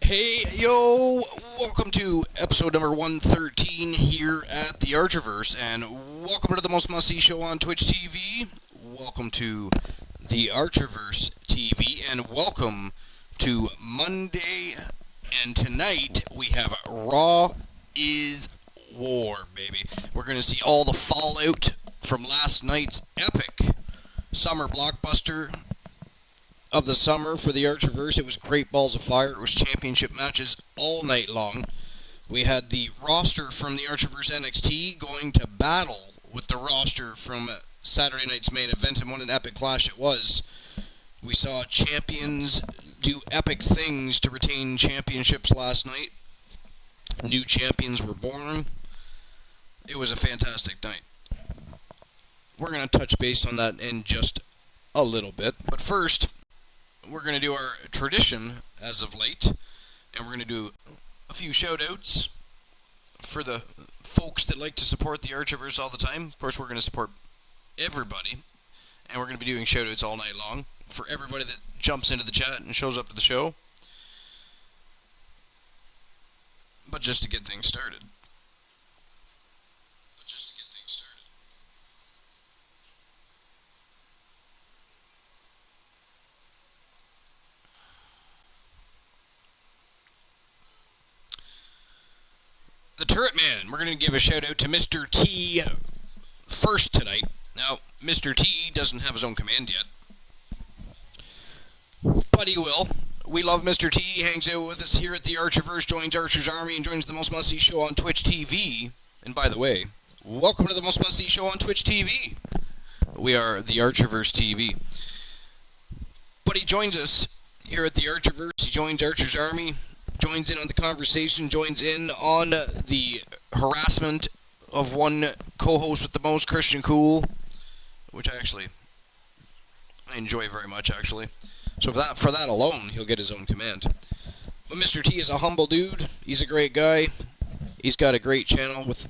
Hey, yo, welcome to episode number 113 here at the Archerverse, and welcome to the most must-see show on Twitch TV. Welcome to the Archerverse TV, and welcome to Monday, and tonight we have Raw is War, baby. We're going to see all the fallout from last night's epic summer blockbuster of the summer for the Archerverse. It was great balls of fire. It was championship matches all night long. We had the roster from the Archerverse NXT going to battle with the roster from Saturday night's main event, and what an epic clash it was. We saw champions do epic things to retain championships last night. New champions were born. It was a fantastic night. We're going to touch base on that in just a little bit, but first, we're going to do our tradition as of late, and we're going to do a few shout-outs for the folks that like to support the Archerverse all the time. Of course, we're going to support everybody, and we're going to be doing shout-outs all night long for everybody that jumps into the chat and shows up to the show. But just to get things started. The Turret Man, we're going to give a shout out to Mr. T first tonight. Now, Mr. T doesn't have his own command yet, but he will. We love Mr. T. He hangs out with us here at the Archerverse, joins Archer's Army, and joins the Most Must See show on Twitch TV. And by the way, welcome to the Most Must See show on Twitch TV. We are the Archerverse TV. But he joins us here at the Archerverse. He joins Archer's Army, joins in on the conversation, joins in on the harassment of one co-host with the most, Christian Cool, which I enjoy very much, actually. So for that alone, he'll get his own command. But Mr. T is a humble dude. He's a great guy. He's got a great channel with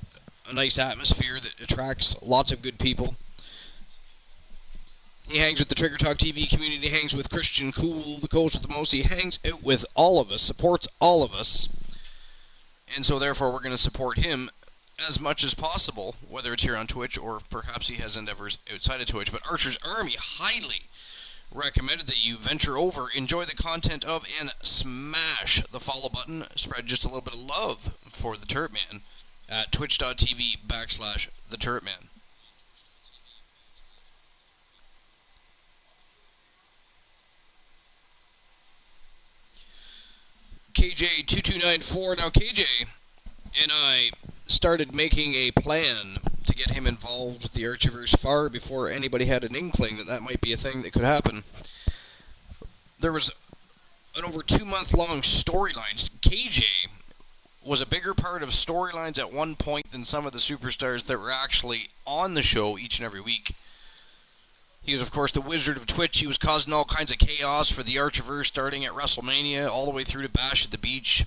a nice atmosphere that attracts lots of good people. He hangs with the Trigger Talk TV community, hangs with Christian Cool, the coach with the most. He hangs out with all of us, supports all of us. And so therefore we're going to support him as much as possible, whether it's here on Twitch or perhaps he has endeavors outside of Twitch. But Archer's Army highly recommended that you venture over, enjoy the content of, and smash the follow button. Spread just a little bit of love for the Turret Man at twitch.tv/theturretman. KJ2294. Now, KJ and I started making a plan to get him involved with the Archerverse far before anybody had an inkling that that might be a thing that could happen. There was an over 2-month-long storyline. KJ was a bigger part of storylines at one point than some of the superstars that were actually on the show each and every week. He was, of course, the Wizard of Twitch. He was causing all kinds of chaos for the Archerverse, starting at WrestleMania, all the way through to Bash at the Beach.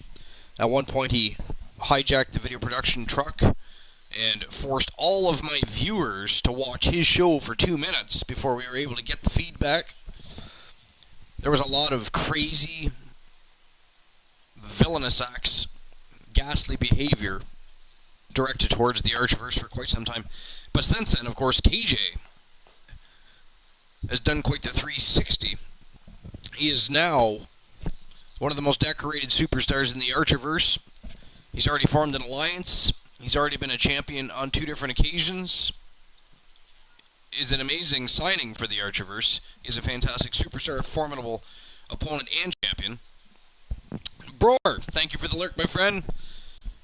At one point, he hijacked the video production truck and forced all of my viewers to watch his show for 2 minutes before we were able to get the feedback. There was a lot of crazy, villainous acts, ghastly behavior directed towards the Archerverse for quite some time. But since then, of course, KJ has done quite the 360. He is now one of the most decorated superstars in the Archerverse. He's already formed an alliance. He's already been a champion on 2 different occasions. Is an amazing signing for the Archerverse. He's a fantastic superstar, a formidable opponent and champion. Broer, thank you for the lurk, my friend.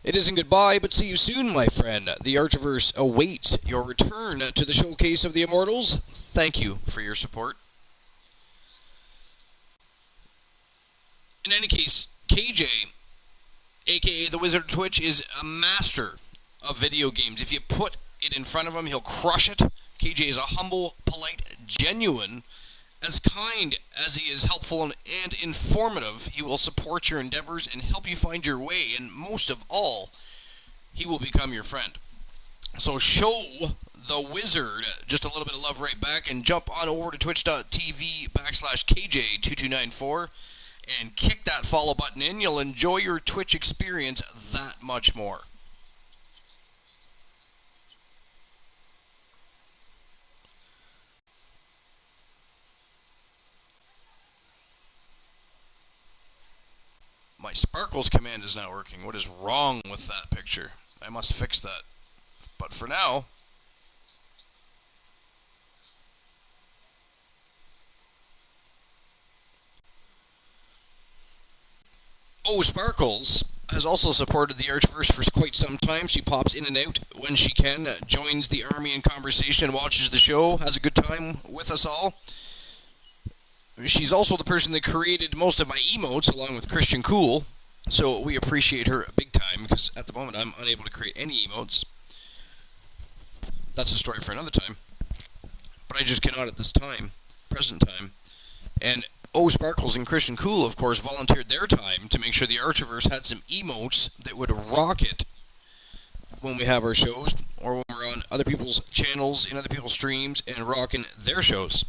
It isn't goodbye, but see you soon, my friend. The Archerverse awaits your return to the Showcase of the Immortals. Thank you for your support. In any case, KJ, a.k.a. the Wizard of Twitch, is a master of video games. If you put it in front of him, he'll crush it. KJ is a humble, polite, genuine, as kind as he is helpful and informative. He will support your endeavors and help you find your way, and most of all, he will become your friend. So show the Wizard just a little bit of love right back and jump on over to twitch.tv/KJ2294 and kick that follow button in. You'll enjoy your Twitch experience that much more. My sparkles command is not working. What is wrong with that picture? I must fix that. But for now... Sparkles has also supported the Archverse for quite some time. She pops in and out when she can, joins the army in conversation, watches the show, has a good time with us all. She's also the person that created most of my emotes, along with Christian Cool, so we appreciate her big time, because at the moment I'm unable to create any emotes. That's a story for another time. But I just cannot at this time, present time. And Sparkles and Christian Cool, of course, volunteered their time to make sure the Archiverse had some emotes that would rock it when we have our shows, or when we're on other people's channels, in other people's streams, and rocking their shows.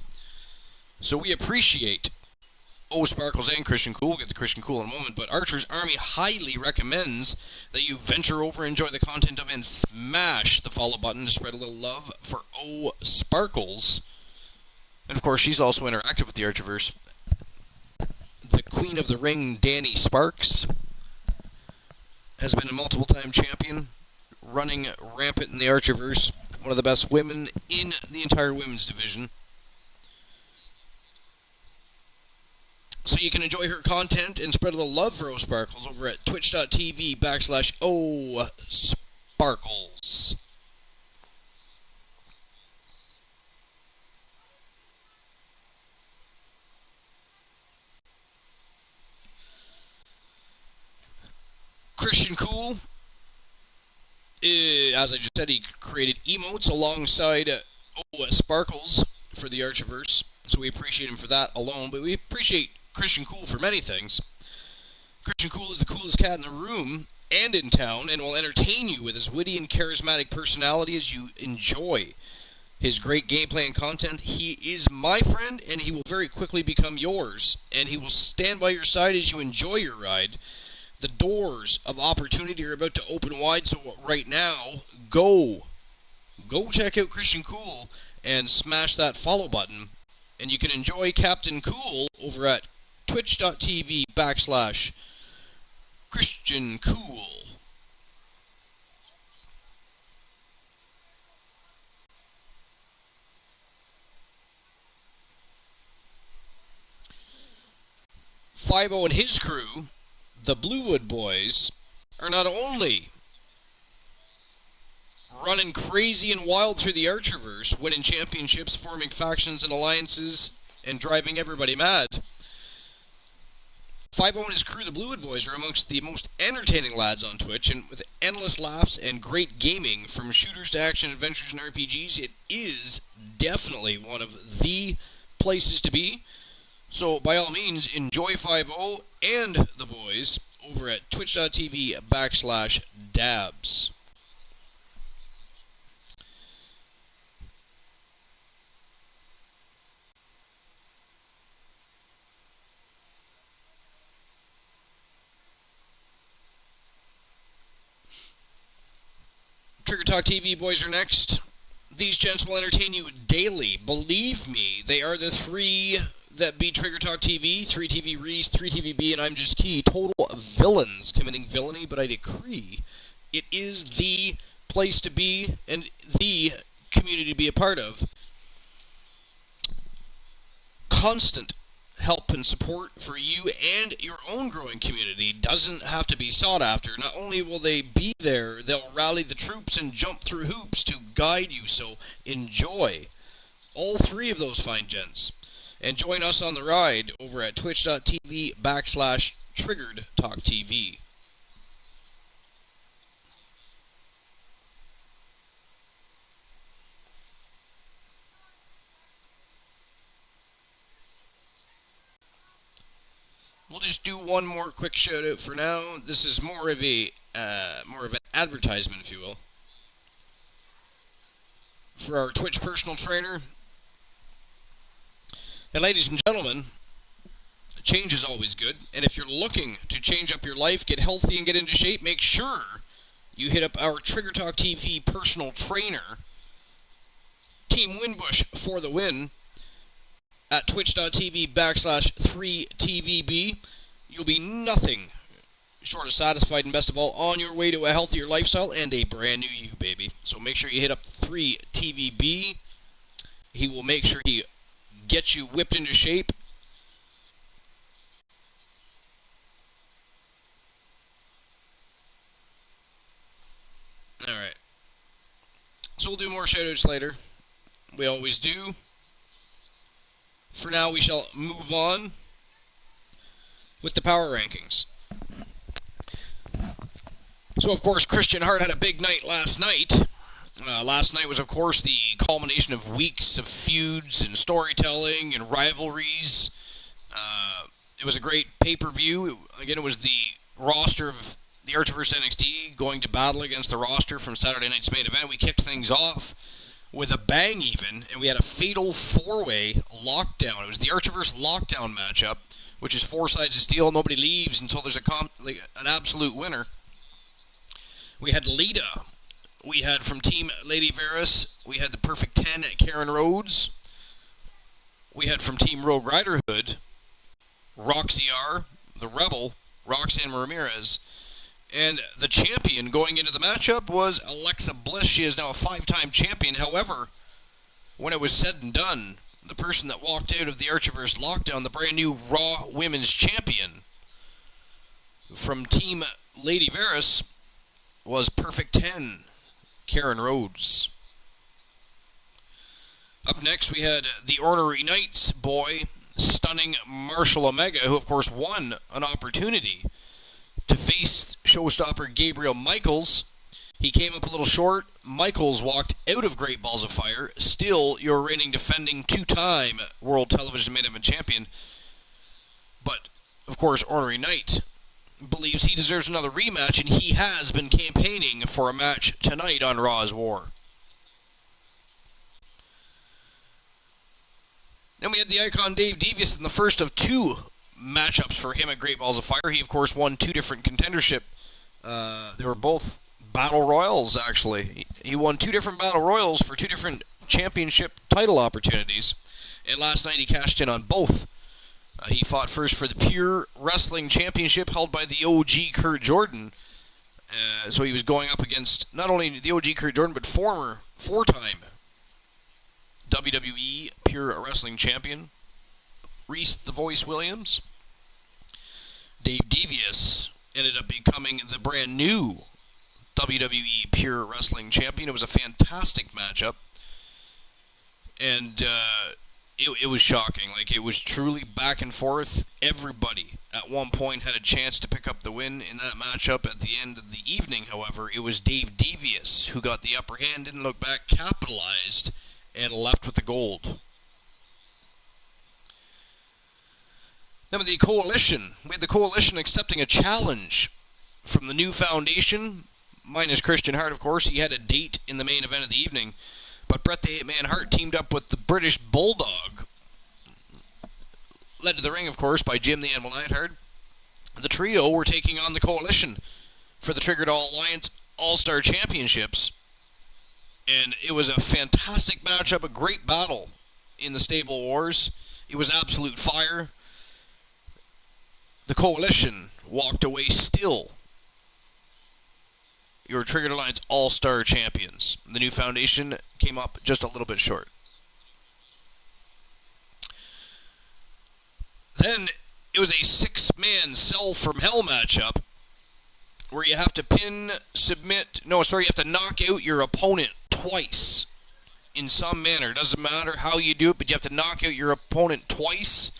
So we appreciate Sparkles and Christian Cool. We'll get to Christian Cool in a moment, but Archer's Army highly recommends that you venture over, enjoy the content of, and smash the follow button to spread a little love for Sparkles. And of course, she's also interactive with the Archiverse. The Queen of the Ring, Danny Sparks, has been a multiple-time champion, running rampant in the Archiverse. One of the best women in the entire women's division. So you can enjoy her content and spread a little love for Sparkles over at twitch.tv/Sparkles. Christian Cool, as I just said, he created emotes alongside Sparkles for the Archiverse, so we appreciate him for that alone, but we appreciate Christian Cool for many things. Christian Cool is the coolest cat in the room and in town, and will entertain you with his witty and charismatic personality as you enjoy his great gameplay and content. He is my friend, and he will very quickly become yours, and he will stand by your side as you enjoy your ride. The doors of opportunity are about to open wide, so right now, go check out Christian Cool and smash that follow button, and you can enjoy Captain Cool over at twitch.tv/Christian Cool. Fibo and his crew, the Bluewood Boys, are not only running crazy and wild through the Archiverse, winning championships, forming factions and alliances, and driving everybody mad. Fibo and his crew, the Bluewood Boys, are amongst the most entertaining lads on Twitch, and with endless laughs and great gaming, from shooters to action adventures and RPGs, it is definitely one of the places to be. So, by all means, enjoy Fibo and the boys over at twitch.tv/dabs. Trigger Talk TV boys are next. These gents will entertain you daily. Believe me, they are the three that beat Trigger Talk TV, 3TV Reese, 3TVB, and I'm Just Key. Total villains committing villainy, but I decree it is the place to be and the community to be a part of. Constant help and support for you and your own growing community doesn't have to be sought after. Not only will they be there, they'll rally the troops and jump through hoops to guide you, so enjoy all three of those fine gents. And join us on the ride over at twitch.tv/Triggered Talk TV. We'll just do one more quick shout out for now. This is more of an advertisement, if you will, for our Twitch personal trainer. And ladies and gentlemen, Change is always good, and if you're looking to change up your life, get healthy, and get into shape, make sure you hit up our Trigger Talk TV personal trainer, Team Winbush for the win, at twitch.tv/3TVB. You'll be nothing short of satisfied, and best of all, on your way to a healthier lifestyle and a brand new you, baby. So make sure you hit up 3TVB. He will make sure he gets you whipped into shape. Alright. So we'll do more shoutouts later. We always do. For now, we shall move on with the power rankings. So, of course, Christian Hart had a big night last night. Last night was, of course, the culmination of weeks of feuds and storytelling and rivalries. It was a great pay-per-view. Again, it was the roster of the Archerverse NXT going to battle against the roster from Saturday night's main event. We kicked things off with a bang even, and we had a fatal four-way lockdown. It was the Archerverse lockdown matchup, which is 4 sides of steel. Nobody leaves until there's an absolute winner. We had Lita. We had from Team Lady Varus, we had the Perfect 10 at Karen Rhodes. We had from Team Rogue Rider Hood, Roxy R, the Rebel, Roxanne Ramirez. And the champion going into the matchup was Alexa Bliss. She is now a 5-time champion. However, when it was said and done, the person that walked out of the Archerverse lockdown, the brand new Raw Women's Champion from Team Lady Varus, was Perfect 10, Karen Rhodes. Up next, we had the Ornery Knights boy, stunning Marshall Omega, who, of course, won an opportunity to face showstopper Gabriel Michaels. He came up a little short. Michaels walked out of Great Balls of Fire. Still, your reigning defending 2-time World Television Main Event Champion. But, of course, Ornery Knight believes he deserves another rematch, and he has been campaigning for a match tonight on Raw's War. Then we had the Icon Dave Devious in the first of 2 matchups for him at Great Balls of Fire. He, of course, won 2 different contendership. They were both Battle Royals, actually. He won 2 different Battle Royals for 2 different championship title opportunities. And last night he cashed in on both. He fought first for the Pure Wrestling Championship held by the OG Kurt Jordan. So he was going up against not only the OG Kurt Jordan, but former 4-time WWE Pure Wrestling Champion Reese the Voice Williams. Dave Devious ended up becoming the brand new WWE Pure Wrestling Champion. It was a fantastic matchup. And it was shocking. Like, it was truly back and forth. Everybody at one point had a chance to pick up the win in that matchup. At the end of the evening, however, it was Dave Devious who got the upper hand, didn't look back, capitalized, and left with the gold. Then with the Coalition, we had the Coalition accepting a challenge from the new foundation, minus Christian Hart, of course. He had a date in the main event of the evening, but Bret the Hitman Hart teamed up with the British Bulldog, led to the ring, of course, by Jim the Animal Neidhart. The trio were taking on the Coalition for the Triggered All Alliance All-Star Championships, and it was a fantastic matchup, a great battle in the Stable Wars. It was absolute fire. The Coalition walked away still your Triggered Alliance All-Star Champions. The new foundation came up just a little bit short. Then it was a 6-man Cell from Hell matchup where you have to you have to knock out your opponent twice in some manner. It doesn't matter how you do it, but you have to knock out your opponent twice.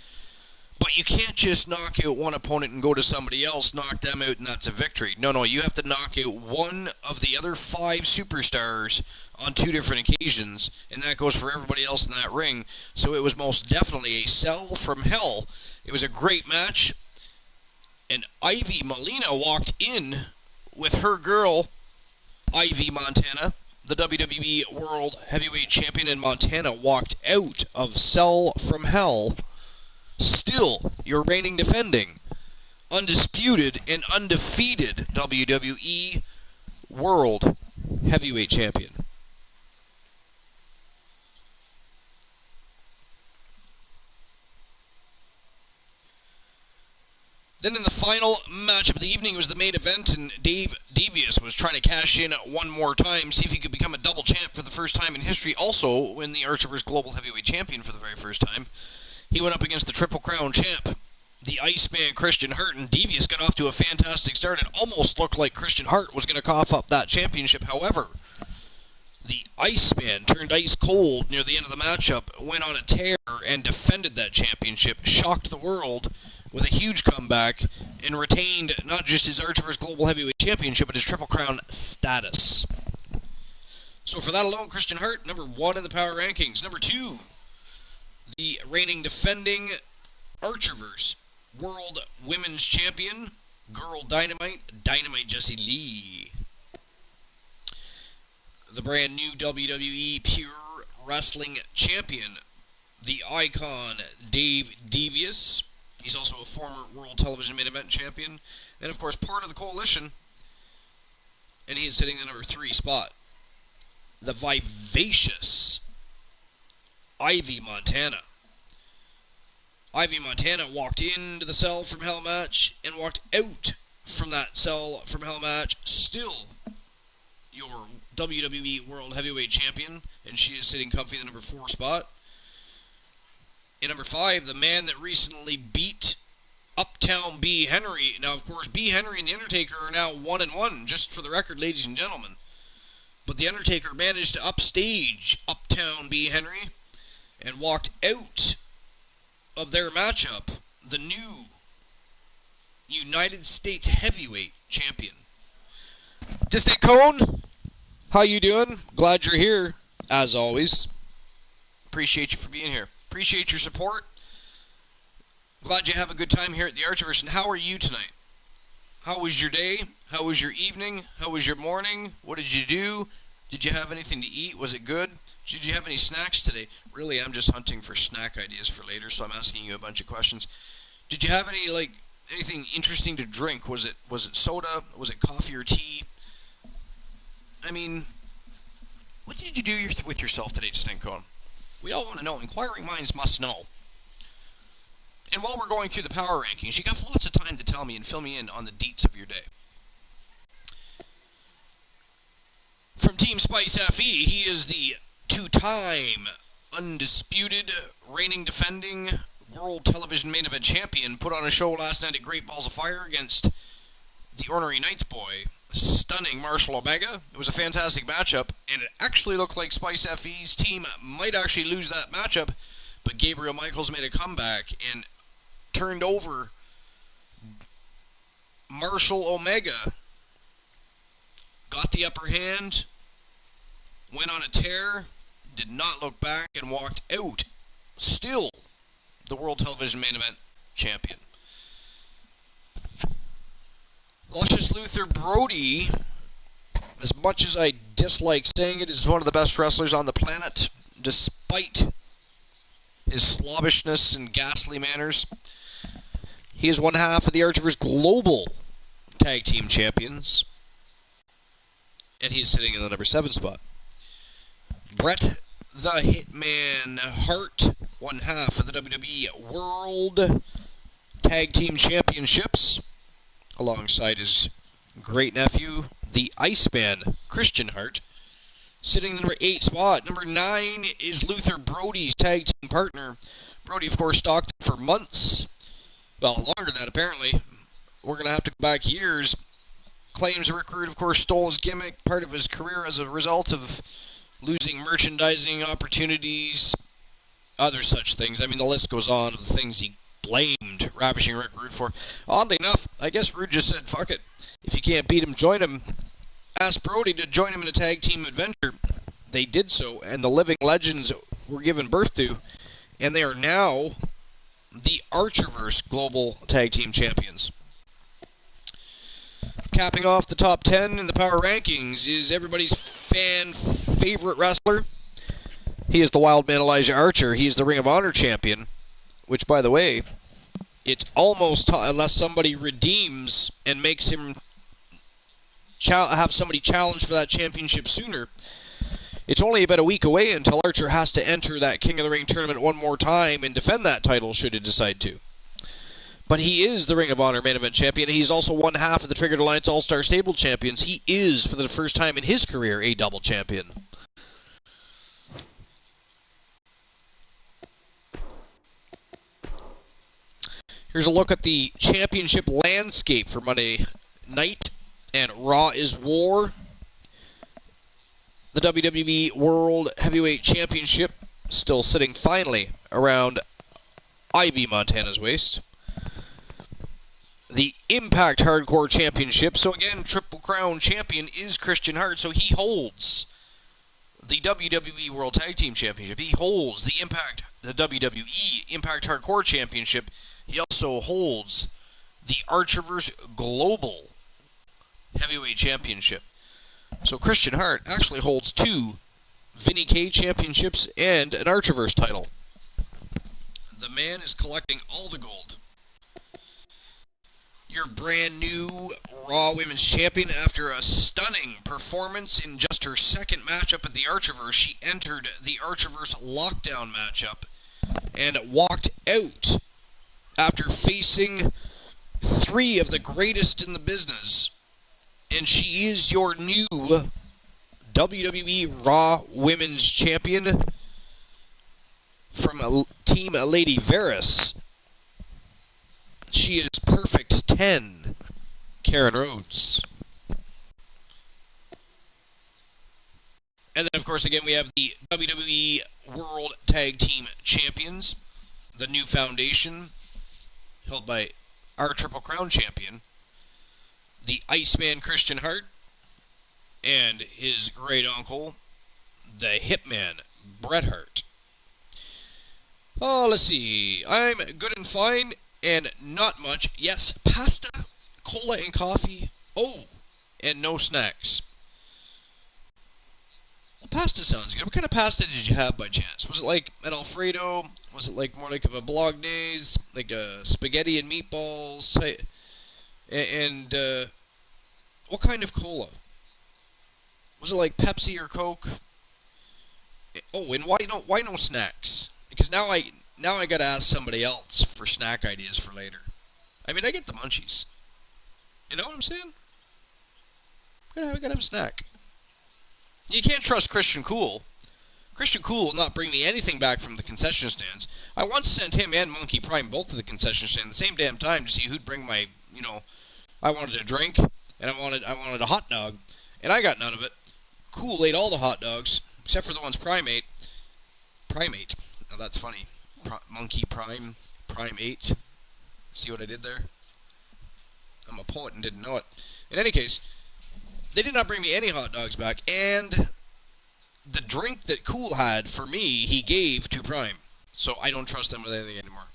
But you can't just knock out one opponent and go to somebody else, knock them out, and that's a victory. No, you have to knock out one of the other 5 superstars on 2 different occasions, and that goes for everybody else in that ring. So it was most definitely a Cell from Hell. It was a great match, and Ivy Molina walked in with her girl, Ivy Montana, the WWE World Heavyweight Champion, and Montana walked out of Cell from Hell still your reigning defending, undisputed and undefeated WWE World Heavyweight Champion. Then in the final matchup of the evening was the main event, and Dave Devious was trying to cash in one more time, see if he could become a double champ for the first time in history, also win the Archerverse Global Heavyweight Champion for the very first time. He went up against the Triple Crown champ, the Iceman Christian Hart, and Devious got off to a fantastic start. It almost looked like Christian Hart was going to cough up that championship. However, the Iceman turned ice cold near the end of the matchup, went on a tear, and defended that championship, shocked the world with a huge comeback, and retained not just his Archerverse Global Heavyweight Championship, but his Triple Crown status. So for that alone, Christian Hart, number 1 in the power rankings. Number 2, the reigning defending Archerverse World Women's Champion, Girl Dynamite, Dynamite Jessie Lee. The brand new WWE Pure Wrestling Champion, the Icon Dave Devious. He's also a former World Television Main Event Champion, and of course part of the Coalition, and he's sitting in the number 3 spot. The vivacious Ivy Montana. Ivy Montana walked into the Cell from Hell match and walked out from that Cell from Hell match, still your WWE World Heavyweight Champion, and she is sitting comfy in the number 4 spot. In number 5, the man that recently beat Uptown B. Henry. Now, of course, B. Henry and The Undertaker are now 1-1, just for the record, ladies and gentlemen. But The Undertaker managed to upstage Uptown B. Henry and walked out of their matchup the new United States Heavyweight Champion. Distant Cone, how you doing? Glad you're here, as always. Appreciate you for being here. Appreciate your support. Glad you have a good time here at the Archerverse. And how are you tonight? How was your day? How was your evening? How was your morning? What did you do? Did you have anything to eat? Was it good? Did you have any snacks today? Really, I'm just hunting for snack ideas for later, so I'm asking you a bunch of questions. Did you have anything interesting to drink? Was it soda? Was it coffee or tea? I mean, what did you do with yourself today, Distinct Cone? We all want to know. Inquiring minds must know. And while we're going through the power rankings, you got lots of time to tell me and fill me in on the deets of your day. From Team Spice FE, he is the 2-time undisputed, reigning, defending World Television Main Event Champion. Put on a show last night at Great Balls of Fire against the Ornery Knights boy, stunning Marshall Omega. It was a fantastic matchup, and it actually looked like Spice FE's team might actually lose that matchup, but Gabriel Michaels made a comeback and turned over Marshall Omega, got the upper hand, went on a tear, did not look back, and walked out, still the World Television Main Event Champion. Luscious Luther Brody, as much as I dislike saying it, is one of the best wrestlers on the planet, despite his slobbishness and ghastly manners. He is one half of the Archerverse Global Tag Team Champions, and he is sitting in the number 7 spot. Bret the Hitman Hart, one half of the WWE World Tag Team Championships, alongside his great nephew, the Iceman Christian Hart, sitting in the number 8 spot. Number 9 is Luther Brody's tag team partner. Brody, of course, stalked for months. Well, longer than that, apparently. We're going to have to go back years. Claims Rick Rude, of course, stole his gimmick, part of his career as a result of losing merchandising opportunities, other such things. I mean, the list goes on of the things he blamed Ravishing Rick Rude for. Oddly enough, I guess Rude just said, fuck it. If you can't beat him, join him. Asked Brody to join him in a tag team adventure. They did so, and the Living Legends were given birth to, and they are now the Archerverse Global Tag Team Champions. Capping off the top 10 in the power rankings is everybody's fan favorite wrestler. He is the Wild Man Elijah Archer. He is the Ring of Honor champion. which, by the way, it's almost unless somebody redeems and makes him have somebody challenge for that championship sooner. It's only about a week away until Archer has to enter that King of the Ring tournament one more time and defend that title should he decide to. But he is the Ring of Honor main event champion. He's also one half of the Triggered Alliance All-Star Stable champions. He is, for the first time in his career, a double champion. Here's a look at the championship landscape for Monday night, and Raw is War. The WWE World Heavyweight Championship still sitting finally around Ivy Montana's waist. The Impact Hardcore Championship, so again, Triple Crown champion is Christian Hart, so he holds the WWE World Tag Team Championship. He holds the WWE Impact Hardcore Championship. He also holds the Archerverse Global Heavyweight Championship. So Christian Hart actually holds 2 Vinny K championships and an Archerverse title. The man is collecting all the gold. Your brand new Raw Women's Champion, after a stunning performance in just her second matchup at the Archerverse, she entered the Archerverse Lockdown matchup and walked out after facing 3 of the greatest in the business. And she is your new WWE Raw Women's Champion from Team Lady Varys. She is perfect 10, Karen Rhodes. And then, of course, again, we have the WWE World Tag Team Champions, the new foundation, held by our Triple Crown champion, the Iceman Christian Hart, and his great uncle, the Hitman Bret Hart. Oh, let's see. I'm good and fine, and not much. Yes, pasta, cola, and coffee. Oh, and no snacks. Well, pasta sounds good. What kind of pasta did you have by chance? Was it like an Alfredo? Was it like more like of a bolognese? Like a spaghetti and meatballs? And what kind of cola? Was it like Pepsi or Coke? Oh, and why no snacks? Because now I gotta ask somebody else for snack ideas for later. I mean, I get the munchies. You know what I'm saying? I gotta have a snack. You can't trust Christian Cool. Christian Cool will not bring me anything back from the concession stands. I once sent him and Monkey Prime both to the concession stand at the same damn time to see who'd bring my, I wanted a drink and I wanted a hot dog, and I got none of it. Cool ate all the hot dogs except for the ones Prime ate. Now that's funny. Monkey Prime 8. See what I did there? I'm a poet and didn't know it. In any case, they did not bring me any hot dogs back, and the drink that Cool had for me, he gave to Prime. So I don't trust them with anything anymore.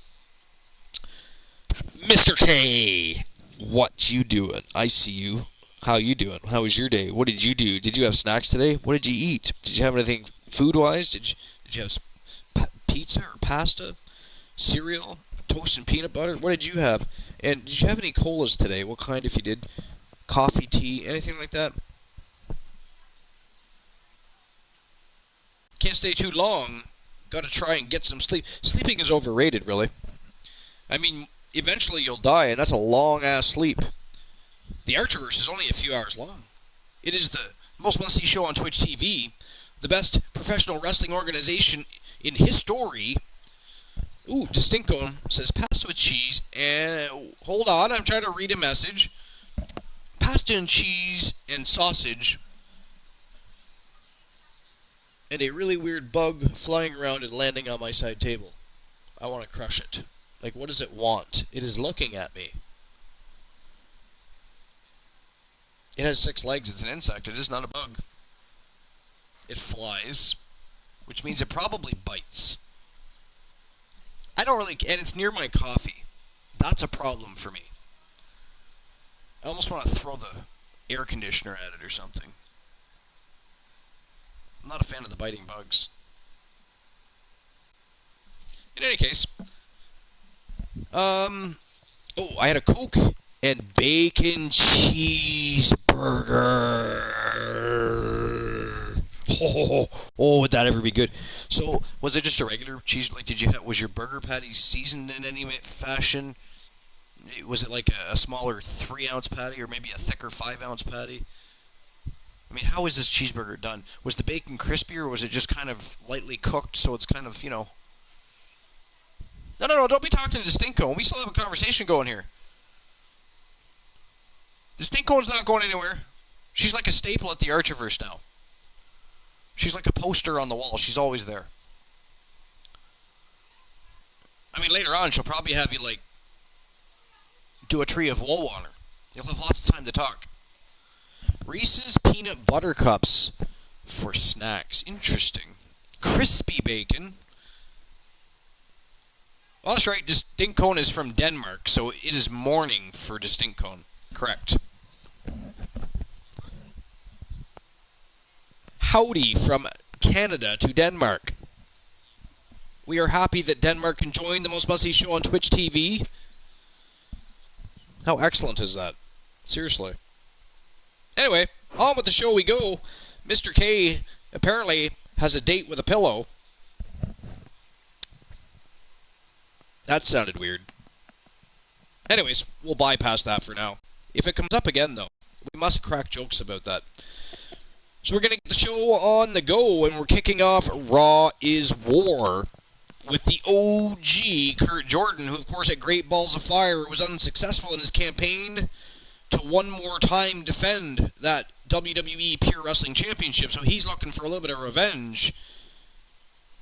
Mr. K, what you doing? I see you. How you doing? How was your day? What did you do? Did you have snacks today? What did you eat? Did you have anything food-wise? Did you have pizza or pasta, cereal, toast and peanut butter? What did you have? And did you have any colas today? What kind, if you did? Coffee, tea, anything like that? Can't stay too long. Got to try and get some sleep. Sleeping is overrated, really. I mean, eventually you'll die, and that's a long-ass sleep. The Archerverse is only a few hours long. It is the most must-see show on Twitch TV, the best professional wrestling organization in history. Ooh, Distinco says pasta with cheese, and hold on, I'm trying to read a message. Pasta and cheese and sausage, and a really weird bug flying around and landing on my side table. I want to crush it. Like, what does it want? It is looking at me. It has 6 legs. It's an insect. It is not a bug. It flies, which means it probably bites. I don't really... And it's near my coffee. That's a problem for me. I almost want to throw the air conditioner at it or something. I'm not a fan of the biting bugs. In any case, Oh, I had a Coke and bacon cheeseburger. Oh, would that ever be good? So, was it just a regular cheese? Like, was your burger patty seasoned in any fashion? Was it like a smaller 3-ounce patty or maybe a thicker 5-ounce patty? I mean, how is this cheeseburger done? Was the bacon crispy or was it just kind of lightly cooked so it's kind of, No, don't be talking to Stinko. We still have a conversation going here. The Stinko's not going anywhere. She's like a staple at the Archiverse now. She's like a poster on the wall. She's always there. I mean, later on, she'll probably have you, like, do a tree of woe on her. You'll have lots of time to talk. Reese's Peanut Butter Cups for snacks. Interesting. Crispy bacon. Oh, that's right. Distinct Cone is from Denmark, so it is morning for Distinct Cone. Correct. Howdy from Canada to Denmark. We are happy that Denmark can join the Most Must-See show on Twitch TV. How excellent is that? Seriously. Anyway, on with the show we go. Mr. K apparently has a date with a pillow. That sounded weird. Anyways, we'll bypass that for now. If it comes up again, though, we must crack jokes about that. So we're going to get the show on the go, and we're kicking off Raw is War with the OG Kurt Jordan, who, of course, at Great Balls of Fire was unsuccessful in his campaign to one more time defend that WWE Pure Wrestling Championship. So he's looking for a little bit of revenge.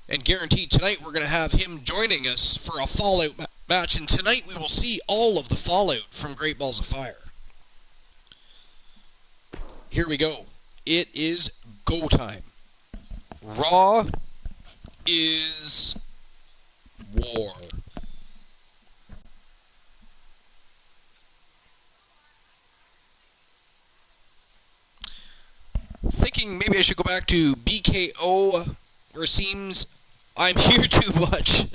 And guaranteed tonight we're going to have him joining us for a Fallout match. And tonight we will see all of the fallout from Great Balls of Fire. Here we go. It is go time. Raw is War. Thinking maybe I should go back to BKO, where it seems I'm here too much.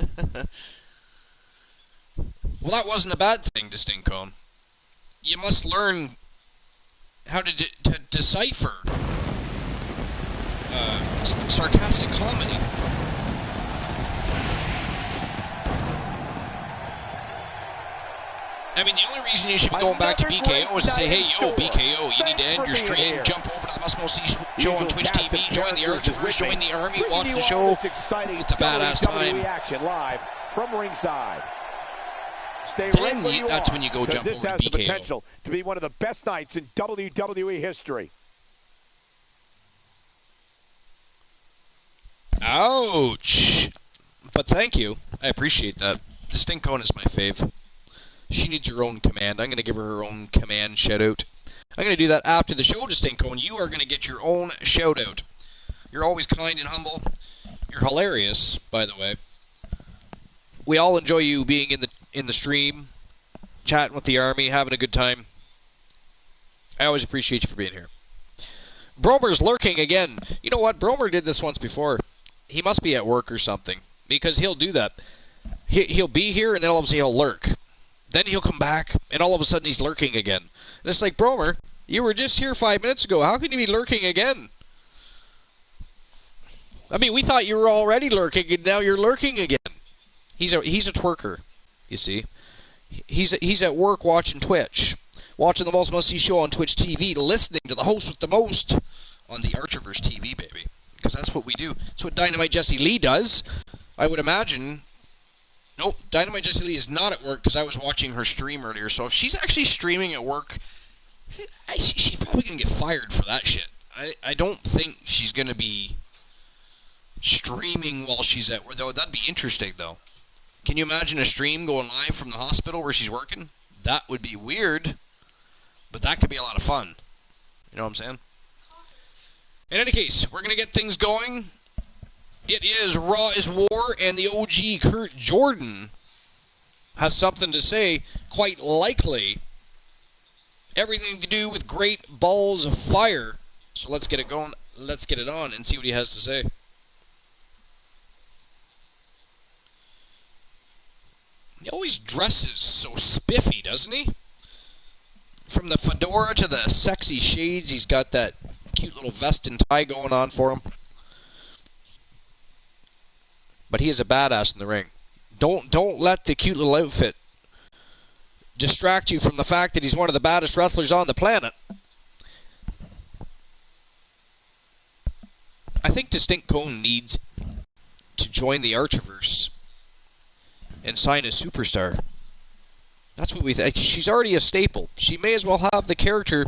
Well, that wasn't a bad thing, Distinct Cone. You must learn how to decipher sarcastic comedy. I mean, the only reason you should be going back to BKO is to say, hey, yo, BKO, you need to end your stream, jump over to the Must See show on Twitch TV, join the Archiverse, join the Army, watch the show. It's a badass time. Live from ringside. Then that's when you go jump over to BKO. This has the potential to be one of the best nights in WWE history. Ouch. But thank you. I appreciate that. Distinct Cone is my fave. She needs her own command. I'm going to give her her own command shout-out. I'm going to do that after the show, Distinct Cone. You are going to get your own shout-out. You're always kind and humble. You're hilarious, by the way. We all enjoy you being in the stream, chatting with the Army, having a good time. I always appreciate you for being here. Bromer's lurking again. You know what? Bromer did this once before. He must be at work or something, because he'll do that. He'll be here, and then all of a sudden he'll lurk. Then he'll come back, and all of a sudden he's lurking again. And it's like, Bromer, you were just here 5 minutes ago. How can you be lurking again? I mean, we thought you were already lurking, and now you're lurking again. He's a twerker, you see. He's at work watching Twitch, watching the Most Must-See show on Twitch TV, listening to the host with the most on the Archiverse TV, baby. Because that's what we do. That's what Dynamite Jessie Lee does. I would imagine. Nope, Dynamite Jessie Lee is not at work because I was watching her stream earlier. So if she's actually streaming at work, she's probably going to get fired for that shit. I don't think she's going to be streaming while she's at work. That'd be interesting, though. Can you imagine a stream going live from the hospital where she's working? That would be weird, but that could be a lot of fun. You know what I'm saying? In any case, we're going to get things going. It is Raw is War, and the OG Kurt Jordan has something to say, quite likely. Everything to do with Great Balls of Fire. So let's get it going. Let's get it on and see what he has to say. He always dresses so spiffy, doesn't he? From the fedora to the sexy shades, he's got that cute little vest and tie going on for him. But he is a badass in the ring. Don't let the cute little outfit distract you from the fact that he's one of the baddest wrestlers on the planet. I think Distinct Cone needs to join the Archiverse and sign a superstar. That's what we think. She's already a staple. She may as well have the character.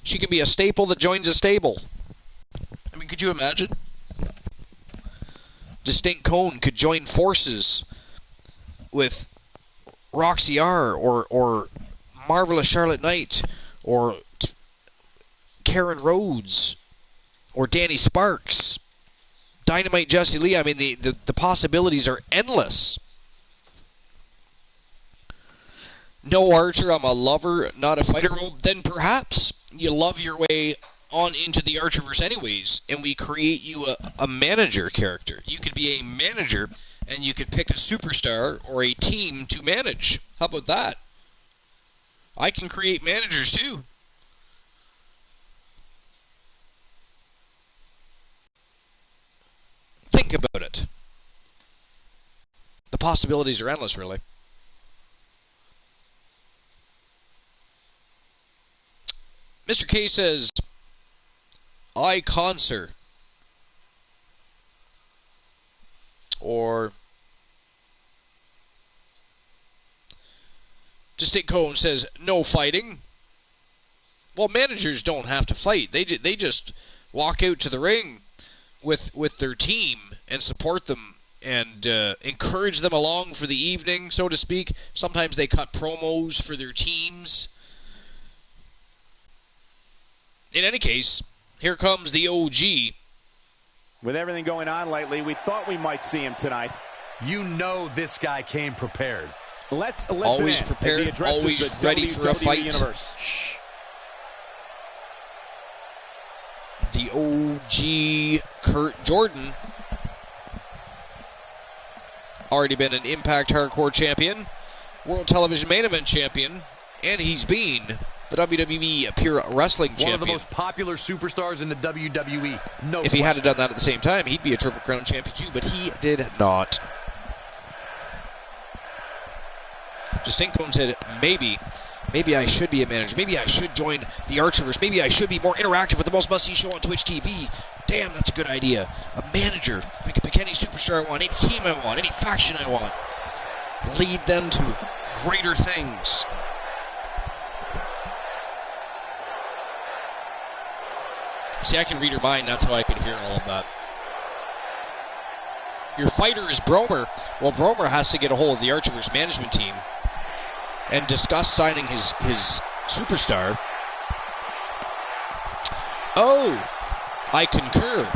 She can be a staple that joins a stable. I mean, could you imagine? Distinct Cone could join forces with Roxy R or Marvelous Charlotte Knight or Karen Rhodes or Danny Sparks, Dynamite Jesse Lee. I mean, the possibilities are endless. No, Archer, I'm a lover, not a fighter. Well, then perhaps you love your way on into the Archerverse anyways, and we create you a manager character. You could be a manager, and you could pick a superstar or a team to manage. How about that? I can create managers too. Think about it. The possibilities are endless, really. Mr. K says, I concert. Or Distinct Cone says, no fighting. Well, managers don't have to fight. They just walk out to the ring with their team and support them and encourage them along for the evening, so to speak. Sometimes they cut promos for their teams. In any case, here comes the OG. With everything going on lately, we thought we might see him tonight. You know this guy came prepared. Let's listen always in prepared, as he addresses always the ready for a WWE fight. Universe. Shh. The OG Kurt Jordan, already been an Impact Hardcore champion, World Television Main Event champion, and he's been the WWE Pure Wrestling champion. One of the most popular superstars in the WWE. No If he had done that at the same time, he'd be a Triple Crown champion too, but he did not. Distinct Cone said, maybe I should be a manager. Maybe I should join the Archiverse. Maybe I should be more interactive with the most must-see show on Twitch TV. Damn, that's a good idea. A manager. I can pick any superstar I want, any team I want, any faction I want. Lead them to greater things. See, I can read her mind. That's how I could hear all of that. Your fighter is Bromer. Well, Bromer has to get a hold of the Archiverse management team and discuss signing his superstar. Oh, I concur.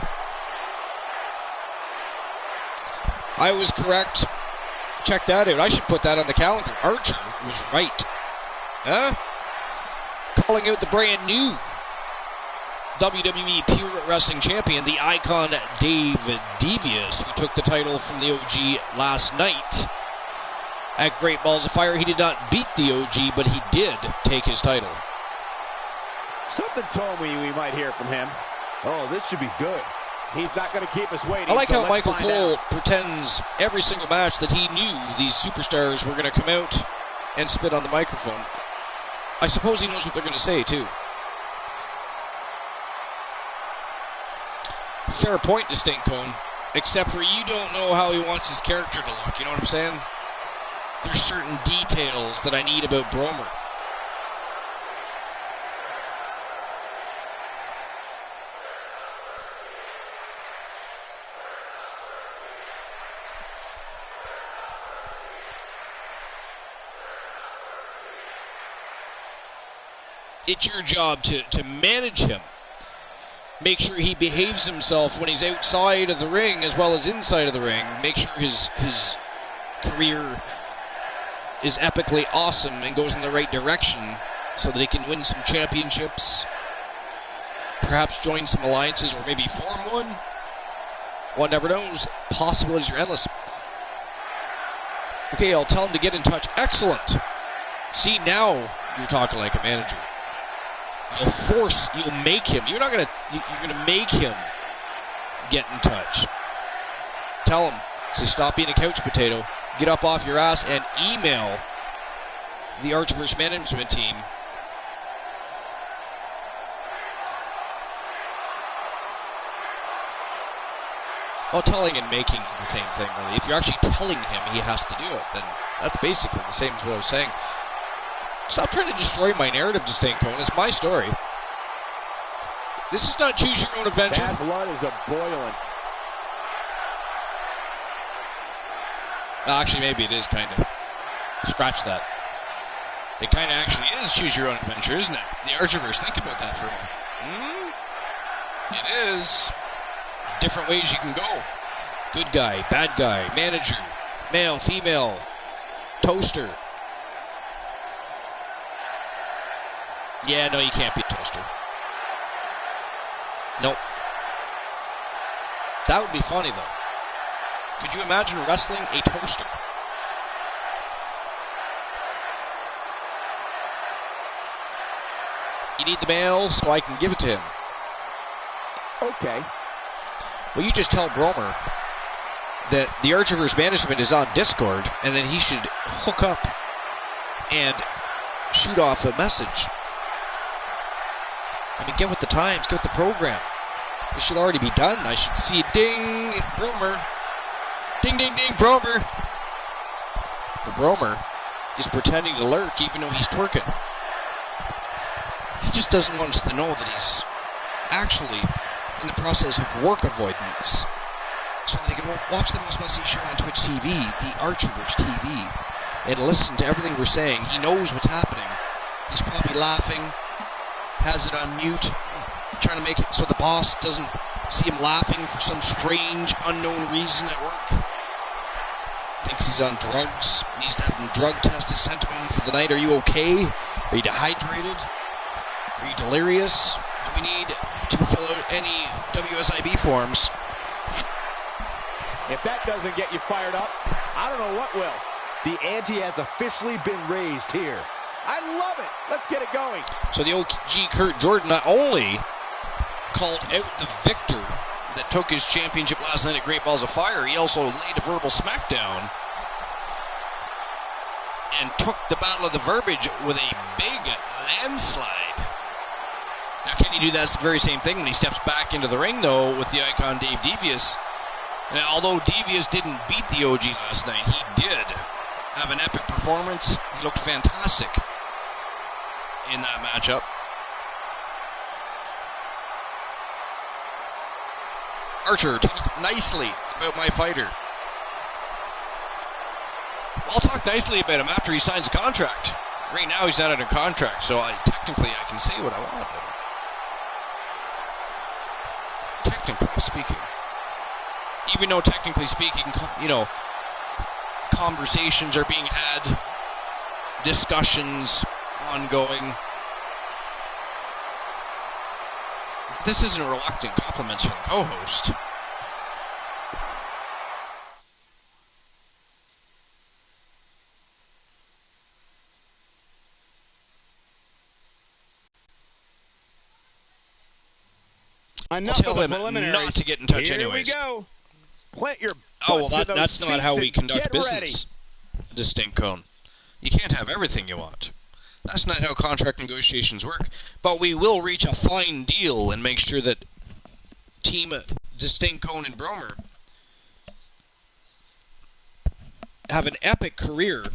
I was correct. Check that out. I should put that on the calendar. Archer was right. Huh? Calling out the brand new WWE Pure Wrestling Champion, the Icon Dave Devious, who took the title from the OG last night at Great Balls of Fire. He did not beat the OG, but he did take his title. Something told me we might hear from him. Oh, this should be good. He's not going to keep us waiting. I like so how Michael find Cole out. pretends every single match that he knew these superstars were going to come out and spit on the microphone. I suppose he knows what they're going to say, too. Fair point, Distinct Cone. Except for you don't know how he wants his character to look. You know what I'm saying? There's certain details that I need about Bromer. It's your job to manage him. Make sure he behaves himself when he's outside of the ring as well as inside of the ring. Make sure his career is epically awesome and goes in the right direction so that he can win some championships, perhaps join some alliances or maybe form one. One never knows. Possibilities are endless. Okay, I'll tell him to get in touch. Excellent. See, now you're talking like a manager. You'll make him. You're gonna make him get in touch. Tell him, say, stop being a couch potato. Get up off your ass and email the Archverse management team. Well, telling and making is the same thing, really. If you're actually telling him he has to do it, then that's basically the same as what I was saying. Stop trying to destroy my narrative, Distinct Cone. It's my story. This is not choose your own adventure. Bad blood is a-boiling. Actually, maybe it is, kind of. Scratch that. It kind of actually is choose your own adventure, isn't it? The Archverse, think about that for a moment. It is. Different ways you can go. Good guy, bad guy, manager, male, female, toaster. Yeah, no, you can't be a toaster. Nope. That would be funny, though. Could you imagine wrestling a toaster? You need the mail, so I can give it to him. Okay. Well, you just tell Bromer that the Archverse management is on Discord, and that he should hook up and shoot off a message. I mean, get with the times, get with the program. This should already be done. I should see a ding, Bromer. Ding, ding, ding, Bromer. The Bromer is pretending to lurk even though he's twerking. He just doesn't want us to know that he's actually in the process of work avoidance, so that he can watch the Most Must-See show on Twitch TV, the Archverse TV, and listen to everything we're saying. He knows what's happening. He's probably laughing, has it on mute, trying to make it so the boss doesn't see him laughing for some strange, unknown reason at work. Thinks he's on drugs. Needs to have him drug tested, sent to him for the night. Are you okay? Are you dehydrated? Are you delirious? Do we need to fill out any WSIB forms? If that doesn't get you fired up, I don't know what will. The ante has officially been raised here. I love it. Let's get it going. So the OG Kurt Jordan not only called out the victor that took his championship last night at Great Balls of Fire, he also laid a verbal smackdown and took the Battle of the Verbiage with a big landslide. Now, can he do that very same thing when he steps back into the ring, though, with the icon Dave Devious? Now, although Devious didn't beat the OG last night, he did have an epic performance. He looked fantastic in that matchup. Archer, talk nicely about my fighter. I'll talk nicely about him after he signs a contract. Right now, he's not under contract, so technically I can say what I want about him. Technically speaking. Even though technically speaking, you know, conversations are being had, discussions ongoing. This isn't reluctant compliments from the co-host. Enough I'll tell of him the preliminaries. not to get in touch Here anyways. we go. Plant your Oh, well, butts in those that's not seats how we and conduct get business, Distinct Cone. You can't have everything you want. That's not how contract negotiations work. But we will reach a fine deal and make sure that Team Distinct Cone and Bromer have an epic career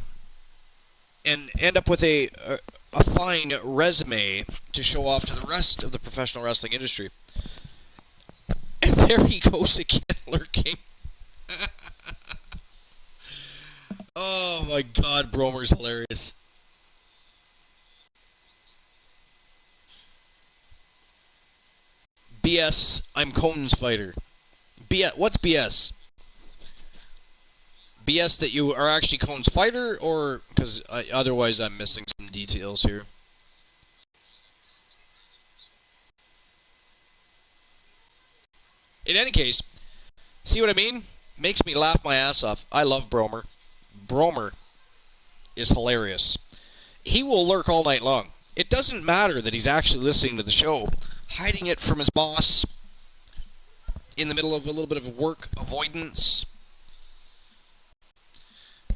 and end up with a fine resume to show off to the rest of the professional wrestling industry. And there he goes again, lurking. Oh my God, Bromer's hilarious. BS, I'm Conan's fighter. BS, what's BS? BS that you are actually Cone's fighter, or because otherwise I'm missing some details here. In any case, see what I mean? Makes me laugh my ass off. I love Bromer. Bromer is hilarious. He will lurk all night long. It doesn't matter that he's actually listening to the show, hiding it from his boss in the middle of a little bit of work avoidance.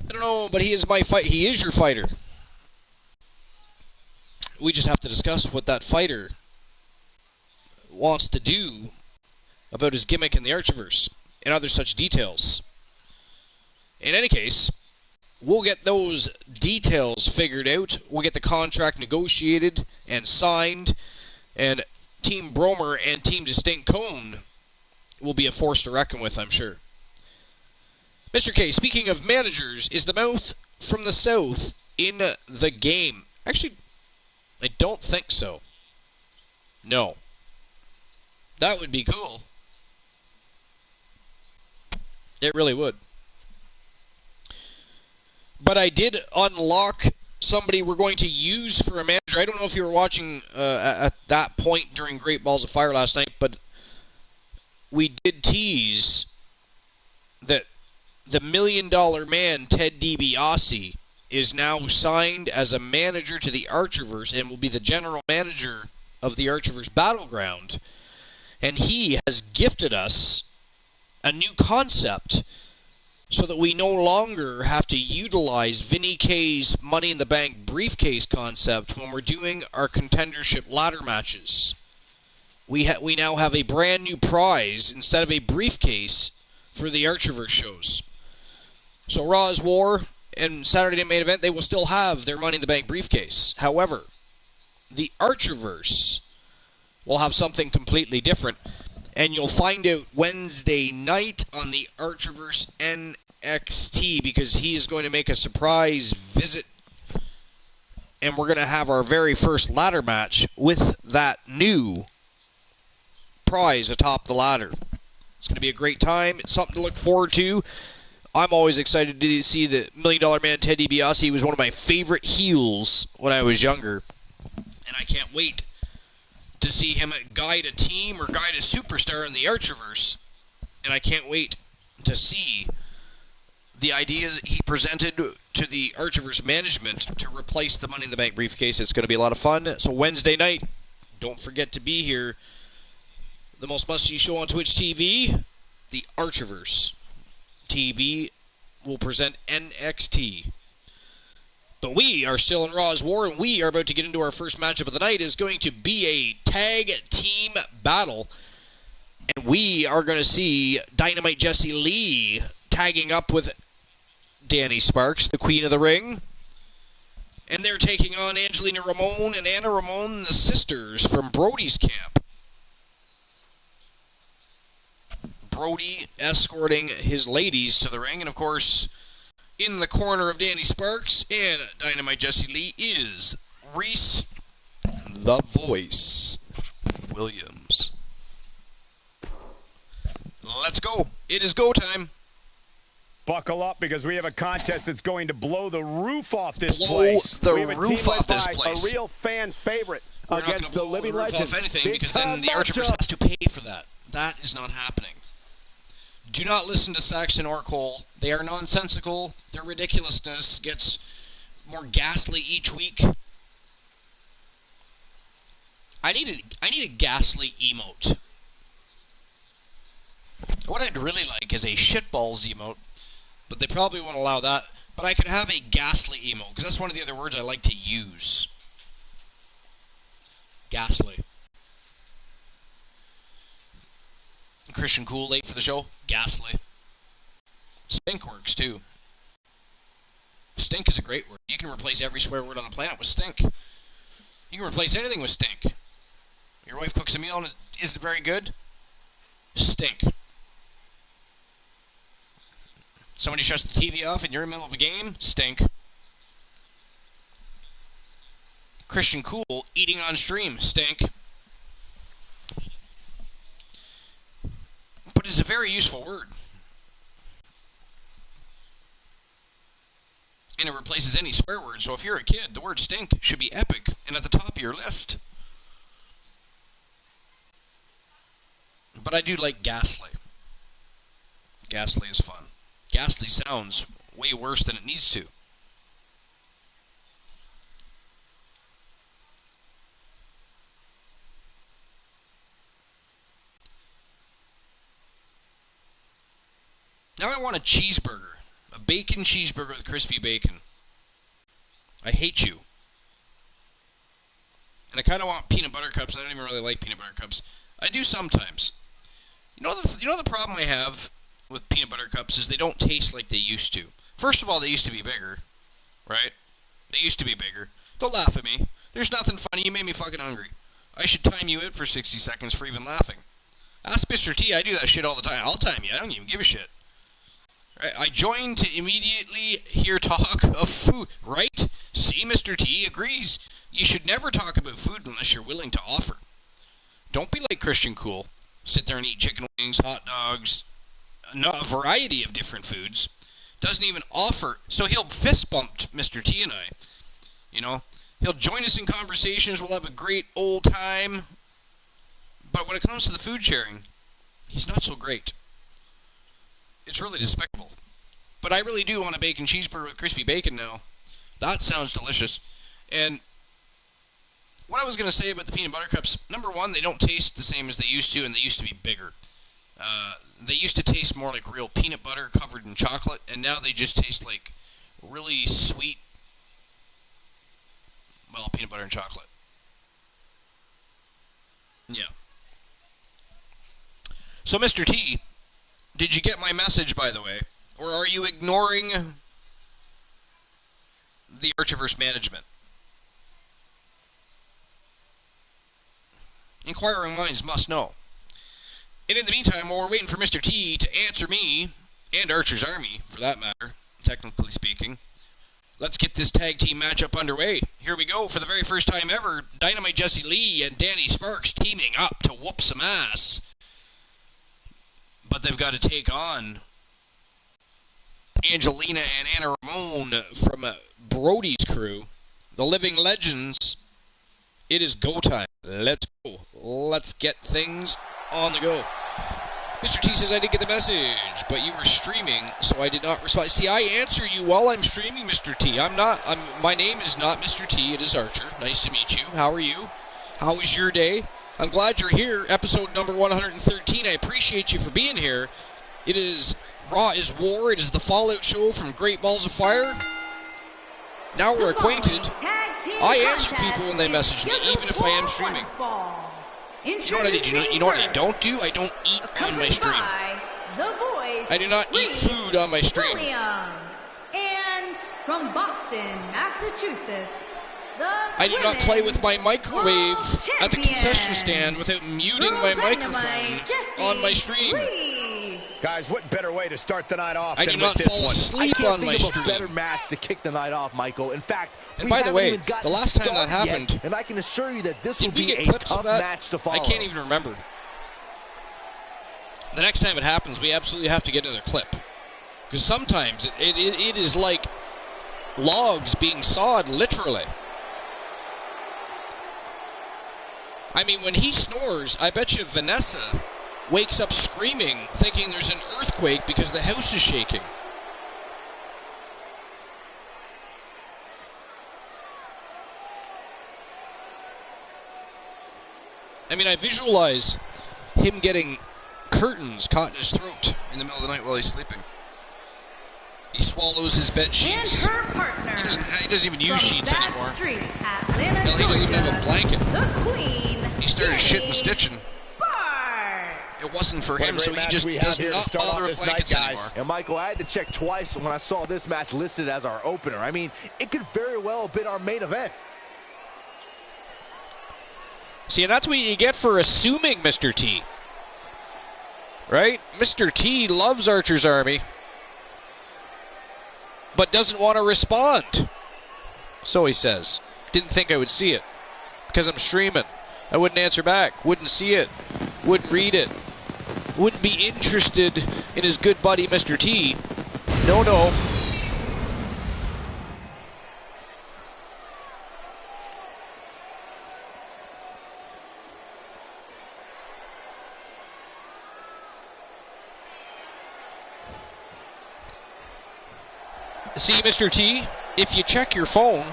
I don't know, but he is my fight. He is your fighter. We just have to discuss what that fighter wants to do about his gimmick in the Archiverse and other such details. In any case, we'll get those details figured out. We'll get the contract negotiated and signed, and Team Bromer and Team Distinct Cone will be a force to reckon with, I'm sure. Mr. K, speaking of managers, is the mouth from the south in the game? Actually, I don't think so. No. That would be cool. It really would. But I did unlock somebody we're going to use for a manager. I don't know if you were watching at that point during Great Balls of Fire last night, but we did tease that the $1 million man, Ted DiBiase, is now signed as a manager to the Archiverse and will be the general manager of the Archiverse Battleground. And he has gifted us a new concept so that we no longer have to utilize Vinny K's Money in the Bank briefcase concept when we're doing our contendership ladder matches. We now have a brand new prize instead of a briefcase for the Archiverse shows. So Raw's War and Saturday Night Main Event, they will still have their Money in the Bank briefcase. However, the Archiverse will have something completely different. And you'll find out Wednesday night on the Archiverse NXT, because he is going to make a surprise visit. And we're going to have our very first ladder match with that new prize atop the ladder. It's going to be a great time. It's something to look forward to. I'm always excited to see the $1 million man Ted DiBiase. He was one of my favorite heels when I was younger. And I can't wait to see him guide a team or guide a superstar in the Archiverse. And I can't wait to see the ideas he presented to the Archiverse management to replace the Money in the Bank briefcase. It's going to be a lot of fun. So Wednesday night, don't forget to be here. The most must-see show on Twitch TV, the Archiverse TV will present NXT. But we are still in Raw's War, and we are about to get into our first matchup of the night. Is going to be a tag team battle. And we are going to see Dynamite Jessie Lee tagging up with Danny Sparks, the Queen of the Ring. And they're taking on Angelina Ramon and Anna Ramon, the sisters from Brody's camp. Brody escorting his ladies to the ring, and of course, in the corner of Danny Sparks and Dynamite Jessie Lee is Reese, the Voice, Williams. Let's go. It is go time. Buckle up, because we have a contest that's going to blow the roof off this Blow place. the we have a roof team off this led by place. A real fan favorite We're against not the going to living blow the roof legends. off anything, Big because then time the Archiverse matchup. has to pay for that. That is not happening. Do not listen to Saxon or Cole. They are nonsensical. Their ridiculousness gets more ghastly each week. I need a ghastly emote. What I'd really like is a shitballs emote, but they probably won't allow that. But I could have a ghastly emote, because that's one of the other words I like to use. Ghastly. Christian Cool late for the show. Ghastly. Stink works too. Stink is a great word. You can replace every swear word on the planet with stink. You can replace anything with stink. Your wife cooks a meal and it isn't very good. Stink. Somebody shuts the TV off and you're in the middle of a game. Stink. Christian Cool eating on stream. Stink. But it's a very useful word. And it replaces any swear word. So if you're a kid, the word stink should be epic and at the top of your list. But I do like ghastly. Ghastly is fun. Ghastly sounds way worse than it needs to. Now I want a cheeseburger. A bacon cheeseburger with crispy bacon. I hate you. And I kind of want peanut butter cups. I don't even really like peanut butter cups. I do sometimes. You know the problem I have with peanut butter cups is they don't taste like they used to. First of all, they used to be bigger, right? They used to be bigger. Don't laugh at me. There's nothing funny. You made me fucking hungry. I should time you out for 60 seconds for even laughing. Ask Mr. T. I do that shit all the time. I'll time you. I don't even give a shit. Right? I joined to immediately hear talk of food, right? See, Mr. T agrees. You should never talk about food unless you're willing to offer. Don't be like Christian Cool. Sit there and eat chicken wings, hot dogs, a variety of different foods. Doesn't even offer. So he'll fist bump Mr. T and I. You know? He'll join us in conversations. We'll have a great old time. But when it comes to the food sharing, he's not so great. It's really despicable. But I really do want a bacon cheeseburger with crispy bacon now. That sounds delicious. And what I was going to say about the peanut butter cups, number one, they don't taste the same as they used to, and they used to be bigger. They used to taste more like real peanut butter covered in chocolate, and now they just taste like really sweet, well, peanut butter and chocolate. Yeah. So, Mr. T, did you get my message, by the way? Or are you ignoring the Archiverse management? Inquiring minds must know. And in the meantime, while we're waiting for Mr. T to answer me, and Archer's Army, for that matter, technically speaking, let's get this tag team matchup underway. Here we go. For the very first time ever, Dynamite Jesse Lee and Danny Sparks teaming up to whoop some ass. But they've got to take on Angelina and Anna Ramon from Brody's crew, the Living Legends. It is go time. Let's go. Let's get things on the go. Mr. T says I didn't get the message, but you were streaming, so I did not respond. See, I answer you while I'm streaming, Mr. T. My name is not Mr. T. It is Archer. Nice to meet you. How are you? How was your day? I'm glad you're here. Episode number 113. I appreciate you for being here. It is Raw is War. It is the Fallout show from Great Balls of Fire. Now we're acquainted. I answer people when they message me, even if I am streaming. You know what I do? You know what I don't do? I don't eat on my stream. I do not eat food on my stream. And from Boston, Massachusetts, I do not play with my microwave at the concession stand without muting my microphone on my stream. Guys, what better way to start the night off I than do not with this fall one? asleep on my I can't think of stream. a better match to kick the night off, Michael. In fact, and by the way, the last time that yet, happened, and I can assure you that this will did we be get a clips tough of that? match to follow. I can't even remember. The next time it happens, we absolutely have to get another clip. Because sometimes it is like logs being sawed, literally. I mean, when he snores, I bet you Vanessa wakes up screaming, thinking there's an earthquake because the house is shaking. I mean, I visualize him getting curtains caught in his throat in the middle of the night while he's sleeping. He swallows his bed sheets. And her partner. He doesn't even use sheets anymore. Street, Atlanta, Hell, he doesn't even have a blanket. The Queen. He started shitting, stitching. Spark. It wasn't for What a him, great so he match just we have does here to not start bother off with this night, blankets guys. anymore. And Michael, I had to check twice when I saw this match listed as our opener. I mean, it could very well have been our main event. See, and that's what you get for assuming, Mr. T. Right? Mr. T loves Archer's Army, but doesn't want to respond. So he says. Didn't think I would see it. Because I'm streaming. I wouldn't answer back. Wouldn't see it. Wouldn't read it. Wouldn't be interested in his good buddy, Mr. T. No, no. See, Mr. T, if you check your phone,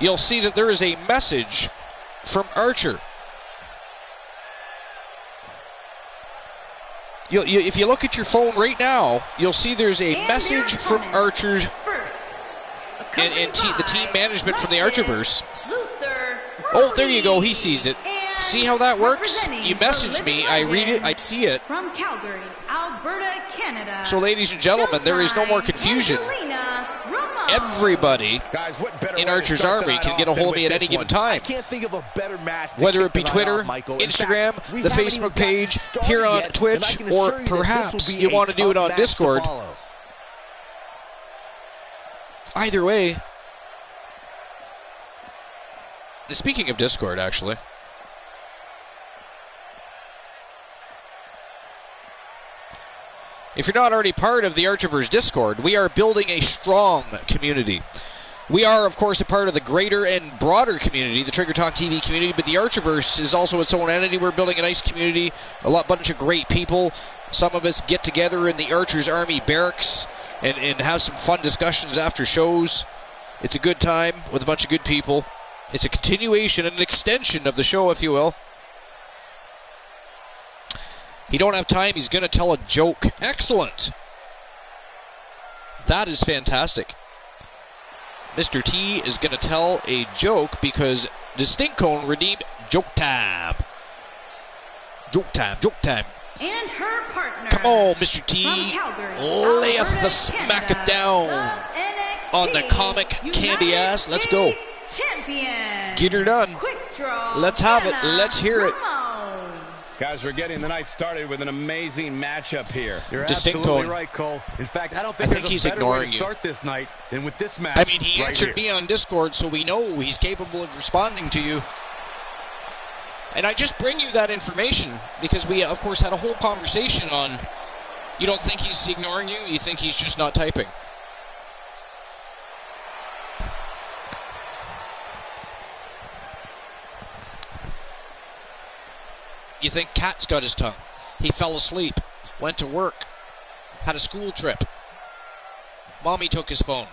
you'll see that there is a message from Archer. If you look at your phone right now, you'll see there's a message from Archer's and the team management from the Archerverse. Oh, there you go. He sees it. See how that works? You message me, I read it, I see it. From Calgary, Alberta, Canada. So, ladies and gentlemen, there is no more confusion. Everybody in Archer's Army can get a hold of me at any given time. I can't think of a better match. Whether it be Twitter, Instagram, the Facebook page, here on Twitch, or perhaps you want to do it on Discord. Either way. Speaking of Discord, actually. If you're not already part of the Archerverse Discord, we are building a strong community. We are, of course, a part of the greater and broader community, the Trigger Talk TV community, but the Archerverse is also its own entity. We're building a nice community, bunch of great people. Some of us get together in the Archer's Army barracks and have some fun discussions after shows. It's a good time with a bunch of good people. It's a continuation and an extension of the show, if you will. He don't have time, he's going to tell a joke. Excellent. That is fantastic. Mr. T is going to tell a joke because Distinct Cone redeemed joke time. Joke time, joke time. And her partner. Come on, Mr. T. Calgary, Lay off Alberta, the smack Canada, it down the on the comic United candy ass. Let's go. States Champion. Get her done. Quick draw. Let's have it. Anna Let's hear it. Ramon. Guys, we're getting the night started with an amazing matchup here. You're Distinct absolutely Cone. right, Cole. In fact, I don't I think think there's he's a better way ignoring to you. start this night than with this match. I mean, he right answered here. me on Discord, so we know he's capable of responding to you. And I just bring you that information because we, of course, had a whole conversation on, you don't think he's ignoring you, you think he's just not typing. You think Cat's got his tongue. He fell asleep, went to work, had a school trip. Mommy took his phone.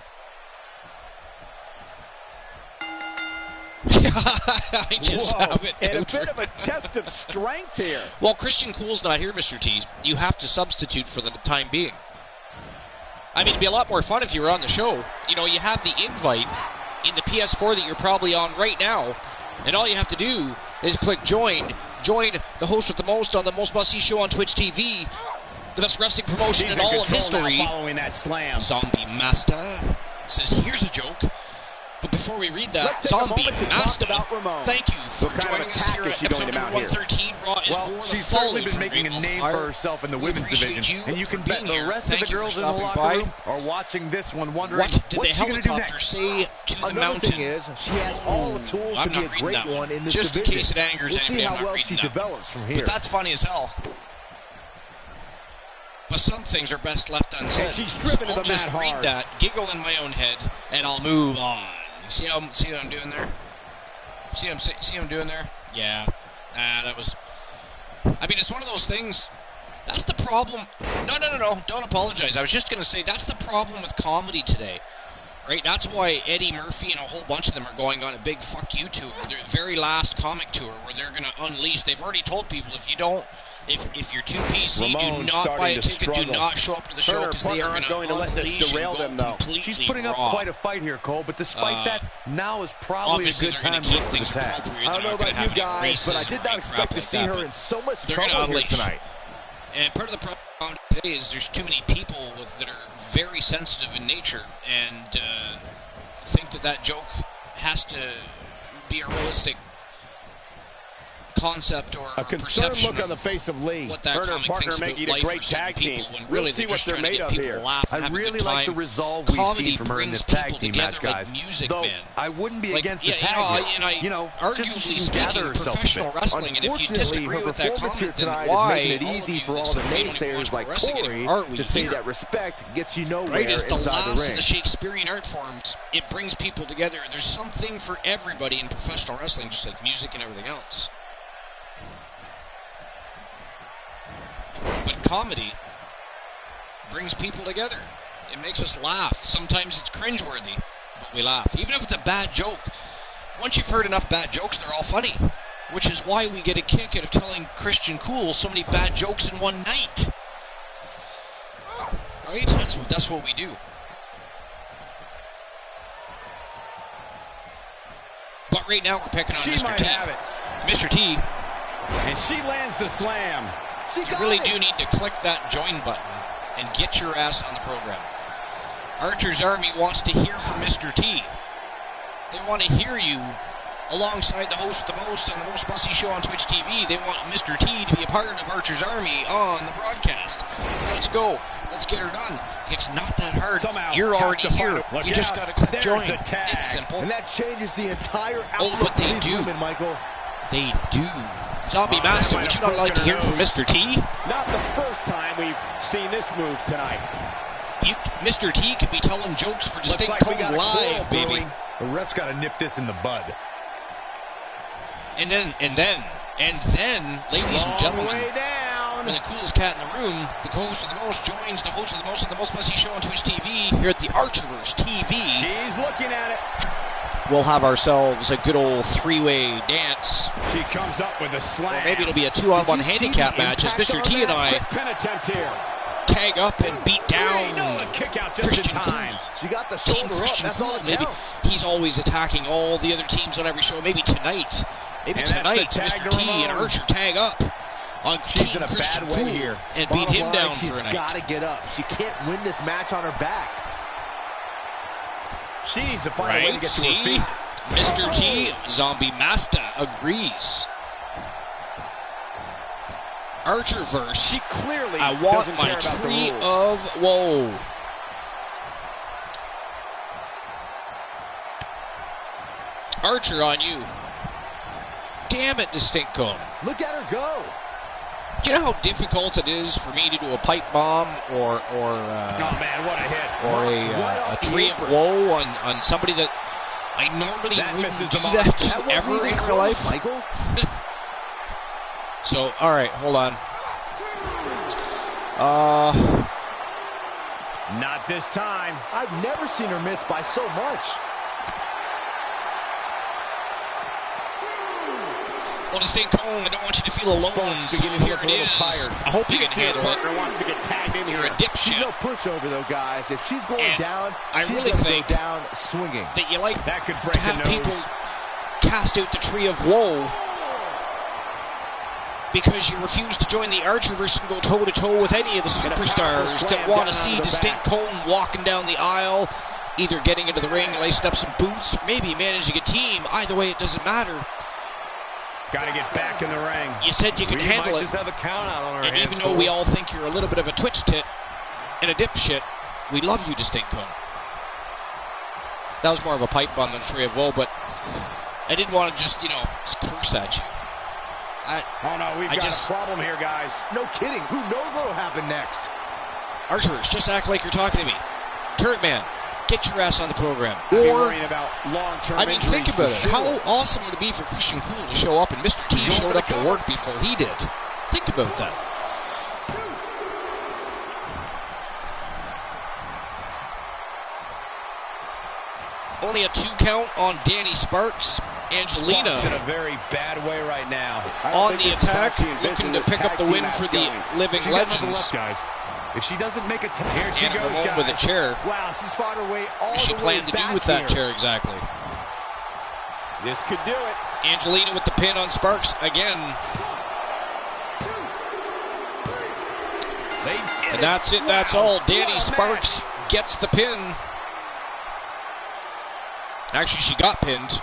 I just have it. And a bit of a test of strength here. Well, Christian Cool's not here, Mr. T. You have to substitute for the time being. I mean, it'd be a lot more fun if you were on the show. You know, you have the invite in the PS4 that you're probably on right now, and all you have to do is click join. Join the host with the most on the most must-see show on Twitch TV. The best wrestling promotion He's in all of control now history. following that slam. Zombie Master says, here's a joke. But before we read that, Let's take a Zombie moment to talk Master, about Ramon. thank you for What kind of joining us attack here is at she going episode to number mount here? 113. Raw is Well, War of she's the certainly Folly been from making a Great Balls of name Fire. for herself in the We women's appreciate division, you and you for can bet being the here. rest Thank of the you for girls in the stopping locker by. room are watching this one, wondering What did the what's she going to do helicopter next. say to the Another mountain? thing is, she has all the tools I'm to be not a reading great that one in this Just division. in case it angers We'll see anybody, I'm how not well reading she that one. develops from here. But that's funny as hell. But some things are best left unsaid. And she's driven so to I'll the just mat read hard. that, giggle in my own head, and I'll move on. See what I'm doing there? See what I'm doing there? Yeah. That was... I mean, it's one of those things... That's the problem... No. Don't apologize. I was just going to say, that's the problem with comedy today. Right? That's why Eddie Murphy and a whole bunch of them are going on a big fuck you tour. Their very last comic tour where they're going to unleash... They've already told people, if you don't... If you're too PC, Ramon do not buy a starting to ticket, do struggle. not show up to the show Her because they are partner going to let this unleash derail and go them, though. completely She's putting up raw. quite a fight here, Cole, but despite that, now is probably a Obviously, good they're time going to to look keep for the things tag. appropriate. I don't know They're not about going you to have any guys, but I racism did or not any expect crap to like see that, her but in so much they're going to trouble here unleash. tonight. And part of the problem today is there's too many people that are very sensitive in nature and think that joke has to be a realistic concept or A concerned perception look on the of face of Lee. what that Her and her comic partner thinks about making a life great for certain tag team. people when We'll really see they're what just they're trying to made get of people here. to laugh and I have a really good like time. the resolve we've Comedy seen from her in brings this tag people team together match, like guys. music, Though man. I wouldn't be Like, against yeah, the tag here. arguably just so she can gather speaking, herself a professional bit. wrestling, and if you Unfortunately, disagree her with that performance here comment, then tonight why is making it all easy of for you all that the say we don't even watch naysayers like wrestling Corey anymore, are we to say here? that respect gets you nowhere Right, it's the inside the last ring. of the Shakespearean art forms. It brings people together. There's something for everybody in professional wrestling, just like music and everything else. But comedy brings people together. It makes us laugh. Sometimes it's cringeworthy, but we laugh. Even if it's a bad joke. Once you've heard enough bad jokes, they're all funny. Which is why we get a kick out of telling Christian Cool so many bad jokes in one night. Right? That's what we do. But right now we're picking on Mr. T. Have it. Mr. T. And she lands the slam. You really do need to click that join button and get your ass on the program. Archer's Army wants to hear from Mr. T. They want to hear you alongside the host of the most on the Most Must-See Show on Twitch TV. They want Mr. T to be a part of Archer's Army on the broadcast. Let's go. Let's get her done. It's not that hard. Somehow, you're already here. Look You just out. got to click There's join. the tag. It's simple. And that changes the entire outlook but they for these do. women, Michael. They do. Zombie Oh, Master, that would you might not like to have hear from Mr. T? Not the first time we've seen this move tonight. Mr. T could be telling jokes for Looks Distinct like we Cone got a live, quarrel baby. brewing. The ref's got to nip this in the bud. And then, ladies and gentlemen, Way down. when the coolest cat in the room, the co-host of the most joins the host of the most on the Most Must-See Show on Twitch TV here at the Archerverse TV. She's looking at it. We'll have ourselves a good old three-way dance. She comes up with a slam. Or maybe it'll be a 2-on-1 Did you see handicap the match as impact Mr. on T and that? I Quick pin attempt here. tag up and beat down No, a kick out just Christian in time. Cool. She got the Team shoulder up. Christian That's Cool. all that Maybe counts. he's always attacking all the other teams on every show. Maybe tonight. Maybe And that's tonight, the tag Mr. to T and Ramon. Archer tag up on She's Team in a Christian bad way Cool here. and beat Bottom him line, down she's for a night. got to get up. She can't win this match on her back. She needs to find a way to Right? get to See? her feet. Mr. T, Zombie Master, agrees. Archerverse, She clearly I want doesn't my care about the tree rules. of woe. Archer on you. Damn it, Distinct Cone. Look at her go. Do you know how difficult it is for me to do a pipe bomb or Oh, man, what a hit. Right a off the tree of apron. woe on somebody that I normally That wouldn't misses do the mark. that to That wasn't ever even in real close, life. Michael. So, all right, hold on. Not this time. I've never seen her miss by so much. Well, Distinct Cone, I don't want you to feel alone, Folks so beginning to here look a it little is. tired. I hope you can see his handle it. partner wants to get tagged in You're here. a She's no dipshit pushover, though, guys. If she's going And down, I she's really gonna think go down swinging. that you like That could to break have a nose. people cast out the tree of woe because you refuse to join the Archerverse and go toe-to-toe with any of the superstars powerful that slam want to down see onto the Distinct back. Cone walking down the aisle, either getting into the ring, lacing up some boots, or maybe managing a team. Either way, it doesn't matter. Got to get back in the ring. You said you can We handle might it, just have a count out on our and hands, even though Cole. we all think you're a little bit of a twitch tit and a dipshit, we love you, Distinct Cone. That was more of a pipe bomb than a tree of woe, but I didn't want to just, curse at you. Oh, no, we've I got just- a problem here, guys. No kidding. Who knows what'll happen next? Archerverse, just act like you're talking to me. Turret Man, get your ass on the program. I'd be Or, worrying about long-term I mean, injuries think about for it. sure. How awesome would it be for Christian Cool to show up and Mr. T showed up to work before he did? Think about that. Only a 2 count on Danny Sparks. Angelina Sparks in a very bad way right now. I don't on think the this is how attack, she envisioned looking to this pick up tag the team win match for the going. Living She's got nothing Legends. left, guys. If she doesn't make a Here she Anna goes, Ramon guys. with a chair. Wow, she's fought her way all What does she the way plan to do back with that here. chair exactly? This could do it. Angelina with the pin on Sparks again. They did And that's it, that's all. Danny What a Sparks gets the pin. Actually, she got pinned.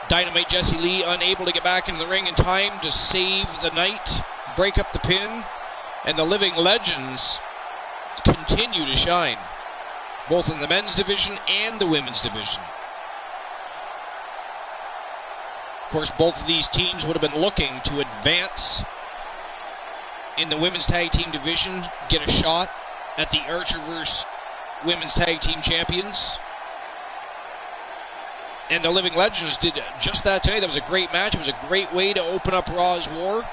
Dynamite Jesse Lee unable to get back into the ring in time to save the night, break up the pin, and the Living Legends continue to shine, both in the men's division and the women's division. Of course, both of these teams would have been looking to advance in the women's tag team division, get a shot at the Archerverse Women's Tag Team Champions. And the Living Legends did just that today. That was a great match. It was a great way to open up Raw's War.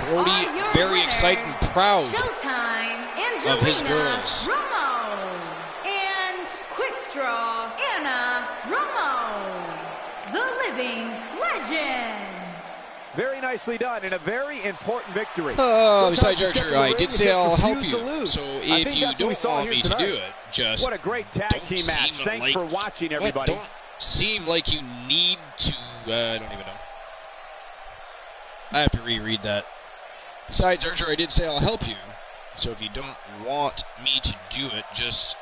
Brody, are your very winners, excited and proud Showtime, of his Angelina girls. Romo, and Quick Draw, Anna Romo, the living legends. Very nicely done, and a very important victory. Besides Sometimes you step Archer, in the I ring did and say just I'll help refuse you. to lose. So I if think you that's what we don't saw want here me to tonight. do it, just What a great tag don't team match. seem Thanks like- for watching, everybody. Don't seem like you need to. I don't even know. I have to reread that. Besides Archer, I did say I'll help you. So if you don't want me to do it, just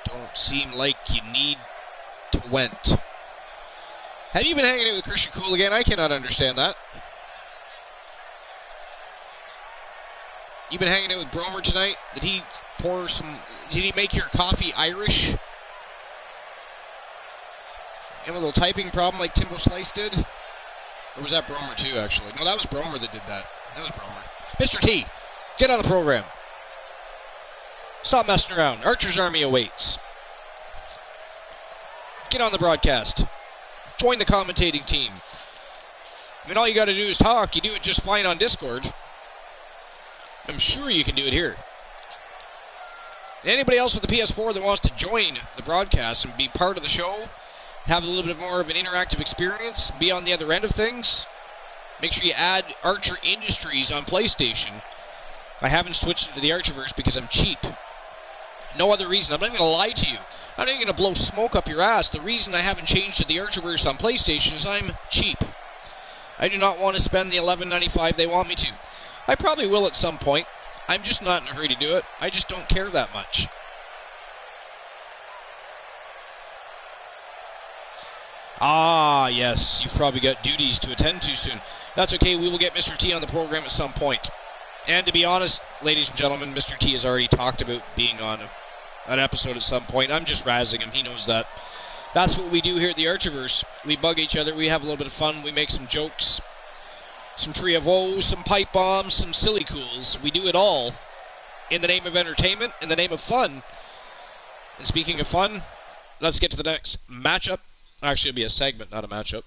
don't seem like you need to went. Have you been hanging out with Christian Cool again? I cannot understand that. You been hanging out with Bromer tonight? Did he make your coffee Irish? You have a little typing problem like Timbo Slice did? Or was that Bromer too, actually? No, that was Bromer that did that. That was Bromer. Mr. T, get on the program. Stop messing around. Archer's Army awaits. Get on the broadcast. Join the commentating team. I mean, all you got to do is talk. You do it just fine on Discord. I'm sure you can do it here. Anybody else with the PS4 that wants to join the broadcast and be part of the show, have a little bit more of an interactive experience, be on the other end of things, make sure you add Archer Industries on PlayStation. I haven't switched into the Archerverse because I'm cheap. No other reason. I'm not even going to lie to you. I'm not even going to blow smoke up your ass. The reason I haven't changed to the Archerverse on PlayStation is I'm cheap. I do not want to spend the $11.95 they want me to. I probably will at some point. I'm just not in a hurry to do it. I just don't care that much. Ah, yes. You've probably got duties to attend to soon. That's okay. We will get Mr. T on the program at some point. And to be honest, ladies and gentlemen, Mr. T has already talked about being on an episode at some point. I'm just razzing him. He knows that. That's what we do here at the Archerverse. We bug each other. We have a little bit of fun. We make some jokes. Some tree of woes, some pipe bombs, some silly cools. We do it all in the name of entertainment, in the name of fun. And speaking of fun, let's get to the next matchup. Actually, it'll be a segment, not a matchup.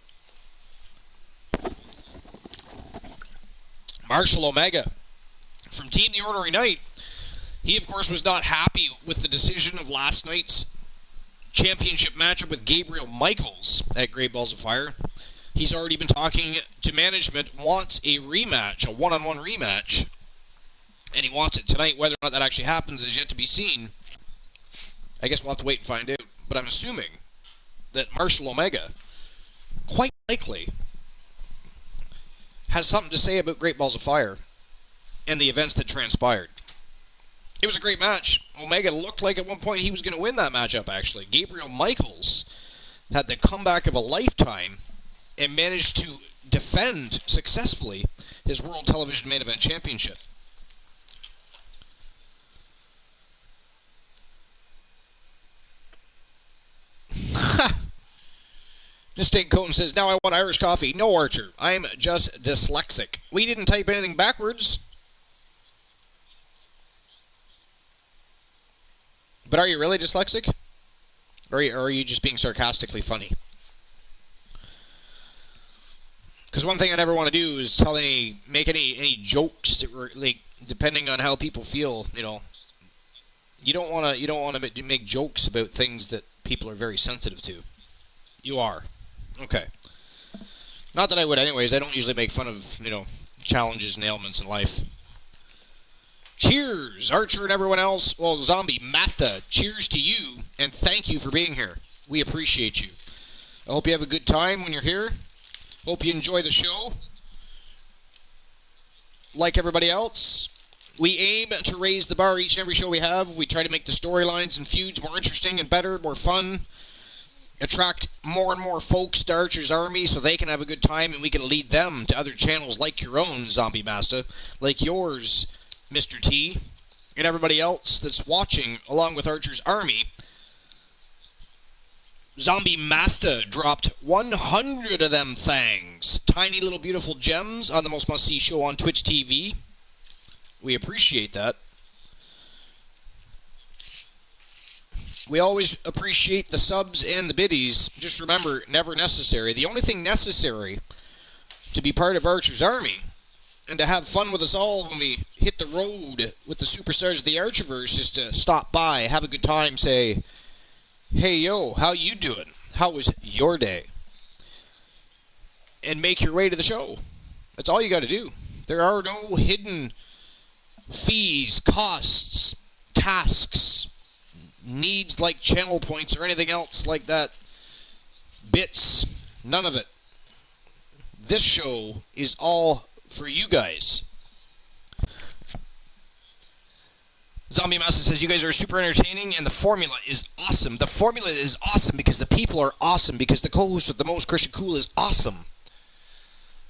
Marshall Omega from Team The Ordinary Knight. He, of course, was not happy with the decision of last night's championship matchup with Gabriel Michaels at Great Balls of Fire. He's already been talking to management, wants a rematch, a one-on-one rematch, and he wants it tonight. Whether or not that actually happens is yet to be seen. I guess we'll have to wait and find out. But I'm assuming that Marshall Omega, quite likely, has something to say about Great Balls of Fire and the events that transpired. It was a great match. Omega looked like at one point he was going to win that matchup, actually. Gabriel Michaels had the comeback of a lifetime and managed to defend successfully his World Television Main Event Championship. Distinct Cone says, now I want Irish coffee. No, Archer. I'm just dyslexic. We didn't type anything backwards. But are you really dyslexic? Or are you just being sarcastically funny? Because one thing I never want to do is make any jokes that were, like, depending on how people feel. You know, you don't want to make jokes about things that people are very sensitive to. You are, okay. Not that I would, anyways. I don't usually make fun of challenges and ailments in life. Cheers, Archer and everyone else. Well, Zombie Masta, cheers to you and thank you for being here. We appreciate you. I hope you have a good time when you're here. Hope you enjoy the show. Like everybody else, we aim to raise the bar each and every show we have. We try to make the storylines and feuds more interesting and better, more fun. Attract more and more folks to Archer's Army so they can have a good time and we can lead them to other channels like your own, Zombie Masta, like yours, Mr. T, and everybody else that's watching along with Archer's Army. Zombie Masta dropped 100 of them things. Tiny little beautiful gems on the Most Must See show on Twitch TV. We appreciate that. We always appreciate the subs and the biddies. Just remember, never necessary. The only thing necessary to be part of Archer's Army and to have fun with us all when we hit the road with the superstars of the Archiverse, just to stop by, have a good time, say, hey, yo, how you doing? How was your day? And make your way to the show. That's all you got to do. There are no hidden fees, costs, tasks, needs like channel points or anything else like that. Bits, none of it. This show is all for you guys. Zombie Master says, you guys are super entertaining and the formula is awesome. The formula is awesome because the people are awesome, because the co-host with the most, Christian Cool, is awesome.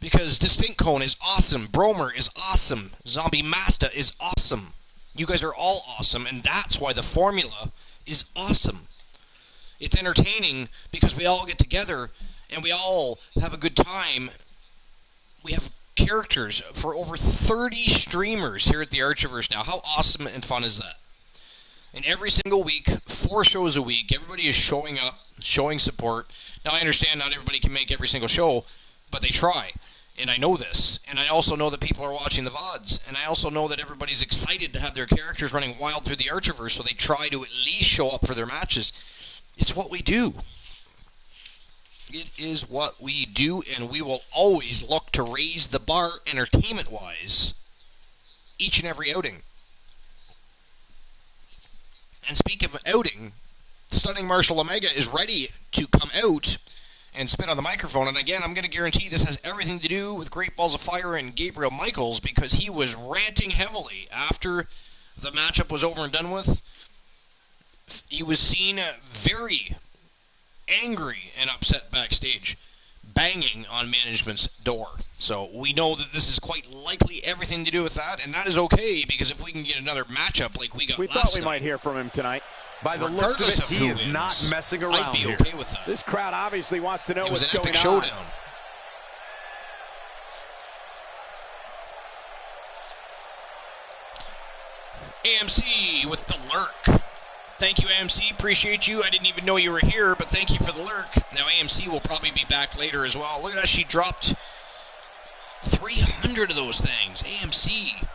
Because Distinct Cone is awesome. Bromer is awesome. Zombie Master is awesome. You guys are all awesome, and that's why the formula is awesome. It's entertaining because we all get together and we all have a good time. We have characters for over 30 streamers here at the Archiverse now. How awesome and fun is that? And every single week, 4 shows a week, everybody is showing up, showing support. Now, I understand not everybody can make every single show, but they try. And I know this. And I also know that people are watching the VODs. And I also know that everybody's excited to have their characters running wild through the Archiverse, so they try to at least show up for their matches. It's what we do. It is what we do, and we will always look to raise the bar entertainment-wise each and every outing. And speaking of outing, Stunning Marshall Omega is ready to come out and spit on the microphone. And again, I'm going to guarantee this has everything to do with Great Balls of Fire and Gabriel Michaels, because he was ranting heavily after the matchup was over and done with. He was seen very angry and upset backstage, banging on management's door. So we know that this is quite likely everything to do with that, and that is okay, because if we can get another matchup like we got last night, we thought we might hear from him tonight. By the looks of it, he is not messing around I'd be here. okay with that. This crowd obviously wants to know It was what's an going epic on. showdown. AMC with the lurk. Thank you, AMC. Appreciate you. I didn't even know you were here, but thank you for the lurk. Now, AMC will probably be back later as well. Look at that. She dropped 300 of those things. AMC.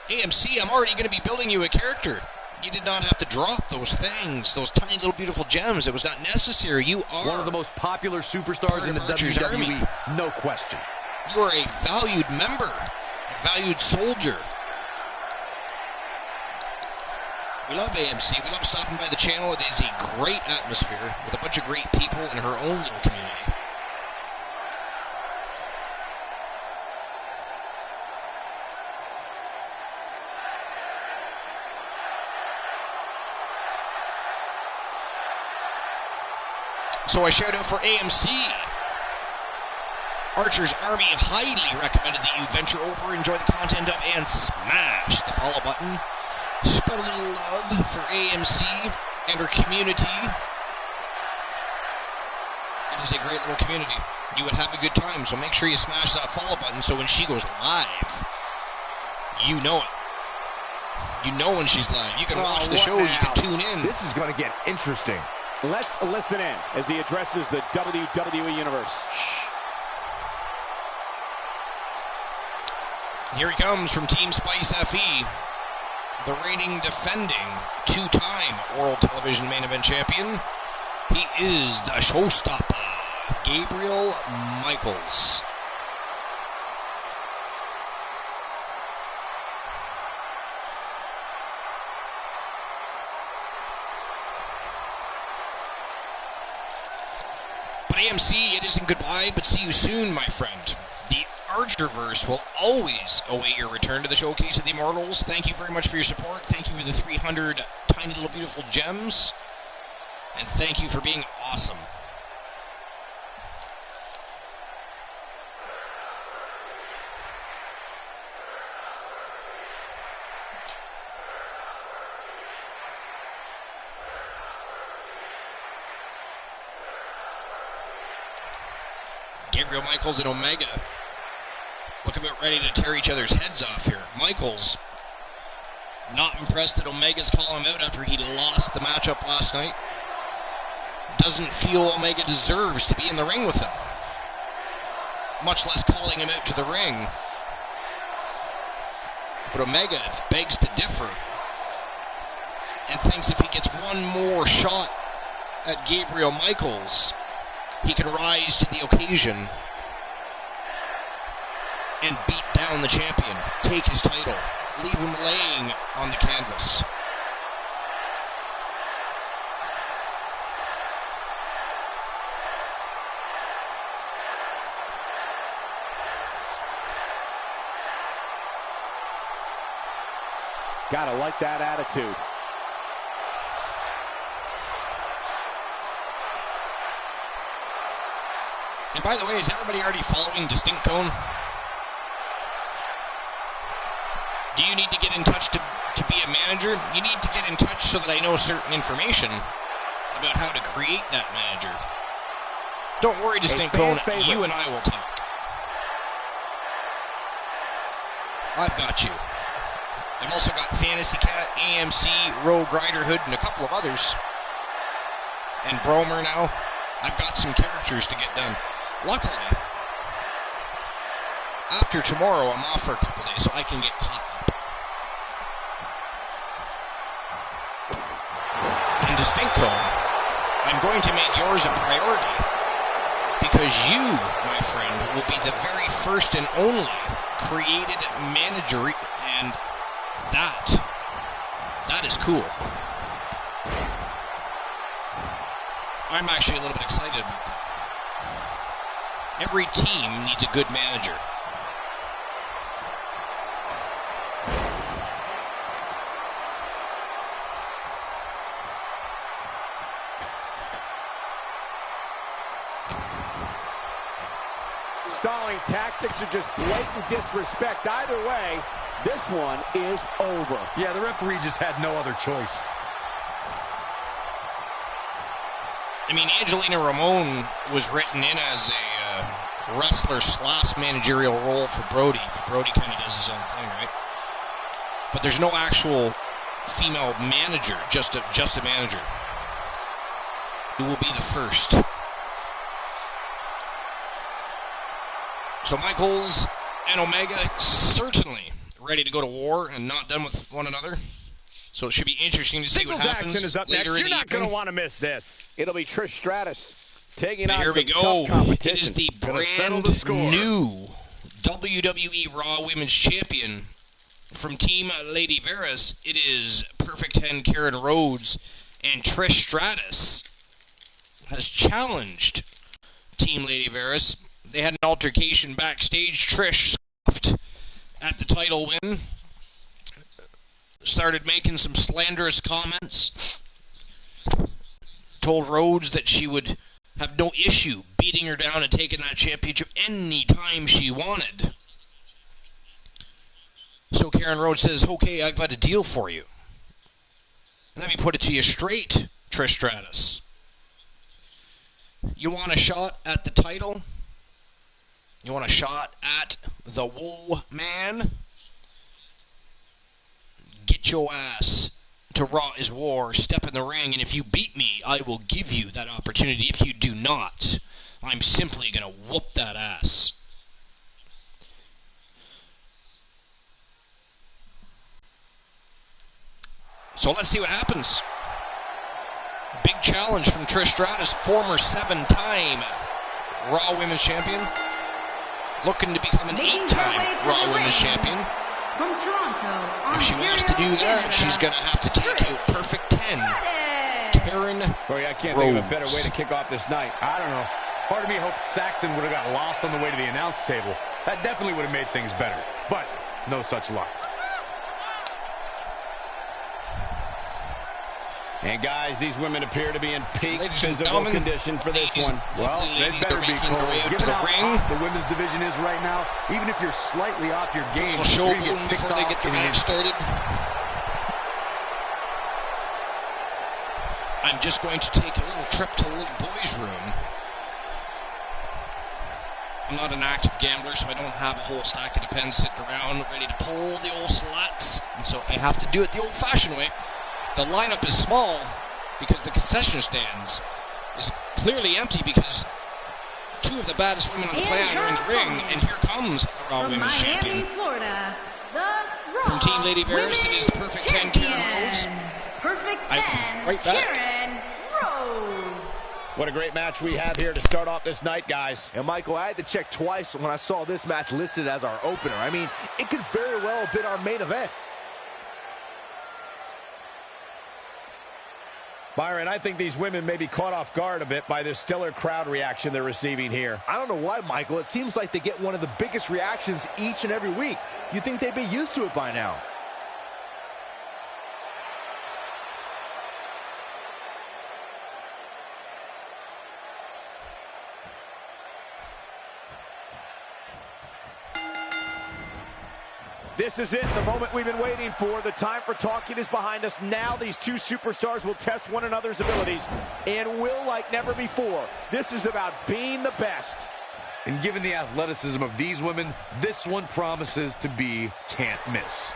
AMC, I'm already going to be building you a character. You did not have to drop those things, those tiny little beautiful gems. It was not necessary. You are one of the most popular superstars in the WWE, no question. You are a valued member, a valued soldier. We love AMC. We love stopping by the channel. It is a great atmosphere with a bunch of great people in her own little community. So I shout out for AMC. Archer's Army highly recommended that you venture over, enjoy the content up, and smash the follow button. Spread a little love for AMC and her community. It is a great little community. You would have a good time, so make sure you smash that follow button so when she goes live, you know it. You know when she's live. You can watch the show, you can tune in. This is going to get interesting. Let's listen in as he addresses the WWE Universe. Here he comes from Team Spice FE. The reigning, defending, 2-time World Television Main Event Champion. He is the showstopper, Gabriel Michaels. But AMC, it isn't goodbye, but see you soon, my friend. The Archerverse will always await your return to the Showcase of the Immortals. Thank you very much for your support. Thank you for the 300 tiny little beautiful gems. And thank you for being awesome. Gabriel Michaels and Omega look about ready to tear each other's heads off here. Michaels not impressed that Omega's calling him out after he lost the matchup last night. Doesn't feel Omega deserves to be in the ring with him, much less calling him out to the ring. But Omega begs to differ and thinks if he gets one more shot at Gabriel Michaels, he can rise to the occasion and beat down the champion, take his title, leave him laying on the canvas. Gotta like that attitude. And by the way, is everybody already following Distinct Cone? Do you need to get in touch to be a manager? You need to get in touch so that I know certain information about how to create that manager. Don't worry, Distinct Cone, you and I will talk. I've got you. I've also got Fantasy Cat, AMC, Rogue Rider Hood, and a couple of others. And Bromer now. I've got some characters to get done. Luckily, after tomorrow, I'm off for a couple days, so I can get caught up. And Distinct Cone, I'm going to make yours a priority, because you, my friend, will be the very first and only created manager, and that is cool. I'm actually a little bit excited about that. Every team needs a good manager. Stalling tactics are just blatant disrespect. Either way, this one is over. Yeah, the referee just had no other choice. I mean, Angelina Ramon was written in as a wrestler / managerial role for Brody. But Brody kind of does his own thing, right? But there's no actual female manager, just a manager. Who will be the first. So Michaels and Omega certainly ready to go to war and not done with one another. So it should be interesting to see what happens action is up later next. in the You're not going evening. to want to miss this. It'll be Trish Stratus taking But on here we some go. tough competition. It is the Gonna settle brand the score. new WWE Raw Women's Champion from Team Lady Veras. It is Perfect 10 Karen Rhodes, and Trish Stratus has challenged Team Lady Veras. They had an altercation backstage. Trish scoffed at the title win, started making some slanderous comments, told Rhodes that she would have no issue beating her down and taking that championship any time she wanted. So Karen Rhodes says, okay, I've got a deal for you. Let me put it to you straight, Trish Stratus. You want a shot at the title? You want a shot at the Wool Man? Get your ass to Raw is War, step in the ring, and if you beat me, I will give you that opportunity. If you do not, I'm simply going to whoop that ass. So let's see what happens. Big challenge from Trish Stratus, former 7-time Raw Women's Champion, looking to become an 8-time Raw Women's Champion. From Toronto, If she wants to do that, she's going to have to take out Perfect 10. Karen Boy, I can't think of a better way to kick off this night. I don't know. Part of me hoped Saxton would have got lost on the way to the announce table. That definitely would have made things better. But no such luck. And guys, these women appear to be in peak Ladies and physical gentlemen, condition for this these one. Well, they ladies better are be, making their Cole. way out to Given the how ring. hot the women's division is right now, even if you're slightly off your game, Little show you're gonna room get picked before they off get the in the match started. I'm just going to take a little trip to the little boys' room. I'm not an active gambler, so I don't have a whole stack of depends sitting around ready to pull the old slats. And so I have to do it the old-fashioned way. The lineup is small because the concession stands is clearly empty because two of the baddest women on the planet are in the ring, and here comes the Raw From Women's Miami, Champion. Florida, the from Team Lady Bears, it is the Perfect 10 Karen Rhodes. Perfect 10 right back. Karen Rhodes. What a great match we have here to start off this night, guys. And Michael, I had to check twice when I saw this match listed as our opener. I mean, it could very well have been our main event. Byron, I think these women may be caught off guard a bit by this stellar crowd reaction they're receiving here. I don't know why, Michael. It seems like they get one of the biggest reactions each and every week. You'd think they'd be used to it by now. This is it, the moment we've been waiting for. The time for talking is behind us. Now these two superstars will test one another's abilities and will like never before. This is about being the best. And given the athleticism of these women, this one promises to be can't miss.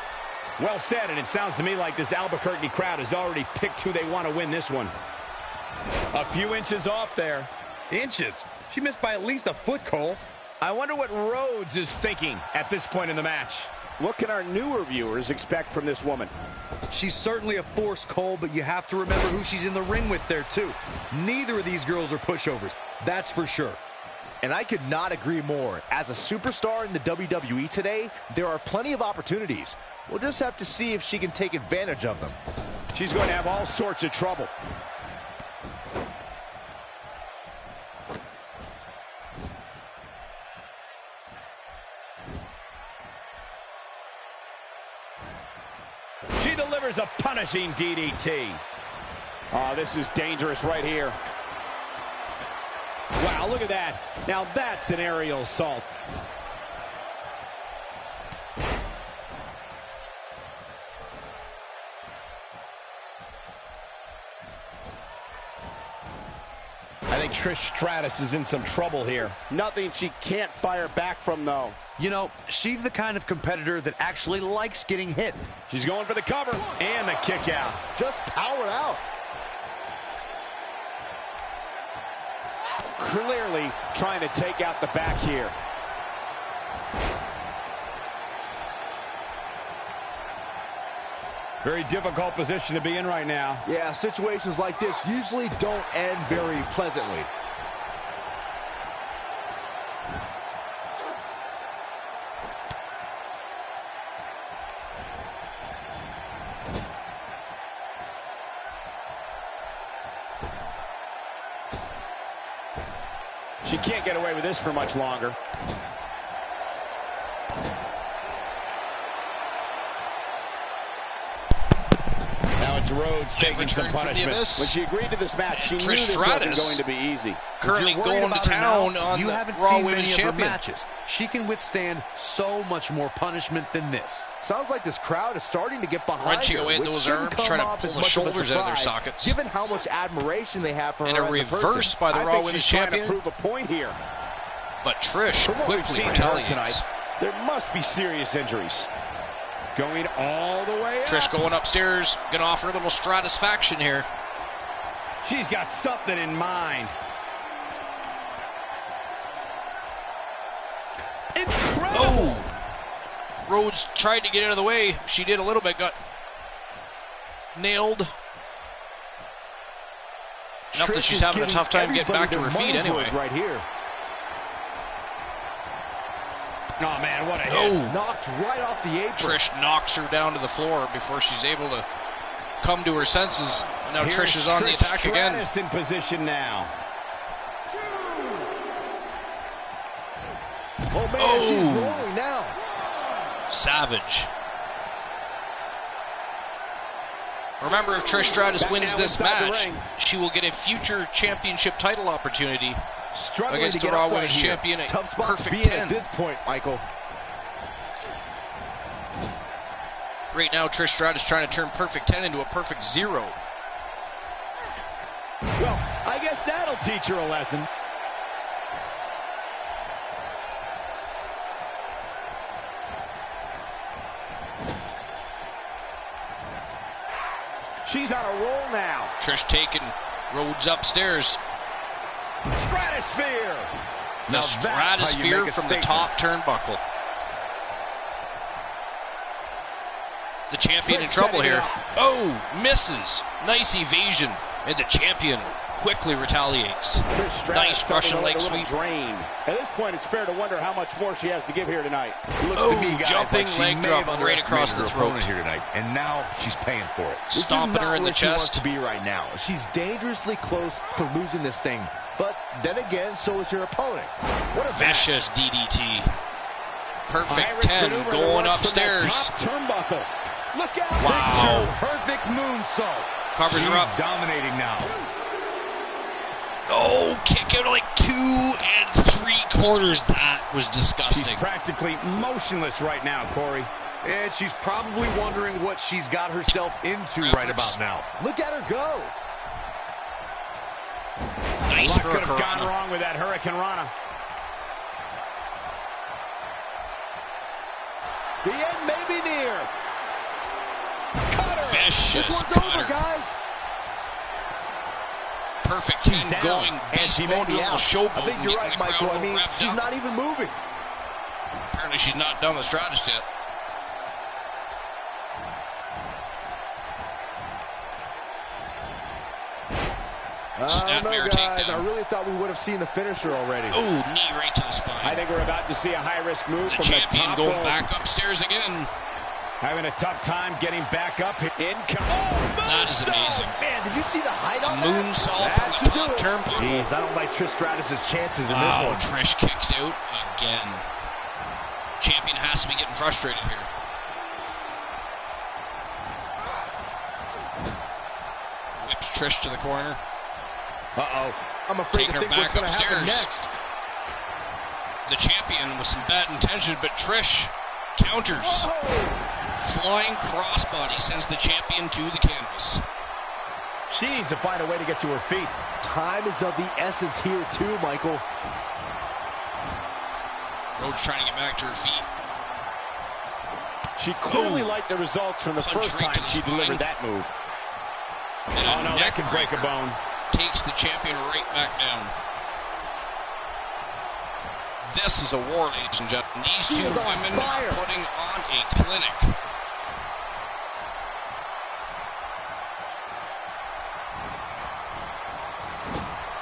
Well said, and it sounds to me like this Albuquerque crowd has already picked who they want to win this one. A few inches off there. Inches? She missed by at least a foot, Cole. I wonder what Rhodes is thinking at this point in the match. What can our newer viewers expect from this woman? She's certainly a force, Cole, but you have to remember who she's in the ring with there, too. Neither of these girls are pushovers, that's for sure. And I could not agree more. As a superstar in the WWE today, there are plenty of opportunities. We'll just have to see if she can take advantage of them. She's going to have all sorts of trouble. She delivers a punishing DDT. Oh, this is dangerous right here. Wow, look at that. Now that's an aerial assault. I think Trish Stratus is in some trouble here. Nothing she can't fire back from, though. You know, she's the kind of competitor that actually likes getting hit. She's going for the cover and the kick out. Just power out. Clearly trying to take out the back here. Very difficult position to be in right now. Yeah, situations like this usually don't end very pleasantly. She can't get away with this for much longer. Now it's Rhodes taking some punishment. When she agreed to this match, she knew Trish this wasn't Stratus going to be easy. currently If you're worried going to about her town now, on you the haven't Raw seen Women's many of her Champion. matches. She can withstand so much more punishment than this. Sounds like this crowd is starting to get behind Wrenching her, away at which those shouldn't arms, come trying to off pull as the much of a shoulders out of their surprise, sockets. given how much admiration they have for her And a as person. reverse by the I Raw think Women's she's trying Champion. to prove a point here. But Trish From what we've quickly seen her retaliates. tonight, there must be serious injuries. Going all the way up. Trish going upstairs, gonna offer a little stratisfaction here. She's got something in mind. Incredible. Oh! Rhodes tried to get out of the way. She did a little bit, got nailed. Enough that Trish she's is having a giving tough time getting back to her everybody feet their anyway. money's worth right here. Oh, man, what a hit. Oh! Knocked right off the apron. Trish knocks her down to the floor before she's able to come to her senses. And now Here's Trish is on the Trish attack again. Stratus in position now. Oh, man, Oh. she's rolling now. Savage. Remember, if Trish Stratus Back wins now this inside the match, ring. she will get a future championship title opportunity Struggling against to the get Raw up right Women's here. Champion at Tough spot to Perfect be in 10. at this point, Michael. Right now, Trish Stratus trying to turn Perfect 10 into a Perfect 0. Well, I guess that'll teach her a lesson. She's on a roll now. Trish taking Rhodes upstairs. Stratosphere. The Now that's how you stratosphere make a from the statement. top turnbuckle. The champion in trouble here. Oh, misses. Nice evasion. And the champion quickly retaliates. Nice Russian leg sweep. Drain. At this point, it's fair to wonder how much more she has to give here tonight. Looks to me, guys, jumping like she leg may drop have right across the underestimated her throat. opponent here tonight, and now she's paying for it. Stomping her in the She wants chest. to be right now. She's dangerously close to losing this thing. But then again, so is her opponent. What a Vicious DDT. Perfect High-risk 10 maneuver that going runs from that upstairs. top turnbuckle. Look out! Wow. Perfect moonsault. Covers her She's up. dominating now. Oh, kick out of like 2 3/4. That was She's disgusting. practically motionless right now, Corey. And she's probably wondering what she's got herself into right about now. Look at her go. Nice A lot could have gone Hurricanrana. wrong with that Hurricane Rana. The end may be near. Cutter. Vicious This one's cutter. over, guys. Perfect She's 10 down, going. and Beast she may mode, be a little out. showboat. I think you're right, Michael. I mean, she's not even moving. Apparently she's not done with Stratus yet. I Snap don't know, mirror guys. takedown. I really thought we would have seen the finisher already. Oh, knee right to the I spine. think we're about to see a high-risk move The from the champion top going rope. back upstairs again. Having a tough time getting back up. That is amazing. Man, did you see the height A on that? moonsault from That the should top do it. turnbuckle. Jeez, I don't like Trish Stratus' chances in Wow, this one. Trish kicks out again. Champion has to be getting frustrated here. Whips Trish to the corner. Uh-oh. I'm afraid Taking to her think what's back going to happen upstairs. next. The champion with some bad intentions, but Trish counters. Flying crossbody sends the champion to the canvas. She needs to find a way to get to her feet. Time is of the essence here, too, Michael. Rhodes trying to get back to her feet. She clearly liked the results from the Punch first right time to the she spine. delivered that move. And Oh, no, that neck could break a breaker bone. Takes the champion right back down. This is a war, ladies and gentlemen. These She two is on women fire. are putting on a clinic.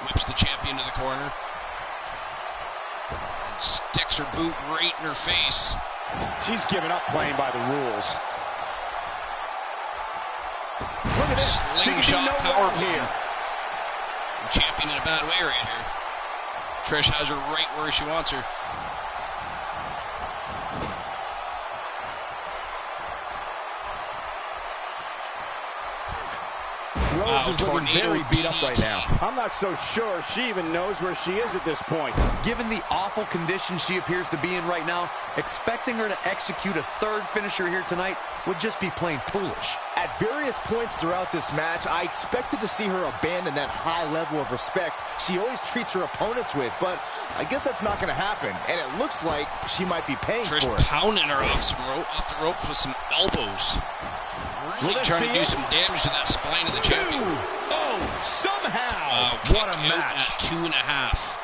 Whips the champion to the corner. And sticks her boot right in her face. She's given up playing by the rules. Look at this. She can do Slingshot no power wrong here. The champion in a bad way right here. Trish has her right where she wants her. Rhodes is looking tornado very beat up right DDT. now. I'm not so sure she even knows where she is at this point. Given the awful condition she appears to be in right now, expecting her to execute a third finisher here tonight would just be plain foolish. At various points throughout this match, I expected to see her abandon that high level of respect she always treats her opponents with, but I guess that's not going to happen, and it looks like she might be paying Trish for it. pounding her off the ropes with some elbows. Really this trying be to do it? some damage to that spine of the champion. Oh, somehow. Wow, kick what a out match. at 2.5.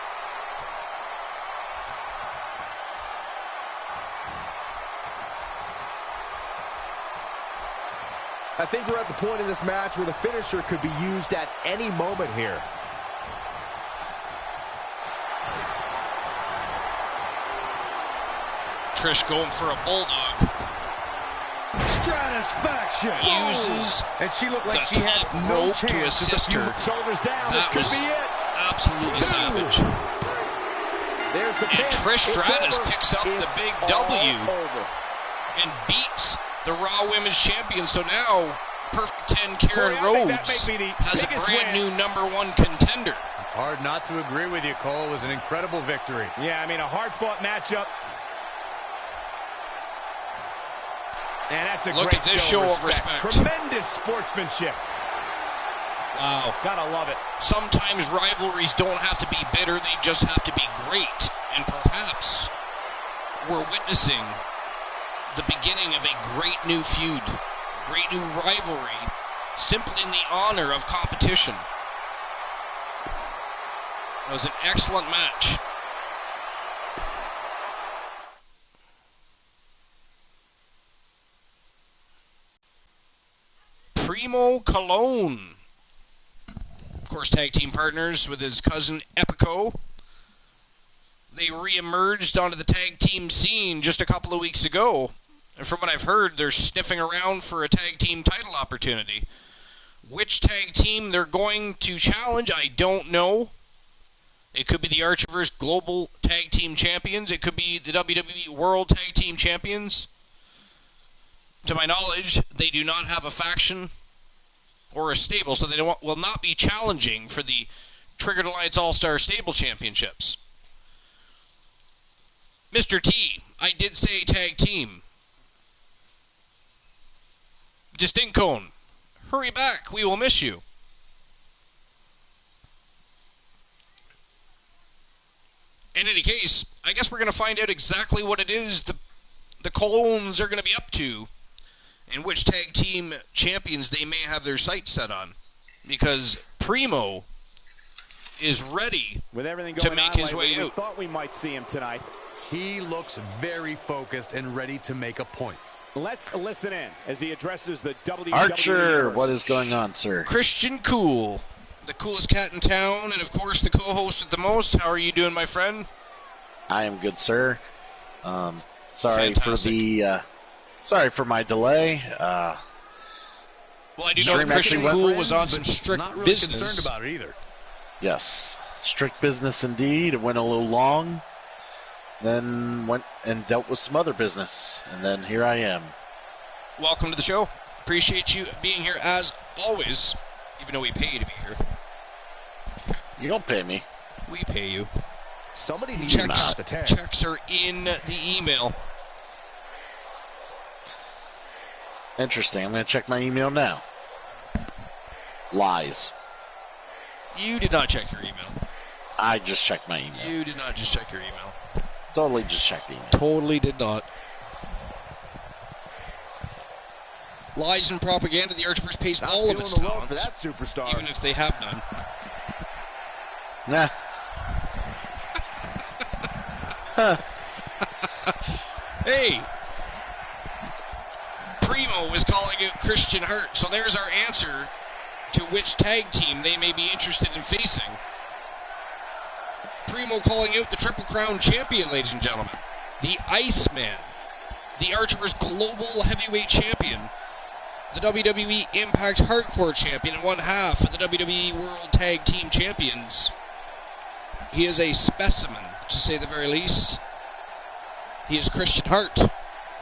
I think we're at the point in this match where the finisher could be used at any moment here. Trish going for a bulldog. Stratisfaction. Uses And she looked like the she had top no rope to chance just a assist few her. Shoulders down. That This was could be it. absolutely savage. There's the And pin. Trish It's Stratus over. picks up the It's big all W. over. And beats the Raw Women's Champion. So now, Perfect 10 Karen Corey, I think that Rhodes may be the has a biggest brand win. new #1 contender. It's hard not to agree with you, Cole. It was an incredible victory. Yeah, I mean, a hard-fought matchup. And that's a Look great at this show of respect. Tremendous sportsmanship. Wow. Gotta love it. Sometimes rivalries don't have to be bitter, they just have to be great. And perhaps we're witnessing the beginning of a great new feud, great new rivalry, simply in the honor of competition. That was an excellent match. Primo Colon. Of course, tag team partners with his cousin Epico. They re-emerged onto the tag team scene just a couple of weeks ago. And from what I've heard, they're sniffing around for a tag team title opportunity. Which tag team they're going to challenge, I don't know. It could be the Archerverse Global Tag Team Champions. It could be the WWE World Tag Team Champions. To my knowledge, they do not have a faction or a stable, so they will not be challenging for the Triggered Alliance All-Star Stable Championships. Mr. T, I did say tag team. Distinct Cone, hurry back, we will miss you. In any case, I guess we're going to find out exactly what it is the Colones are going to be up to and which tag team champions they may have their sights set on. Because Primo is ready with everything to going make on his lately, way we out. thought we might see him tonight. He looks very focused and ready to make a point. Let's listen in as he addresses the WWE Archer, Universe. what is going on, sir? Christian Cool, the coolest cat in town, and of course the co-host with the most. How are you doing, my friend? I am good, sir. Sorry Fantastic. Sorry for my delay. Well, I do know Stream that Christian actually Cool was on some But strict not really business. concerned about it either. Yes, strict business indeed. It went a little long. Then went and dealt with some other business, and then here I am. Welcome to the show. Appreciate you being here as always, even though we pay you to be here. You don't pay me. We pay you. Somebody needs to Checks, knock the tag. checks are in the email. Interesting. I'm going to check my email now. Lies. You did not check your email. I just checked my email. You did not just check your email. Totally just checked the email. Totally did not. Lies and propaganda. The Archerverse pays Not all of feeling its the love for talents, that superstar. even if they have none. Nah. Hey! Primo is calling out Christian Hurt, so there's our answer to which tag team they may be interested in facing. Primo calling out the Triple Crown champion, ladies and gentlemen. The Iceman. The Archerverse Global Heavyweight Champion. The WWE Impact Hardcore Champion and one half of the WWE World Tag Team Champions. He is a specimen, to say the very least. He is Christian Hart.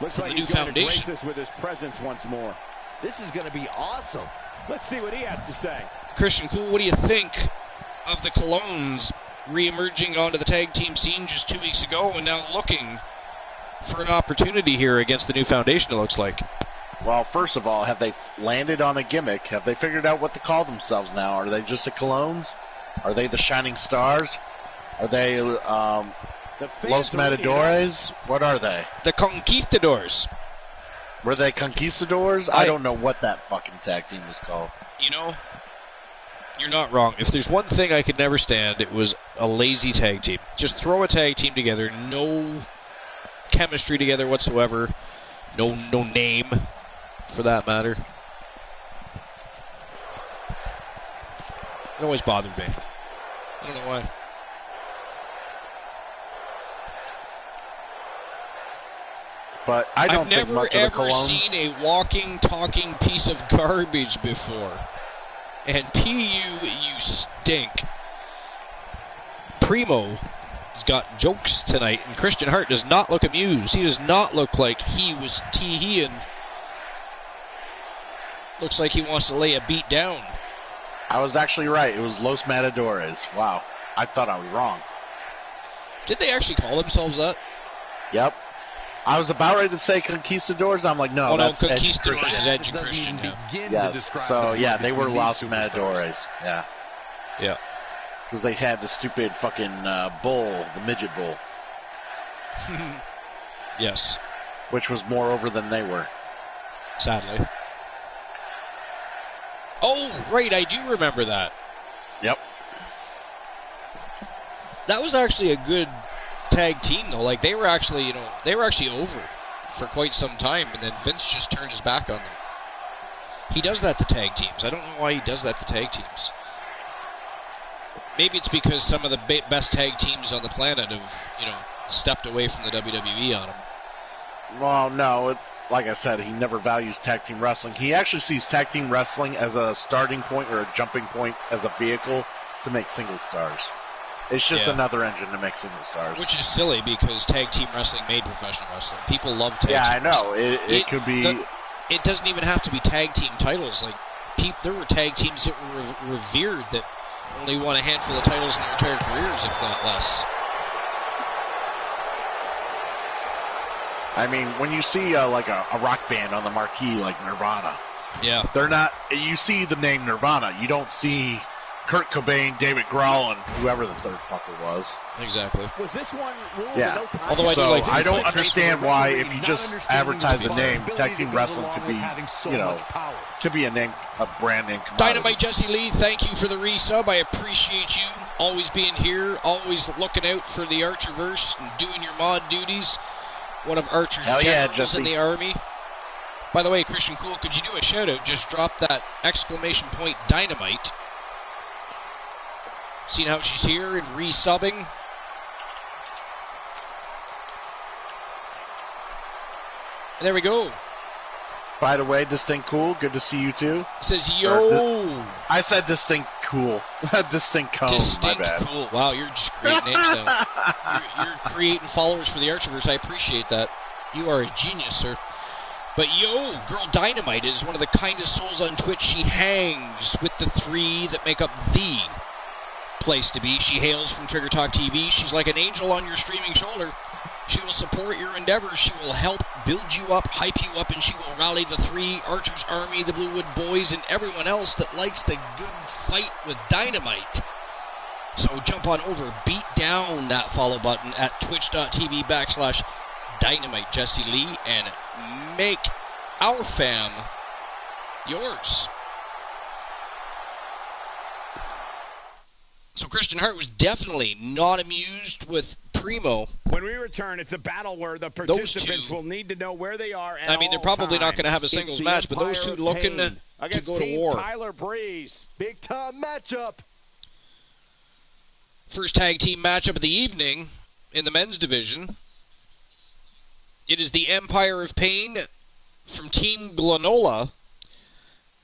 Looks from like the new he's going to grace foundation. us with his presence once more. This is going to be awesome. Let's see what he has to say. Christian Cool, what do you think of the Colones re-emerging onto the tag team scene just 2 weeks ago and now looking for an opportunity here against the new foundation, it looks like? Well, first of all, have they landed on a gimmick? Have they figured out what to call themselves now? Are they just the Colognes? Are they the Shining Stars? Are they The Los fans are eating it up. Matadores? What are they? The Conquistadors. Were they Conquistadors? I don't know what that fucking tag team was called. You know, you're not wrong. If there's one thing I could never stand, it was a lazy tag team. Just throw a tag team together, no chemistry together whatsoever, no name for that matter. It always bothered me. I don't know why. But I don't I've think never much of the ever Colognes. seen a walking, talking piece of garbage before. And PU, you stink. Primo has got jokes tonight, and Christian Hart does not look amused. He does not look like he was tee-heeing. Looks like he wants to lay a beat down. I was actually right. It was Los Matadores. Wow. I thought I was wrong. Did they actually call themselves that? Yep. I was about ready to say Conquistadors. I'm like, no, Oh, no, that's Edge and Conquistadors Christian. is Edge and Doesn't Christian, even yeah. begin to Yes. describe So, the yeah, link they were between Los these superstars. Matadores. Yeah. Yeah. Because they had the stupid fucking bull, the midget bull, Yes, which was more over than they were. sadly. Oh, right, I do remember that. Yep. That was actually a good tag team, though. Like, they were actually, they were actually over for quite some time, and then Vince just turned his back on them. He does that to tag teams. I don't know why he does that to tag teams. Maybe it's because some of the best tag teams on the planet have, stepped away from the WWE on him. Well, no, like I said, he never values tag team wrestling. He actually sees tag team wrestling as a starting point or a jumping point as a vehicle to make single stars. It's just another engine to make single stars. Which is silly because tag team wrestling made professional wrestling. People love tag team I know. wrestling. It could be... It doesn't even have to be tag team titles. Like, there were tag teams that were revered that only won a handful of titles in their entire careers, if not less. I mean, when you see like a rock band on the marquee like Nirvana, they're not. You see the name Nirvana, you don't see Kurt Cobain, David Grohl, and whoever the third fucker was. Exactly. Was this one ruled Yeah. Although I do like I don't understand why, if you just advertise the name, tag team wrestling could be, could be a brand name commodity. Dynamite Jesse Lee, thank you for the resub. I appreciate you always being here, always looking out for the Archerverse and doing your mod duties. One of Archer's generals in the Army. By the way, Christian Cool, could you do a shout-out? Just drop that exclamation point Dynamite. Seeing how she's here and resubbing. And there we go. By the way, Distinct Cool, good to see you too. It says, yo. I said Distinct Cool. Distinct Cone, Distinct my bad. Cool. Wow, you're just creating names now. You're creating followers for the Archerverse. I appreciate that. You are a genius, sir. But yo, Girl Dynamite is one of the kindest souls on Twitch. She hangs with the three that make up the place to be. She hails from Trigger Talk TV. She's like an angel on your streaming shoulder. She will support your endeavors. She will help build you up, hype you up, and she will rally the three, Archer's Army, the Bluewood Boys, and everyone else that likes the good fight with Dynamite. So jump on over, beat down that follow button at twitch.tv/Dynamite Jesse Lee and make our fam yours. So Christian Hart was definitely not amused with Primo. When we return, it's a battle where the participants will need to know where they are at they're probably not going to have a singles match, but those two looking to go to war. Tyler Breeze, big time matchup. First tag team matchup of the evening in the men's division. It is the Empire of Pain from Team Glenola.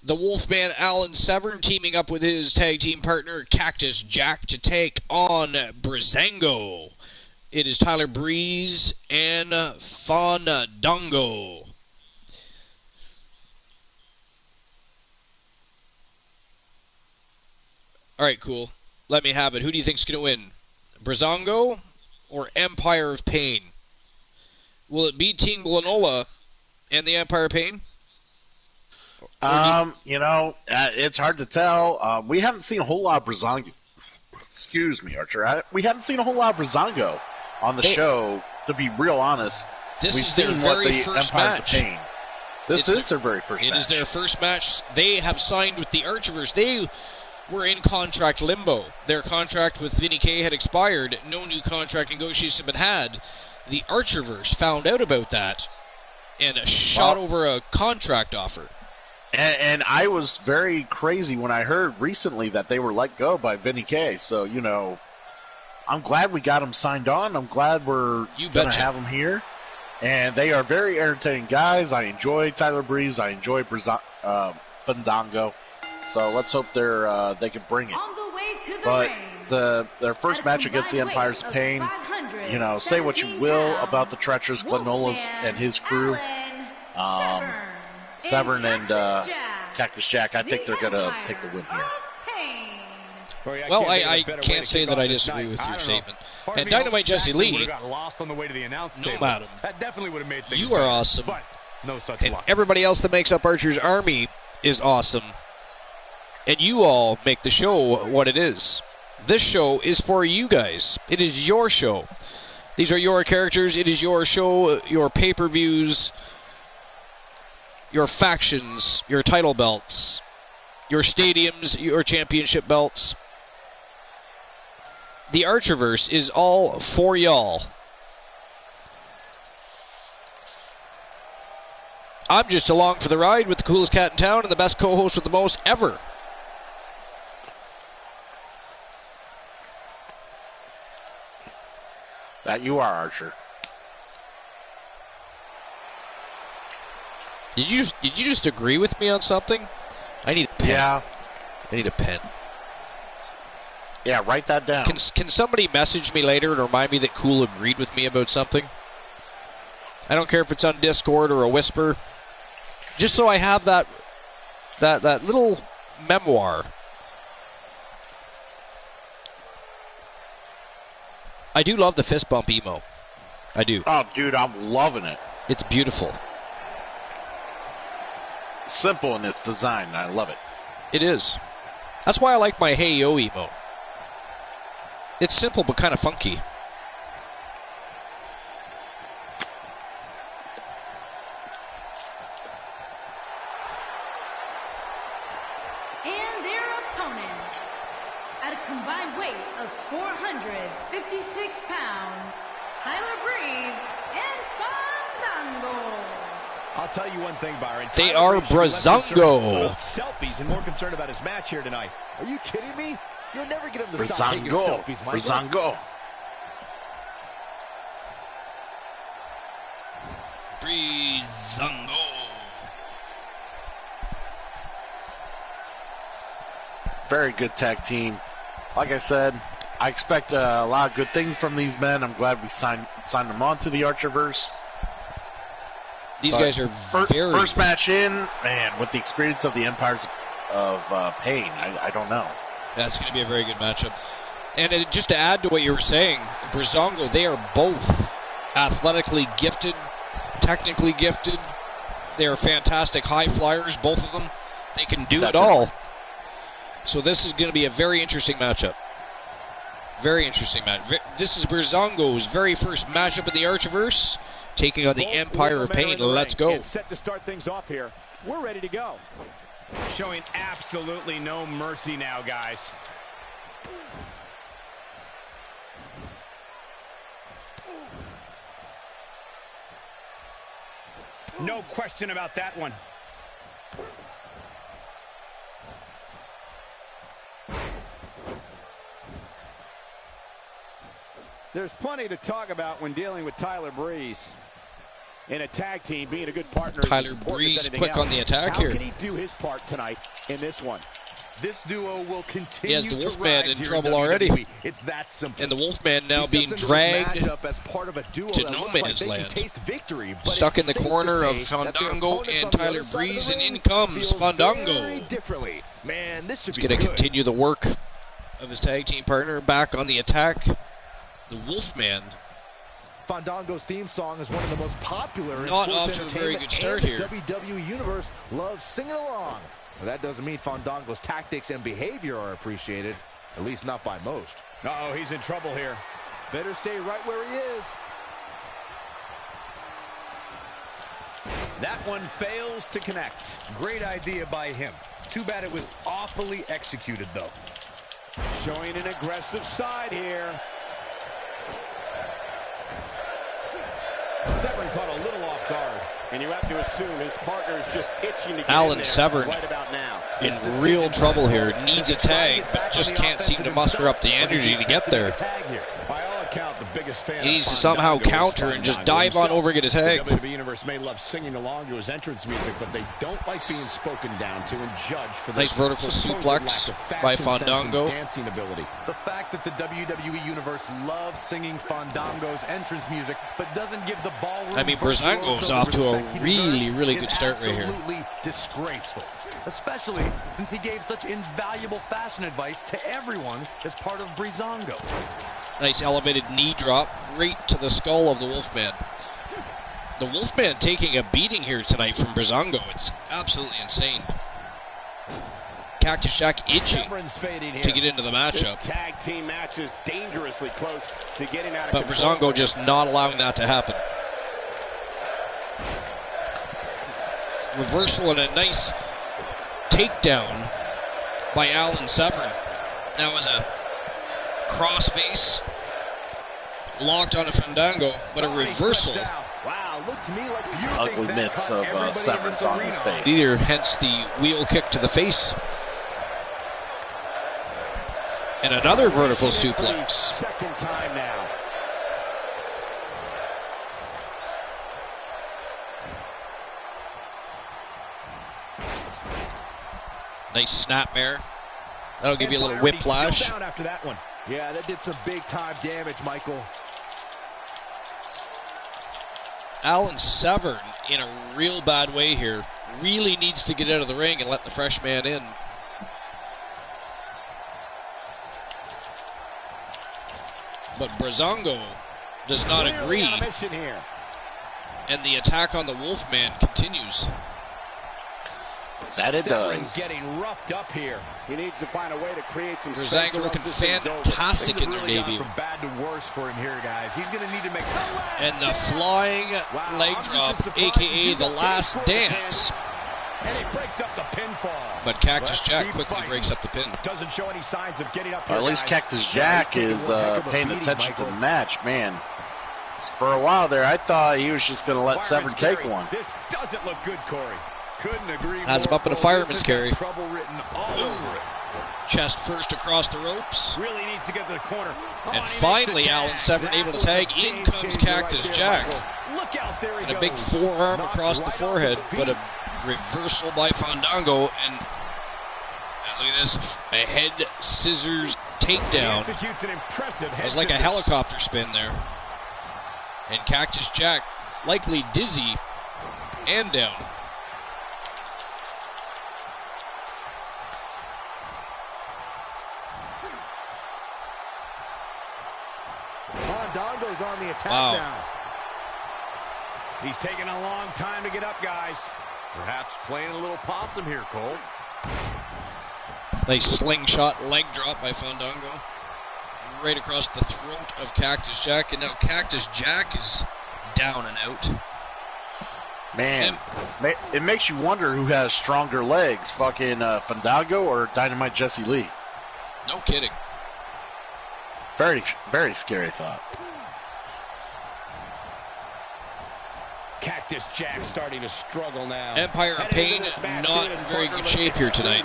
The Wolfman Alan Severn teaming up with his tag team partner Cactus Jack to take on Brizango. It is Tyler Breeze and Fandango. Alright, cool. Let me have it. Who do you think's going to win? Brizango or Empire of Pain? Will it be Team Glenola and the Empire of Pain? It's hard to tell. We haven't seen a whole lot of Brizango. Excuse me, Archer. We haven't seen a whole lot of Brizango on the show, to be real honest. This is their very first match. This is their very first match. It is their first match. They have signed with the Archerverse. They were in contract limbo. Their contract with Vinny K had expired. No new contract negotiations have been had. The Archerverse found out about that and shot over a contract offer. And I was very crazy when I heard recently that they were let go by Vinny K. So, I'm glad we got them signed on. I'm glad we're going to have them here. And they are very entertaining guys. I enjoy Tyler Breeze. I enjoy Fandango. So let's hope they can bring it. On the way to the but ring, their first match against the Empire's Pain, say what you will about the treacherous Glenolas and his crew. Severn and Cactus Jack, I think they're going to take the win here. Well, I can't say that I disagree with your statement. And Dynamite Jesse Lee, no madam, you are awesome. And everybody else that makes up Archer's Army is awesome. And you all make the show what it is. This show is for you guys. It is your show. These are your characters. It is your show, your pay-per-views, your factions, your title belts, your stadiums, your championship belts. The Archerverse is all for y'all. I'm just along for the ride with the coolest cat in town and the best co-host with the most ever. That you are, Archer. Did you just agree with me on something? I need a pen. Yeah. I need a pen. Yeah, write that down. Can somebody message me later and remind me that Cool agreed with me about something? I don't care if it's on Discord or a whisper. Just so I have that little memoir. I do love the fist bump emo. I do. Oh, dude, I'm loving it. It's beautiful. Simple in its design. I love it. It is. That's why I like my Hey Yo emote. It's simple but kind of funky. And their opponents, at a combined weight of 456 pounds, Tyler Breeze and Fandango. I'll tell you one thing, Byron. They Tyler are Breeze should be less concerned Brazongo. about selfies and more concerned about his match here tonight. Are you kidding me? You'll never get him to stop taking Brazongo. selfies, Michael. Brazongo. Brazongo. Very good tag team. Like I said, I expect a lot of good things from these men. I'm glad we signed them on to the Archerverse. These guys are very... First match in, man, with the experience of the Empires of Pain, I don't know. That's going to be a very good matchup. And just to add to what you were saying, Brazongo, they are both athletically gifted, technically gifted. They are fantastic high flyers, both of them. They can do it all. So this is going to be a very interesting matchup. Very interesting match. This is Brazongo's very first matchup in the Archerverse, taking on the Empire of Pain. Let's go. It's set to start things off here. We're ready to go. Showing absolutely no mercy now, guys. No question about that one. There's plenty to talk about when dealing with Tyler Breeze. In a tag team, being a good partner. Tyler Breeze quick on the attack here. How can he do his part tonight in this one? This duo will continue he has the to Wolfman rise in here trouble WWE. already. It's that simple. And the Wolfman now He being steps into this dragged matchup as part of a duo to that no looks like man's they can land. taste victory, but Stuck in it's the safe corner to of say that their Fandango opponents and on the Tyler other side of Breeze, the and ring in comes feel Fandango. very differently. Man, this should He's be going to good. continue the work of his tag team partner. Back on the attack, the Wolfman. Fandango's theme song is one of the most popular in Not sports off to a very entertainment, good start and here. the WWE Universe loves singing along. But that doesn't mean Fandango's tactics and behavior are appreciated, at least not by most. Uh-oh, he's in trouble here. Better stay right where he is. That one fails to connect. Great idea by him. Too bad it was awfully executed, though. Showing an aggressive side here. Severn caught a little off guard, and you have to assume his partner is just itching to get Alan in there Severn right about now. in real trouble here. Needs a tag, but just can't seem to muster up the energy to get there. By all accounts, the biggest fan He of needs to somehow Fandango is counter and just Fandango dive on himself. over and get a tag. The WWE Universe may love singing along to his entrance music, but they don't like being spoken down to and judged for their Nice vertical supposed suplex lack of by fashion sense and Fandango. dancing ability. The fact that the WWE Universe loves singing Fandango's entrance music, but doesn't give the ballroom I mean, virtuoso Brazongo's the off to a respect he really, deserves really is good start right here. Absolutely disgraceful, especially since he gave such invaluable fashion advice to everyone as part of Brazongo. Nice elevated knee drop right to the skull of the Wolfman. The Wolfman taking a beating here tonight from Brazongo. It's absolutely insane. Cactus Jack itching Severn's fading here. to get into the This matchup. tag team match is dangerously close to getting out of But control. Brazongo just not allowing that to happen. Reversal and a nice takedown by Alan Severn. That was a crossface locked on a Fandango, but a reversal. Wow, looked to me like ugly mitts of Severance on his face. Either hence the wheel kick to the face. And another vertical suplex. Second time now. Nice snapmare. That'll give you a little whiplash. Still down after that one. Yeah, that did some big-time damage, Michael. Alan Severn in a real bad way here. Really needs to get out of the ring and let the fresh man in. But Breezango does not agree. And the attack on the Wolfman continues. That it does. Getting roughed up here. He needs to find a way to create some space. Breezango looking fantastic in their really debut. From bad to worse for him here, guys. He's going to need to make. And the flying leg drop, a.k.a. the last dance. And he breaks up the pinfall. But Cactus Jack quickly breaks up the pin. Doesn't show any signs of getting up here, At least guys. Cactus Jack is paying attention to the match, man. For a while there, I thought he was just going to let Severn take one. This doesn't look good, Corey. Couldn't agree Has him more, up in a Cole. fireman's This has carry. got trouble written all over it. Chest first across the ropes. Really needs to get to the corner. And finally, Alan Severn able to tag. In comes Cactus Jack. Look out, there he And a goes. big forearm across the forehead, but a reversal by Fandango. And look at this, a head scissors takedown. Executes an impressive It was like a head scissors. helicopter spin there. And Cactus Jack likely dizzy and down. Fandango's on the attack Wow. now. He's taking a long time to get up, guys. Perhaps playing a little possum here, Cole. Nice slingshot leg drop by Fandango. Right across the throat of Cactus Jack. And now Cactus Jack is down and out. Man, it makes you wonder who has stronger legs, fucking Fandango or Dynamite Jesse Lee. No kidding. Very, very scary thought. Cactus Jack starting to struggle now. Empire of Pain not in very good shape here tonight.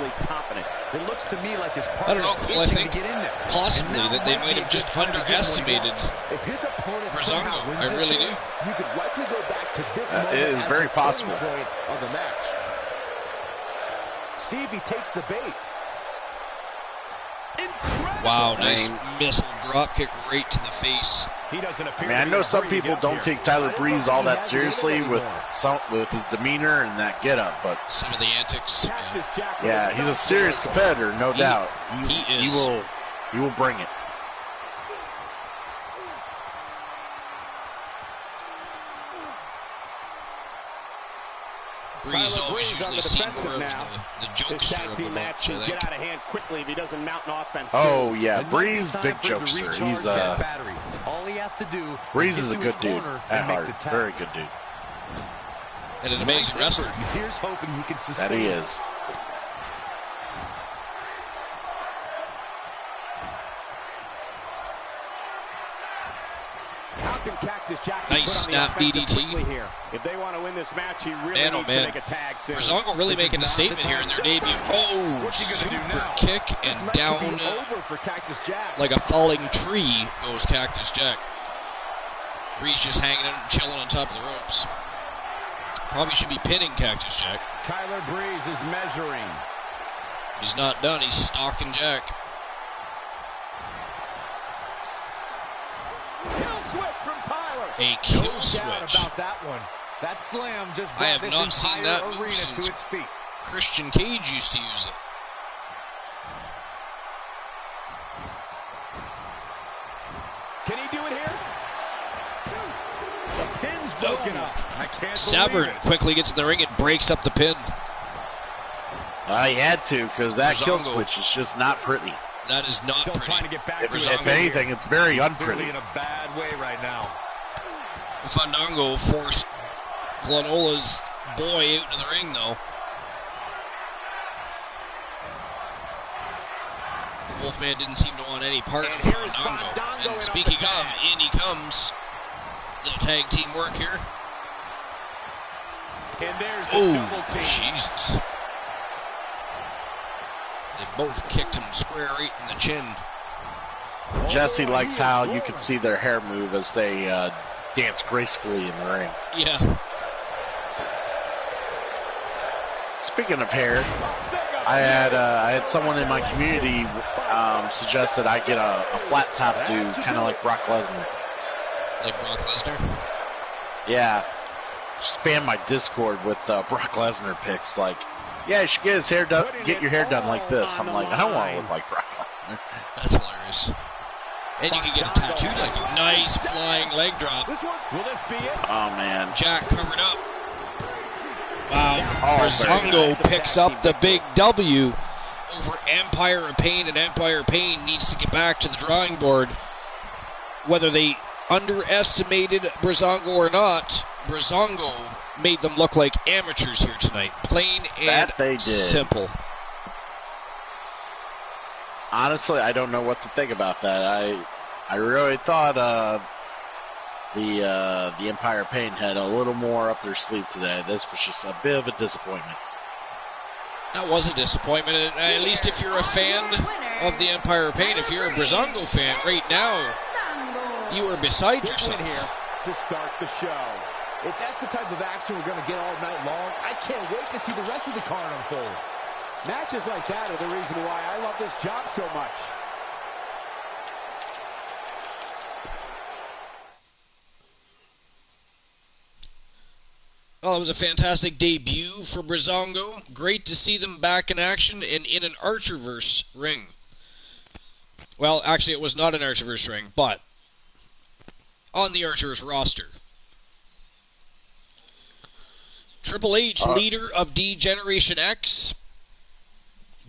It looks to me like his I don't know, Cole. I think to get in there. possibly that they might have just underestimated If his opponent Breezango. somehow wins I this really one, do. you could likely go back to this That moment is as very the turning possible. point of the match. See if he takes the bait. Wow, nice missile drop kick right to the face. He doesn't appear I mean, I to be know in a some hurry to people get up don't here. take Tyler Breeze all that seriously with his demeanor and that get-up, but Some of the antics. Yeah. Cactus Jack yeah, with a he's a nice serious reversal. competitor, no doubt. he is. He will bring it. Breeze Tyler always Breeze on usually the seen defensive more now. of the This jokester tag of the team match match, I can think. get out of hand quickly if he doesn't mount an offense. Oh yeah, It might be Breeze, time big for him to jokester. recharge He's that battery. All he has to do Breeze is is a get to good his dude corner at and make heart. the tag. Very good dude. And an amazing wrestler. Here's hoping he can sustain. That he is. How can Cactus Jack Nice put on snap the offensive DDT. quickly here? If they want to win this match, he really Man, oh needs man. to make a tag soon. Breezango really This is making a not statement the here in time. their debut. Oh, What's he gonna do super now? kick This and might down be over for Cactus Jack. like a falling tree goes Cactus Jack. Breeze just hanging out and chilling on top of the ropes. Probably should be pinning Cactus Jack. Tyler Breeze is measuring. He's not done. He's stalking Jack. Kill switch from Tyler. A kill No doubt switch. about that one. That slam just I brought have this not seen entire that move arena to since its feet. Christian Cage used to use it. Can he do it here? The pin's broken up. I can't Severn believe it. quickly gets in the ring and breaks up the pin. I had to because that kill Breezango. switch is just not pretty. That is not Still pretty. trying to get back If, to his if feet anything, here. it's very Clearly unpretty. in a bad way right now. Fandango forced Glenola's boy out to the ring, though. Wolfman didn't seem to want any part And of here is Fandango. Fandango in And on speaking the of, tag. in he comes. Little tag team work here. And there's the double team. Jesus. They both kicked him square right in the chin. Jesse likes how you can see their hair move as they dance gracefully in the ring. Yeah. Speaking of hair, I had someone in my community suggest that I get a flat top dude, kind of like Brock Lesnar. Like Brock Lesnar? Yeah. Spam my Discord with Brock Lesnar pics. Like, yeah, you should get his hair done. Get your hair done like this. I'm like, I don't want to look like Brock Lesnar. That's hilarious. And you can get a tattoo like a nice flying leg drop. Will this be it? Oh man, Jack covered up. Wow. Oh, Breezango nice. picks up the big W over Empire of Pain, and Empire of Pain needs to get back to the drawing board. Whether they underestimated Breezango or not, Breezango made them look like amateurs here tonight. Plain and simple. Honestly, I don't know what to think about that. I really thought the Empire Pain had a little more up their sleeve today. This was just a bit of a disappointment. That was a disappointment. At least if you're a fan of the Empire of Pain, if you're a Breezango fan right now, you are beside yourself. Here to start the show. If that's the type of action we're going to get all night long, I can't wait to see the rest of the card unfold. Matches like that are the reason why I love this job so much. Well, it was a fantastic debut for Breezango. Great to see them back in action and in an Archerverse ring. Well, actually, it was not an Archerverse ring, but on the Archerverse roster. Triple H, leader of D-Generation X.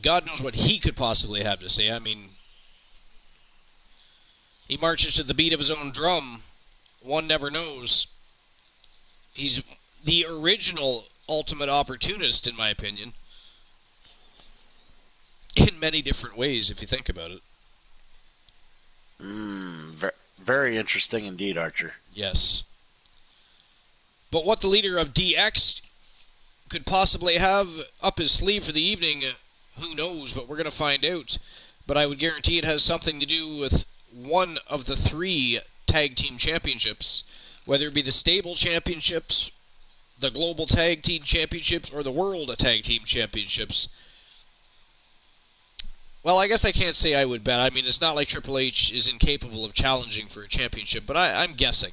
God knows what he could possibly have to say. I mean, he marches to the beat of his own drum. One never knows. He's the original ultimate opportunist, in my opinion. In many different ways, if you think about it. Very interesting indeed, Archer. Yes. But what the leader of DX could possibly have up his sleeve for the evening, who knows, but we're going to find out. But I would guarantee it has something to do with one of the 3 tag team championships, whether it be the stable championships, the global tag team championships, or the world tag team championships. Well, I guess I can't say I would bet. I mean, it's not like Triple H is incapable of challenging for a championship, but I'm guessing.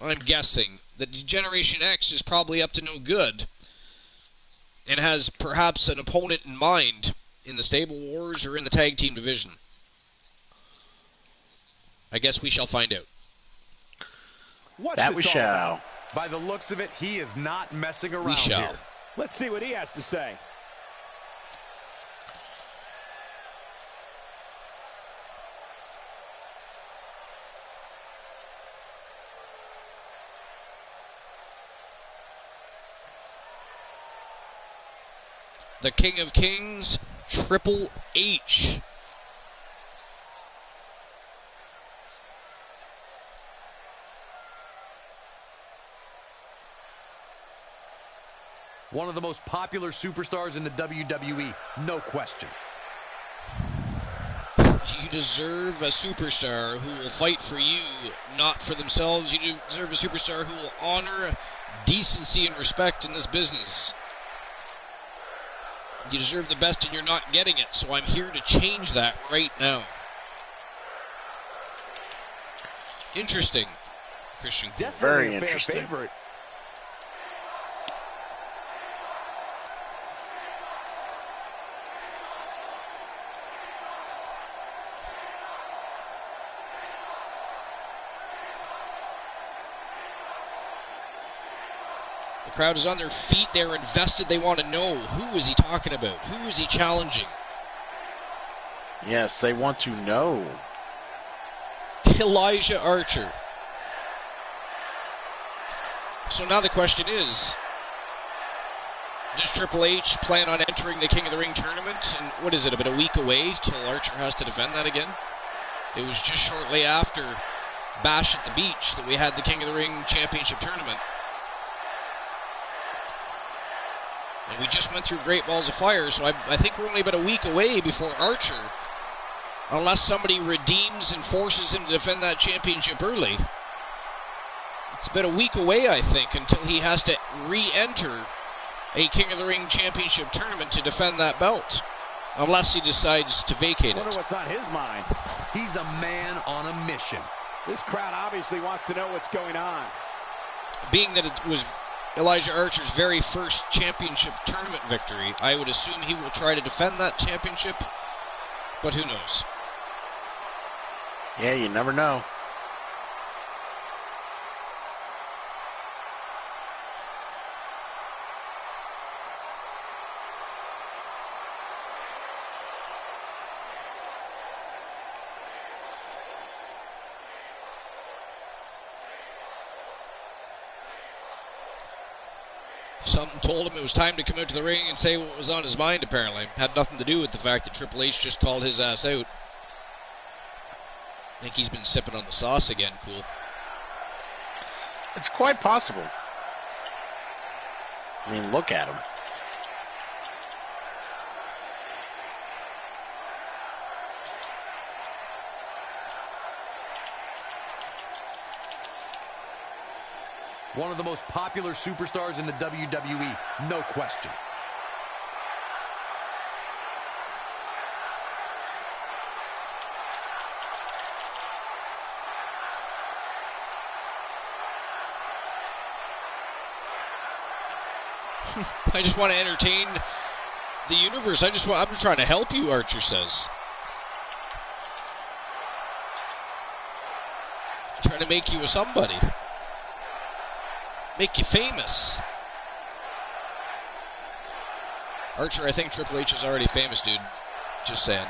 I'm guessing that Generation X is probably up to no good and has perhaps an opponent in mind in the Stable Wars or in the tag team division. I guess we shall find out. What's that we shall. By the looks of it, he is not messing around we shall. here. Let's see what he has to say. The King of Kings, Triple H. One of the most popular superstars in the WWE, no question. You deserve a superstar who will fight for you, not for themselves. You deserve a superstar who will honor decency and respect in this business. You deserve the best and you're not getting it, so I'm here to change that right now. Interesting, Christian. Definitely Very a fan interesting. favorite. The crowd is on their feet. They're invested. They want to know, who is he talking about? Who is he challenging? Yes, they want to know. Elijah Archer. So now the question is, does Triple H plan on entering the King of the Ring tournament? And what is it, about a week away till Archer has to defend that again? It was just shortly after Bash at the Beach that we had the King of the Ring Championship tournament. And we just went through Great Balls of Fire, so I think we're only about a week away before Archer, unless somebody redeems and forces him to defend that championship early. It's about a week away, I think, until he has to re-enter a King of the Ring championship tournament to defend that belt, unless he decides to vacate it. I wonder what's on his mind. He's a man on a mission. This crowd obviously wants to know what's going on. Being that it was Elijah Archer's very first championship tournament victory, I would assume he will try to defend that championship, but who knows? Yeah, you never know. Something told him it was time to come out to the ring and say what was on his mind, apparently. Had nothing to do with the fact that Triple H just called his ass out. I think he's been sipping on the sauce again, cool. It's quite possible. I mean, look at him. One of the most popular superstars in the WWE, no question. I just want to entertain the universe. I'm just trying to help you, Archer says. Trying to make you a somebody. Make you famous. Archer, I think Triple H is already famous, dude. Just saying.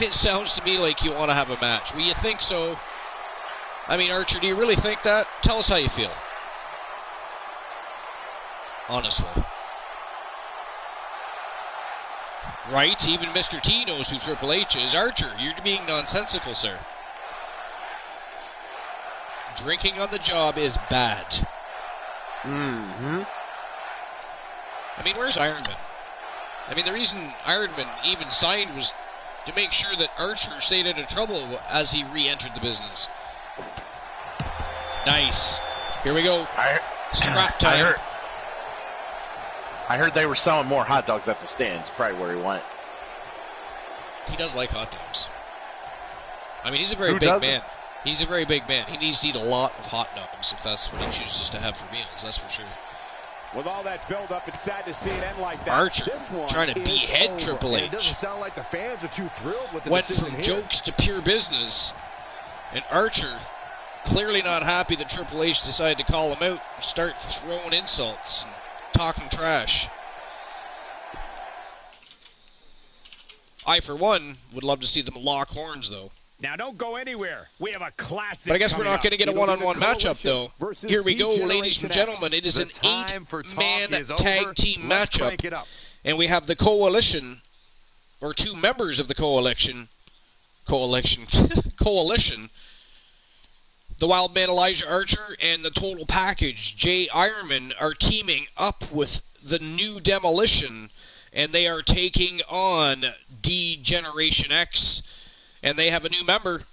It sounds to me like you want to have a match. Well, you think so? I mean, Archer, do you really think that? Tell us how you feel. Honestly. Right? Even Mr. T knows who Triple H is. Archer, you're being nonsensical, sir. Drinking on the job is bad. Mm-hmm. I mean, where's Iron Man? I mean, the reason Iron Man even signed was to make sure that Archer stayed out of trouble as he re-entered the business. Nice. Here we go. Scrap time. I heard they were selling more hot dogs at the stands. Probably where he went. He does like hot dogs. I mean, he's a very big man. He's a very big man. He needs to eat a lot of hot dogs if that's what he chooses to have for meals. That's for sure. With all that build-up, it's sad to see it end like that. Archer trying to behead Triple H. It doesn't sound like the fans are too thrilled with the Went decision from here. jokes to pure business. And Archer, clearly not happy that Triple H decided to call him out and start throwing insults and talking trash. I, for one, would love to see them lock horns, though. Now, don't go anywhere. We have a classic. But I guess we're not going to get a one-on-one matchup, though. Versus Here we go, D-Generation ladies and gentlemen. It is an The time for talk 8-man is over. tag team Let's crank matchup. it up. And we have the coalition, or two members of the coalition. The Wild Man Elijah Archer and the Total Package, Jay Ironman, are teaming up with the New Demolition, and they are taking on D-Generation X. And they have a new member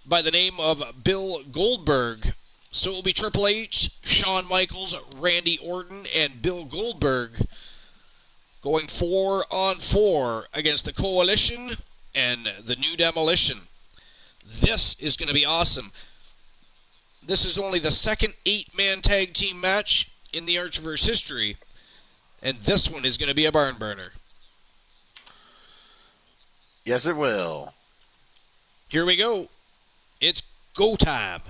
by the name of Bill Goldberg. So it will be Triple H, Shawn Michaels, Randy Orton, and Bill Goldberg going 4-on-4 against the Coalition and the New Demolition. This is going to be awesome. This is only the second 8-man tag team match in the Archerverse history. And this one is going to be a barn burner. Yes, it will. Here we go. It's go time.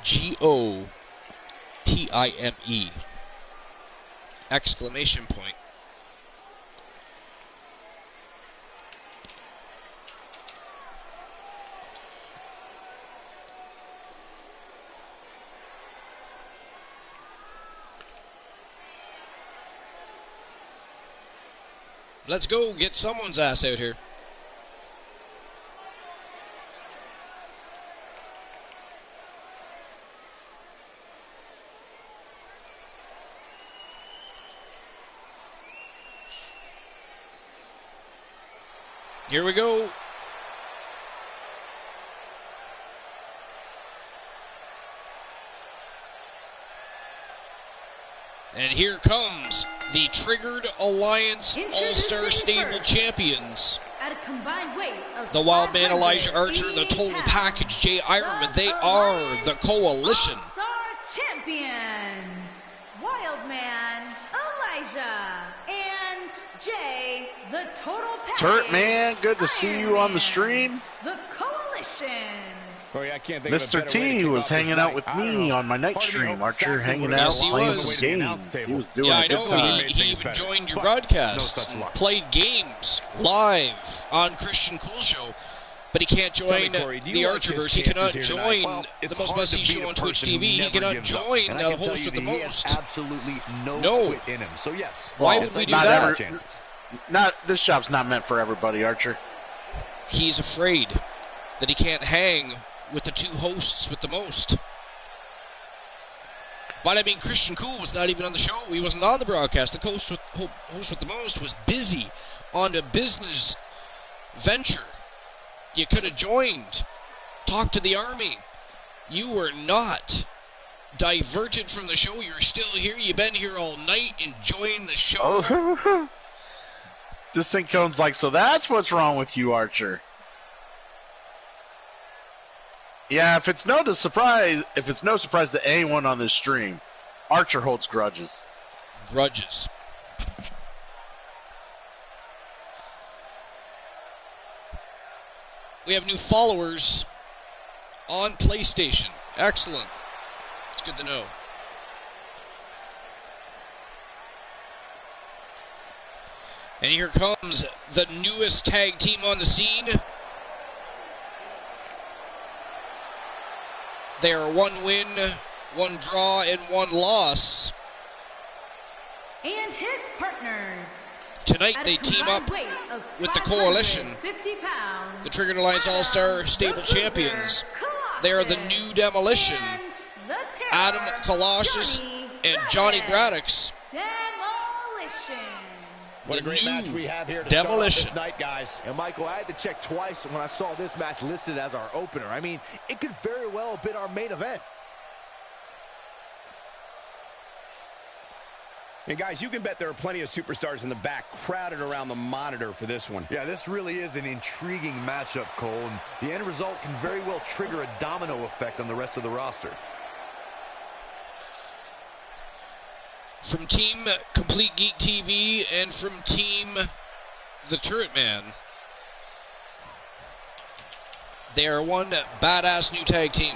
G-O-T-I-M-E. Exclamation point. Let's go get someone's ass out here. Here we go. And here comes the Triggered Alliance All-Star Stable Champions. At a combined weight of the Wild Man Elijah Archer, the Total Package Jay Ironman. They are the Coalition. All-Star Champions, Wild Man Elijah and Jay, the Total Package. Turret Man, good to see you on the stream. The Coalition. Corey, I can't think Mr. T was hanging out with me on my night stream. Archer hanging out, playing some games. He was doing I a good know. time. He even joined your broadcast. Played games live on Christian Cool Show. But he can't join the Archerverse. He cannot join the Most Must-See Show on Twitch TV. He cannot join the Host with the Most. Absolutely no quit in him. So yes. Why would we do that? This job's not meant for everybody, Archer. He's afraid that he can't hang with the two hosts with the most. But I mean, Christian Cool was not even on the show. He wasn't on the broadcast. The host with the most was busy on a business venture. You could have joined, talked to the Army. You were not diverted from the show. You're still here. You've been here all night enjoying the show. Oh. This thing cone's like, so that's what's wrong with you, Archer. Yeah, if it's no surprise to anyone on this stream, Archer holds grudges. Grudges. We have new followers on PlayStation. Excellent. It's good to know. And here comes the newest tag team on the scene. They are 1 win, 1 draw, and 1 loss. And his partners. Tonight they team up with the Coalition, the Triggered Alliance All-Star Stable Champions. They are the New Demolition, Adam Colossus and Johnny Braddox. Demolition. What a great match we have here to Demolition. start off this night, guys. And Michael, I had to check twice when I saw this match listed as our opener. I mean, it could very well have been our main event. And guys, you can bet there are plenty of superstars in the back crowded around the monitor for this one. Yeah, this really is an intriguing matchup, Cole, and the end result can very well trigger a domino effect on the rest of the roster. From Team Complete Geek TV and from Team The Turret Man, they are one badass new tag team.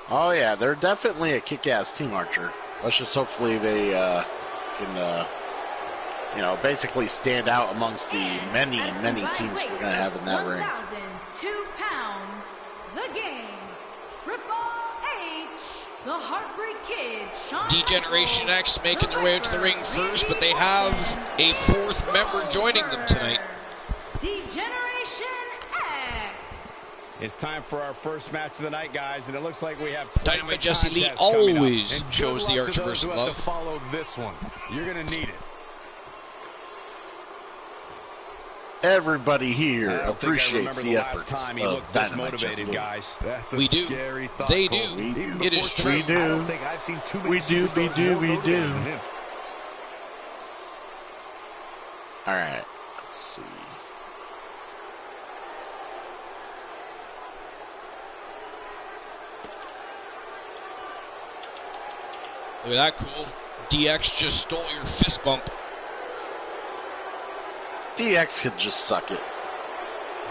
Oh yeah, they're definitely a kick-ass team, Archer. Let's just hopefully they can, basically stand out amongst the many teams we're going to have in that ring. 1,002 pounds, the game, Triple H, the Heartbreak Kid, Shawn D-Generation X making their way to the ring first, but they have a 4th member joining them tonight. D-Generation X. It's time for our first match of the night, guys, and it looks like we have Dynamite Jesse Lee always shows the Archerverse love. love. To follow this one, you're going to need it. Everybody here appreciates the efforts time he of looked this Dynamite Jesse motivated, Lee. guys. That's a We do. scary thought, They Cole. do. Even It is before true. tonight, I don't think I've seen too many superstars more motivated than him. All right, let's see. Look at that, cool. DX just stole your fist bump. DX could just suck it.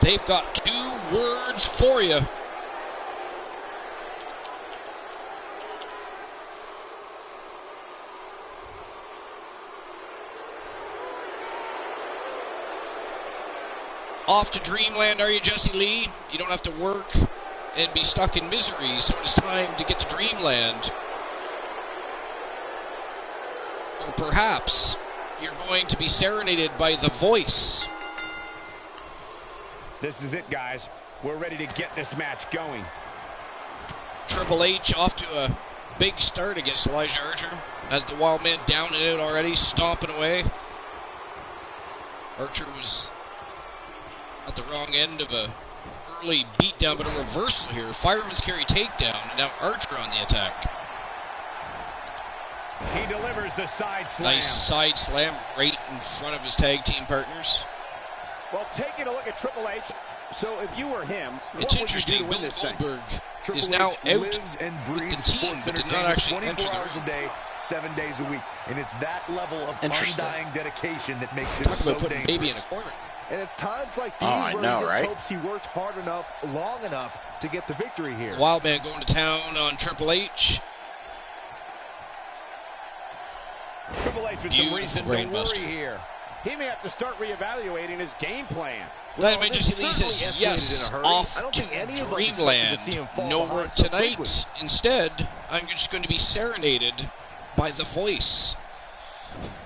They've got 2 words for you. Off to dreamland, are you, Jesse Lee? You don't have to work and be stuck in misery, so it's time to get to dreamland. Or perhaps you're going to be serenaded by The Voice. This is it, guys. We're ready to get this match going. Triple H off to a big start against Elijah Archer. Has the Wild Man down and out already, stomping away. Archer was at the wrong end of a early beatdown, but a reversal here. Fireman's carry takedown, and now Archer on the attack. He delivers the side slam. Nice side slam right in front of his tag team partners. Well, taking a look at Triple H, so if you were him, it's interesting. Bill Goldberg is now out lives and with breathes the team, sports but did not entertainment actually 24 enter the hours ring. a day, 7 days a week. And it's that level of Interesting. undying dedication that makes him Talk so about putting baby in dangerous. a corner. And it's times like these I where know, he just right? hopes he worked hard enough, long enough to get the victory here. Wild Man going to town on Triple H. Triple H with some Beautiful reason to brainbuster. worry here. he may have to start reevaluating his game plan. Dynamite this just says certainly escalated yes, in a hurry. off I don't to think any of us expected to see him Dreamland. fall No behind work so tonight. quickly. Instead, I'm just going to be serenaded by The Voice.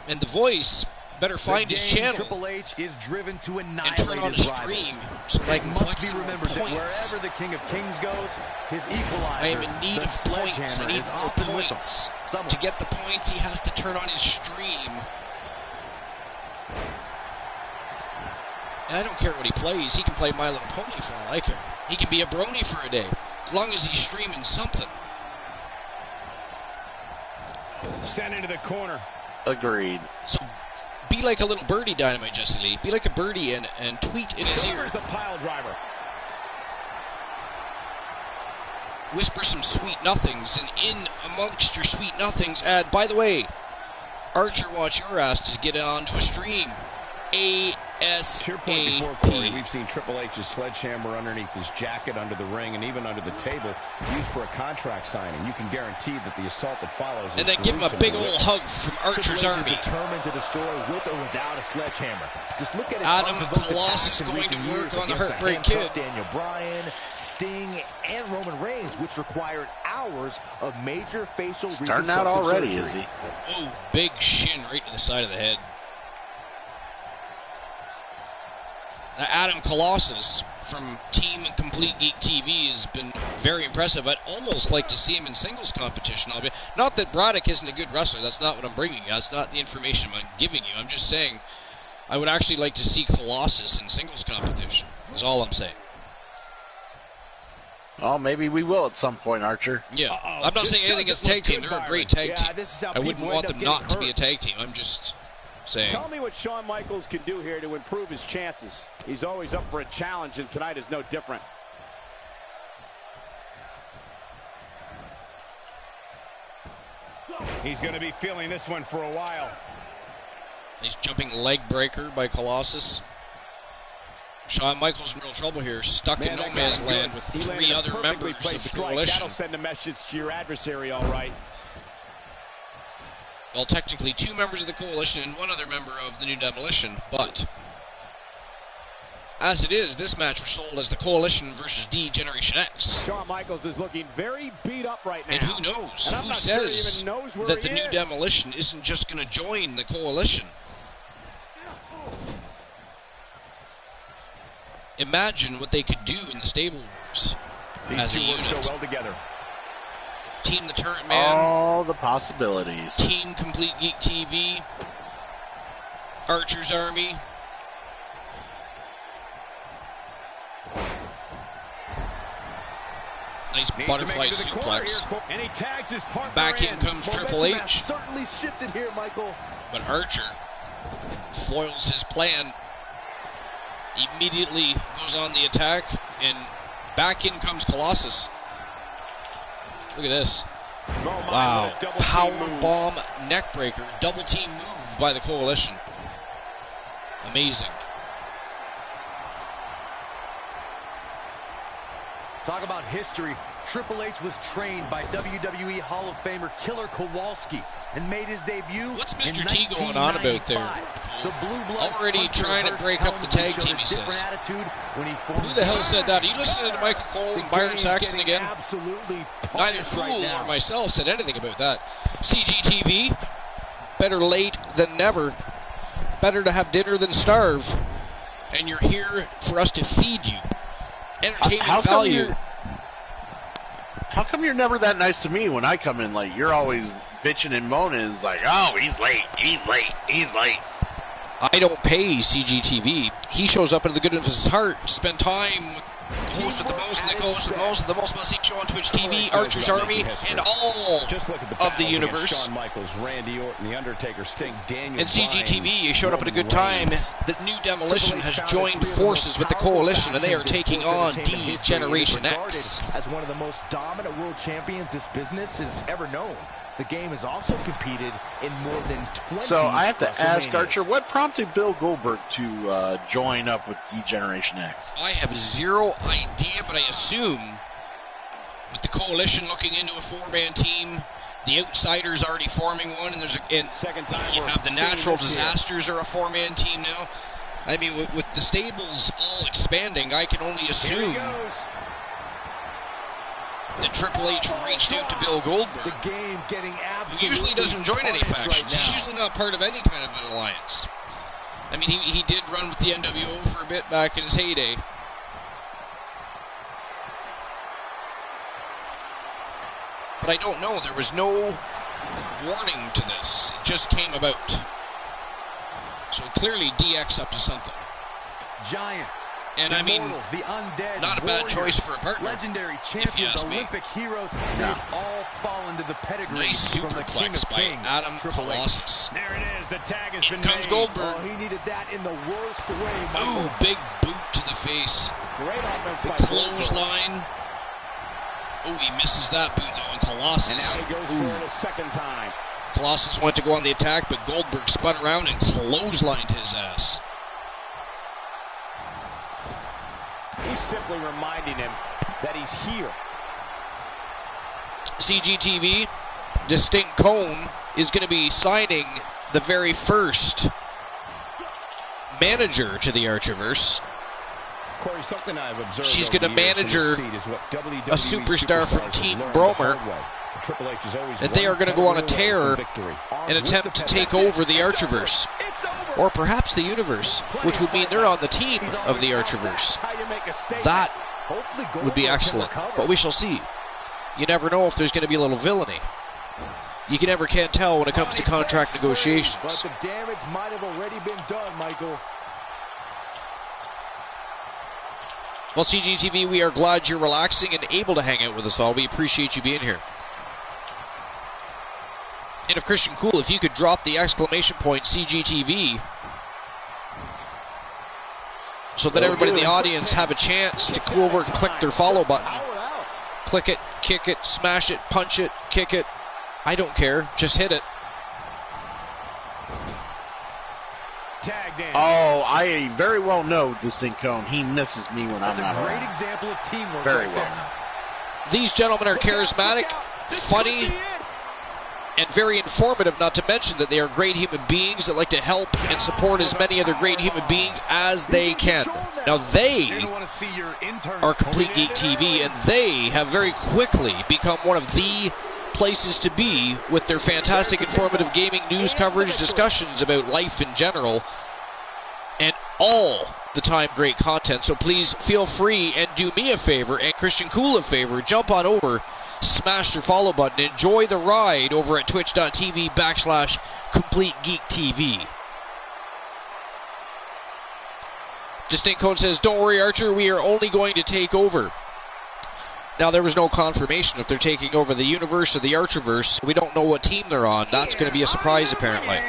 And The Voice better find his The game channel Triple H is driven to and annihilate turn on a his stream rivals. so that I It can must collect be some remembered that points. wherever the King of Kings goes, his equalizer, I am in need the of points. I sledgehammer, need is more often with him. points. Someone- To get the points, he has to turn on his stream. And I don't care what he plays. He can play My Little Pony for all I care. He can be a brony for a day, as long as he's streaming something. Sent into the corner. Agreed. So be like a little birdie, Dynamite Jesse Lee. Be like a birdie and tweet in his ear. Delivers the pile driver. Whisper some sweet nothings, and in amongst your sweet nothings, add, by the way, Archer wants your ass to get onto a stream. To your point before, Corey, ASAP. we've seen Triple H's sledgehammer underneath his jacket, under the ring, and even under the table, used for a contract signing. You can guarantee that the assault that follows is And then give him a gruesome big to old witness. hug from Archer's Triple H army. is determined to destroy with or without a sledgehammer. Just look at his Adam unprovoked Colossus attacks in going recent to work years on the against Heartbreak handcuffed Kid. Daniel Bryan, Sting, and Roman Reigns, which required hours of major facial Starting out already, reconstructive is he? surgery. Oh, big shin right to the side of the head. Adam Colossus from Team Complete Geek TV has been very impressive. I'd almost like to see him in singles competition. Not that Braddock isn't a good wrestler. That's not what I'm bringing you. That's not the information I'm giving you. I'm just saying I would actually like to see Colossus in singles competition. That's all I'm saying. Oh, maybe we will at some point, Archer. Yeah. Uh-oh, I'm not this saying anything against doesn't tag look team. good, They're a great Byron. tag Yeah, team. this is how I wouldn't people want end them up not getting to be a hurt. tag team. I'm just saying. Tell me what Shawn Michaels can do here to improve his chances. He's always up for a challenge, and tonight is no different. He's going to be feeling this one for a while. Nice jumping leg breaker by Colossus. Shawn Michaels in real trouble here, stuck in no that man's got land good. with He landed three a other perfectly members placed of the strike. coalition. That'll send a message to your adversary, all right. Well, technically two members of the coalition and one other member of the New Demolition, but as it is, this match was sold as the Coalition versus D-Generation X. Shawn Michaels is looking very beat up right now. And who knows? And I'm Who not sure he says even knows where that he the New is. Demolition isn't just going to join the Coalition? Imagine what they could do in the Stable Wars These as a two work unit. so well together. Team the Turret Man, All the possibilities. Team Complete Geek TV, Archer's Army. Nice Needs to butterfly make it to the corner suplex. here, and he tags his partner Back in comes Triple Momentum H, has certainly shifted here, Michael. but Archer foils his plan. Immediately goes on the attack, and back in comes Colossus. Look at this. Wow. Power bomb neckbreaker. Double team move by the Coalition. Amazing. Talk about history. Triple H was trained by WWE Hall of Famer Killer Kowalski and made his debut. What's Mr. in T going on about there? 1995. The blue blood Already Hunter trying to Hearst break up the tag Helmsley team, he showed a different says. attitude when he formed Who the hell said that? Are you listening to Michael Cole The and Byron game's Saxton getting again? absolutely Neither punished Cool right now. or myself said anything about that. CGTV, better late than never. better to have dinner than starve. And you're here for us to feed you. Entertainment value. How come you're never that nice to me when I come in late? You're always bitching and moaning. It's like, oh, he's late. I don't pay CGTV. He shows up into the goodness of his heart to spend time with the host of the most and the co-host of the most, the most must-see show on Twitch TV, Archer's Army, and all of the universe. Shawn Michaels, Randy Orton, The Undertaker, Sting, Daniel and CGTV showed up at a good time. The New Demolition has joined forces with the Coalition, and they are taking on D-Generation X. As one of the most dominant world champions this business has ever known, the game has also competed in more than 20 So I have to ask, WrestleManias. Archer, what prompted Bill Goldberg to join up with D-Generation X? I have zero idea, but I assume with the Coalition looking into a four-man team, the Outsiders already forming one, and Second time you have the Natural Disasters are a four-man team now. I mean, with the stables all expanding, I can only assume that Triple H reached out to Bill Goldberg. The game getting Who usually doesn't join any factions. He's usually not part of any kind of an alliance. I mean, he did run with the NWO for a bit back in his heyday. But I don't know. There was no warning to this. It just came about. So clearly DX up to something. Giants. And I mean, Immortals, the undead, not a bad warriors, choice for a partner. Legendary if you champions, ask me. Olympic heroes, they all fall into the pedigree Nice from the King of superplex by Kings, Adam Triple H. Colossus. There it is. The tag has In been comes made. Goldberg. Oh, he needed that in the worst way. Ooh, big boot to the face. Great offense The by Goldberg. clothesline. Ooh, he misses that boot though, and Colossus. And now he goes for it a second time. Colossus went to go on the attack, but Goldberg spun around and clotheslined his ass. He's simply reminding him that he's here. CGTV, Distinct Cone, is going to be signing the very first manager to the Archerverse. Corey, something I've observed She's over going to the years manage from her this seat is what WWE a superstar from superstars Team have learned the Bromer. hard way. Triple H is always And they are going to go on a tear and attempt to take over the Archerverse. Or perhaps the universe, which would mean they're on the team of the Archerverse. That would be excellent, but we shall see. You never know if there's going to be a little villainy. You can't tell when it comes to contract negotiations. But the damage might have already been done, Michael. Well, CGTV, we are glad you're relaxing and able to hang out with us all. We appreciate you being here. And if Christian Cool, if you could drop the exclamation point CGTV so that everybody in the audience have a chance to go over and click their follow button. Click it, kick it, smash it, punch it, kick it. I don't care. Just hit it. Tagged in. Oh, I very well know Distinct Cone. He misses me when I'm not That's a great around. example of teamwork. Very right well. there. These gentlemen are charismatic, funny, and very informative, not to mention that they are great human beings that like to help and support as many other great human beings as they can. Now, they You're gonna want to see your intern are Complete Geek TV, and they have very quickly become one of the places to be with their fantastic informative gaming news coverage, discussions about life in general, and all the time great content. So please feel free and do me a favor and Christian Cool a favor. Jump on over, smash your follow button, enjoy the ride over at twitch.tv/Complete Geek TV. Distinct Code says, don't worry, Archer, we are only going to take over. Now, there was no confirmation if they're taking over the universe or the Archerverse. We don't know what team they're on. That's going to be a surprise, apparently.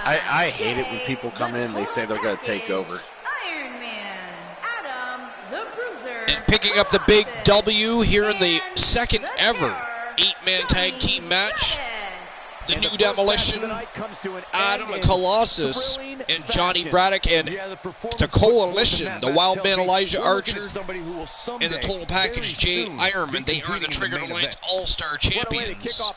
I hate it when people come in, they say they're going to take over. Iron Man, Adam the Bruiser. And picking up the big W here in the second ever 8-man tag team match. The New Demolition, Adam Colossus, and Johnny Braddock, and the Coalition, the Wild Man Elijah Archer, and the Total Package Jay Ironman. They are the Triggered Alliance All-Star Champions.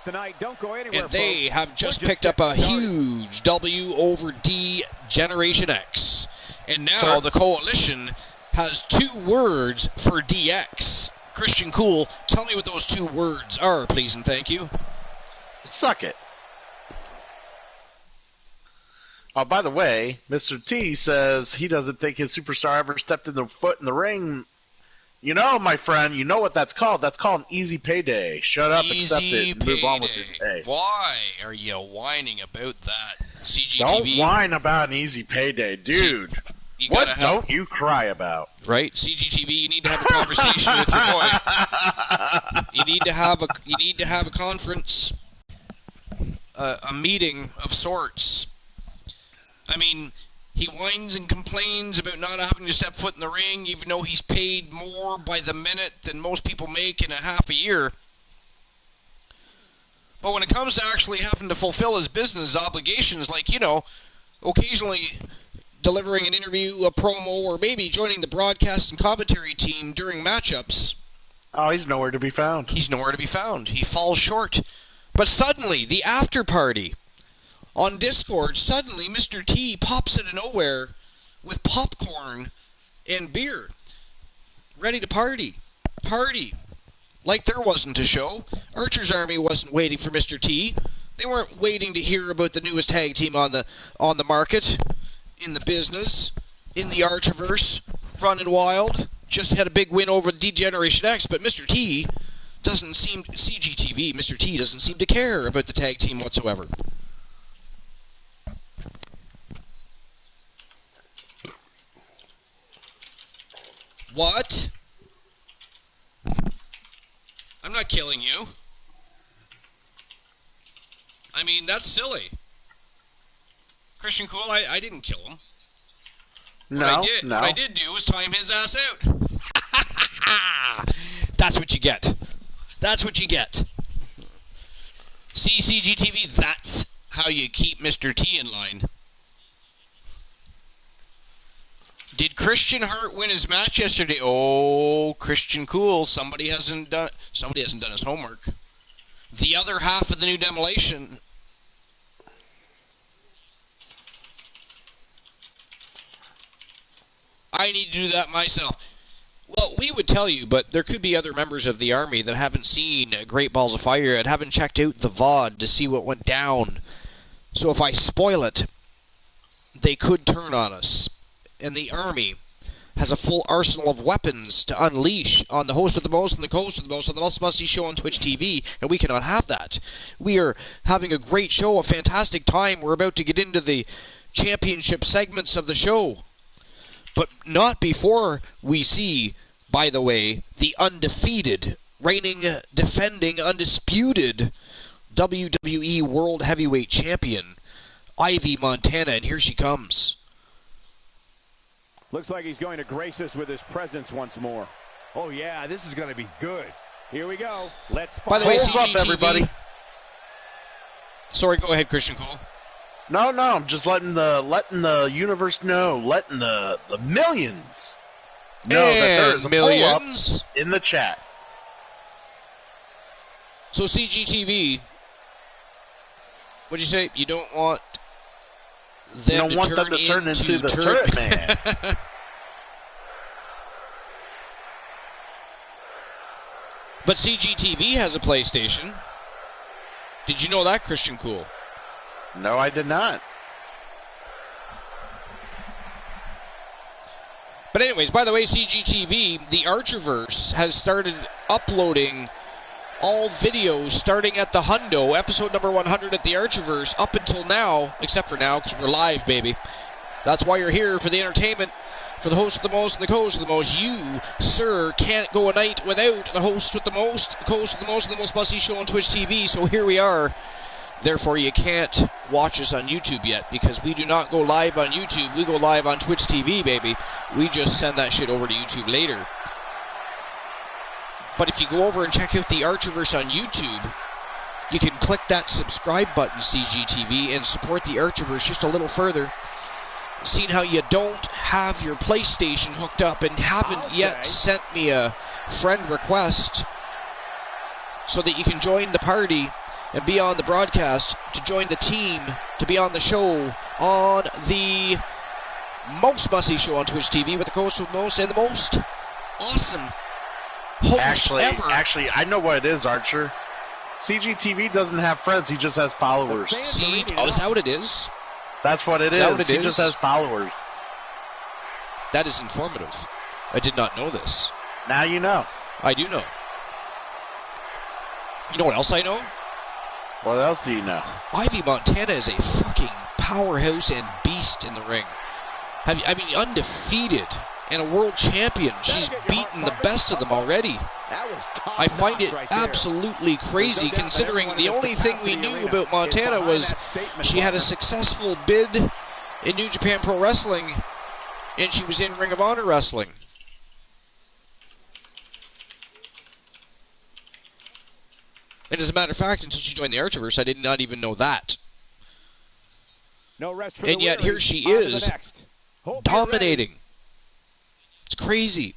And they have just picked up a huge W over D-Generation X. And now the Coalition has 2 words for DX. Christian Cool, tell me what those 2 words are, please and thank you. Suck it. Oh, by the way, Mr. T says he doesn't think his superstar ever stepped foot in the ring. You know, my friend, you know what that's called. That's called an easy payday. Shut up, accept it, and move on with your day. Why are you whining about that, CGTV? Don't whine about an easy payday, dude. What don't you cry about? Right, CGTV, you need to have a conversation with your boy. You need to have a conference, a meeting of sorts. I mean, he whines and complains about not having to step foot in the ring, even though he's paid more by the minute than most people make in a half a year. But when it comes to actually having to fulfill his business obligations, like, you know, occasionally delivering an interview, a promo, or maybe joining the broadcast and commentary team during matchups. Oh, he's nowhere to be found. He's nowhere to be found. He falls short. But suddenly, the after party on Discord, suddenly Mr. T pops out of nowhere with popcorn and beer. Ready to party. Party. Like there wasn't a show. Archer's Army wasn't waiting for Mr. T. They weren't waiting to hear about the newest tag team on the market, in the business, in the Archerverse, running wild. Just had a big win over D-Generation X, but Mr. T doesn't seem, CGTV, Mr. T doesn't seem to care about the tag team whatsoever. What? I'm not killing you. I mean, that's silly. Christian Cool, I didn't kill him. No, what I did do was time his ass out. That's what you get. That's what you get. CGTV, that's how you keep Mr. T in line. Did Christian Hart win his match yesterday? Oh, Christian Cool, somebody hasn't done his homework. The other half of the new Demolition. I need to do that myself. Well, we would tell you, but there could be other members of the Army that haven't seen Great Balls of Fire and haven't checked out the VOD to see what went down. So if I spoil it, they could turn on us. And the Army has a full arsenal of weapons to unleash on the host of the most and the co-host of the most on the Most Must-See Show on Twitch TV, and we cannot have that. We are having a great show, a fantastic time. We're about to get into the championship segments of the show. But not before we see, by the way, the undefeated, reigning, defending, undisputed WWE World Heavyweight Champion, Ivy Montana, and here she comes. Looks like he's going to grace us with his presence once more. Oh, yeah, this is going to be good. Here we go. Let's find out. By the way, Hold up, everybody. Sorry, go ahead, Christian Cole. No, I'm just letting the universe know, letting the millions know that there is a millions poll up in the chat. So CGTV, what'd you say? You don't want them to turn into the Turret Man. But CGTV has a PlayStation. Did you know that, Christian Cool? No, I did not. But anyways, by the way, CGTV, the Archerverse has started uploading all videos starting at the Hundo, episode number 100 at the Archerverse, up until now, except for now, because we're live, baby. That's why you're here, for the entertainment, for the host of the most and the co-host of the most. You, sir, can't go a night without the host with the most, the co-host of the most, and the Most Must-See Show on Twitch TV, so here we are. Therefore, you can't watch us on YouTube yet, because we do not go live on YouTube. We go live on Twitch TV, baby. We just send that shit over to YouTube later. But if you go over and check out the Archerverse on YouTube, you can click that subscribe button, CGTV, and support the Archerverse just a little further. Seeing how you don't have your PlayStation hooked up and haven't yet sent me a friend request so that you can join the party and be on the broadcast, to join the team, to be on the show on the Most Must-See Show on Twitch TV with the host of most and the most awesome host ever. Actually, I know what it is, Archer. CGTV doesn't have friends, he just has followers. See, is that what it is? That's what it is. That what it he is? just has followers. That is informative. I did not know this. Now you know. I do know. You know what else I know? What else do you know? Ivy Montana is a fucking powerhouse and beast in the ring. Undefeated and a world champion. She's beaten the best of them already. I find it absolutely crazy considering the only thing we knew about Montana was she had a successful bid in New Japan Pro Wrestling and she was in Ring of Honor Wrestling. And as a matter of fact, until she joined the Archiverse, I did not even know that. No rest for and yet here she is, dominating. It's crazy.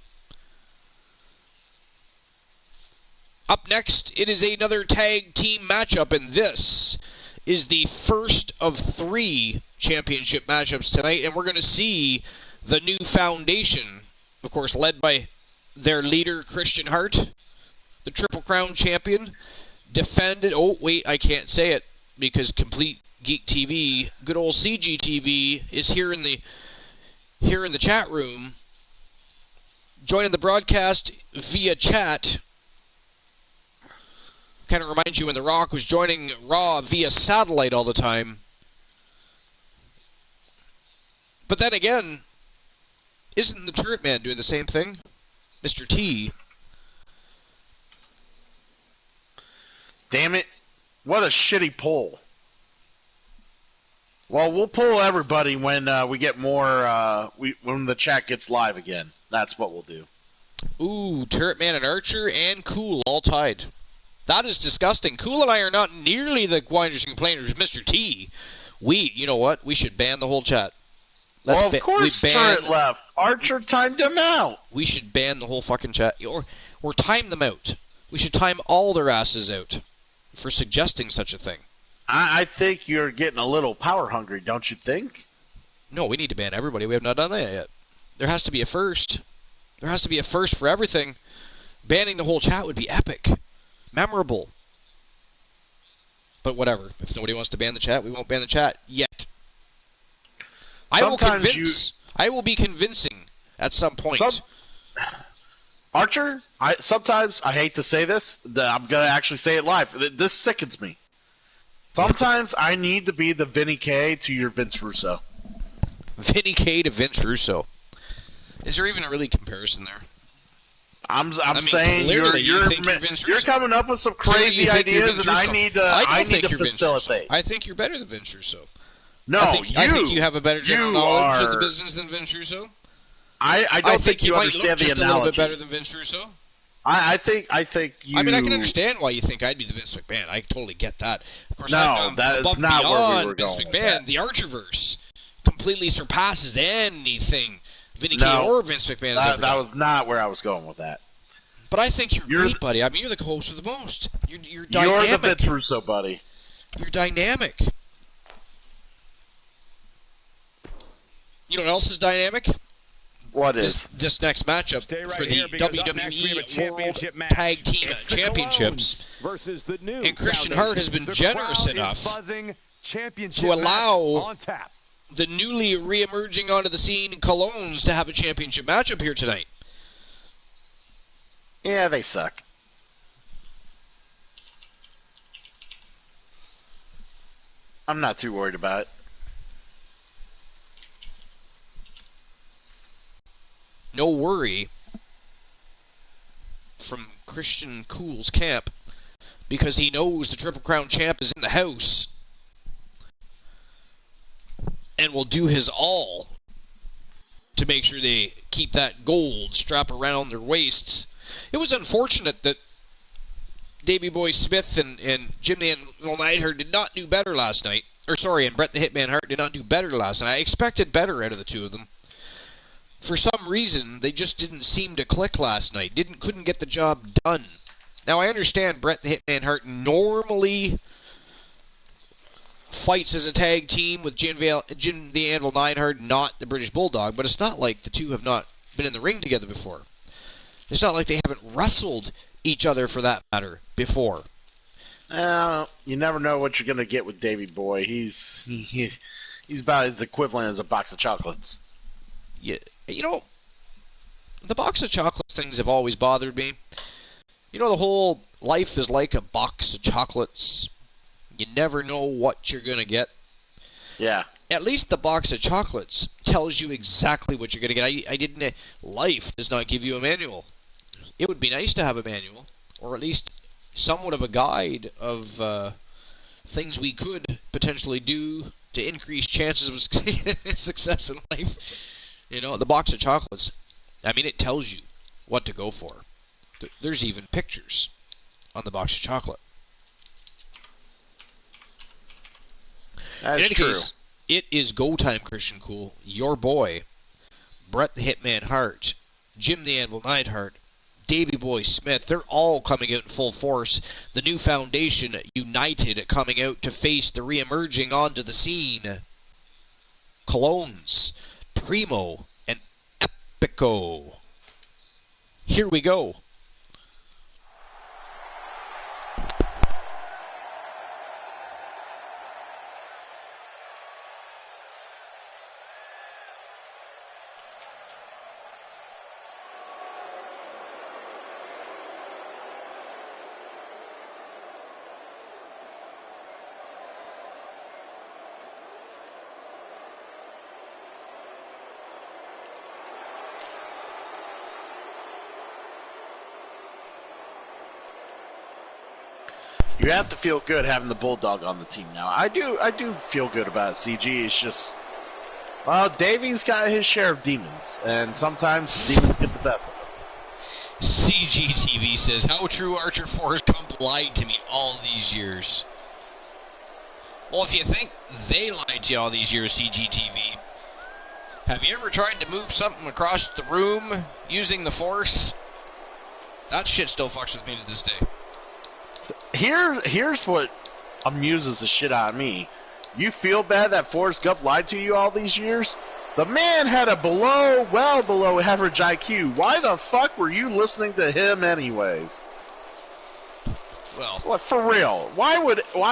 Up next, it is another tag team matchup, and this is the first of 3 championship matchups tonight, and we're going to see the new foundation, of course, led by their leader, Christian Hart, the Triple Crown champion, defended. Oh, wait, I can't say it because Complete Geek TV, good old CGTV, is here in the chat room, joining the broadcast via chat. Kind of reminds you when The Rock was joining Raw via satellite all the time. But then again, isn't the Turret Man doing the same thing? Mr. T. Damn it. What a shitty pull. Well, we'll pull everybody when we get more, when the chat gets live again. That's what we'll do. Ooh, Turret Man and Archer and Cool all tied. That is disgusting. Cool and I are not nearly the whiners and complainers as Mr. T. You know what? We should ban the whole chat. Of course Turret left. Archer timed him out. We should ban the whole fucking chat. Or time them out. We should time all their asses out for suggesting such a thing. I think you're getting a little power hungry, don't you think? No, we need to ban everybody. We have not done that yet. There has to be a first. There has to be a first for everything. Banning the whole chat would be epic. Memorable. But whatever. If nobody wants to ban the chat, we won't ban the chat yet. I will be convincing at some point. Archer, sometimes, I hate to say this, I'm going to actually say it live. This sickens me. Sometimes I need to be the Vinny K to your Vince Russo. Vinny K to Vince Russo. Is there even a really comparison there? I'm saying you're coming up with some crazy ideas, and I need to facilitate. I think you're better than Vince Russo. No, I think you have a better general knowledge of the business than Vince Russo. I don't think you understand the analogy. A little bit better than Vince Russo. I think you. I mean, I can understand why you think I'd be the Vince McMahon. I totally get that. Of course, that is not where we were Vince going. McMahon, the Archerverse completely surpasses anything Vinny K or Vince McMahon has ever done. That was not where I was going with that. But I think you're great, buddy. I mean, you're the co-host of the most. You're dynamic. You're the Vince Russo, buddy. You're dynamic. You know what else is dynamic? What is? This next matchup for the WWE World Tag Team Championships. And Christian Hart has been generous enough to allow the newly re-emerging onto the scene Colognes to have a championship matchup here tonight. Yeah, they suck. I'm not too worried about it. No worry from Christian Cool's camp because he knows the Triple Crown champ is in the house and will do his all to make sure they keep that gold strap around their waists. It was unfortunate that Davey Boy Smith and Jim the Anvil Neidhart did not do better last night. And Bret the Hitman Hart did not do better last night. I expected better out of the two of them. For some reason, they just didn't seem to click last night. Couldn't get the job done. Now, I understand Bret the Hitman Hart normally fights as a tag team with Jim the Anvil Neidhart, not the British Bulldog, but it's not like the two have not been in the ring together before. It's not like they haven't wrestled each other, for that matter, before. You never know what you're going to get with Davey Boy. He's He's about as equivalent as a box of chocolates. Yeah, you know, the box of chocolates things have always bothered me. You know, the whole life is like a box of chocolates. You never know what you're going to get. Yeah. At least the box of chocolates tells you exactly what you're going to get. I didn't. Life does not give you a manual. It would be nice to have a manual, or at least somewhat of a guide of things we could potentially do to increase chances of success in life. You know, the box of chocolates, I mean, it tells you what to go for. There's even pictures on the box of chocolate. That's in any true. case, it is go time, Christian Cool. Your boy, Bret the Hitman Hart, Jim the Anvil Neidhart, Davey Boy Smith, they're all coming out in full force. The new foundation, United, coming out to face the re-emerging onto the scene Colognes, Primo, and Epico. Here we go. You have to feel good having the Bulldog on the team now. I do feel good about it, CG. It's just, well, Davey's got his share of demons, and sometimes demons get the best of him. CGTV says, how true Archer Forrest Gump lied to me all these years. Well, if you think they lied to you all these years, CGTV, have you ever tried to move something across the room using the Force? That shit still fucks with me to this day. Here's what amuses the shit out of me. You feel bad that Forrest Gump lied to you all these years? The man had a well below average IQ. Why the fuck were you listening to him anyways? Well, like, for real. Why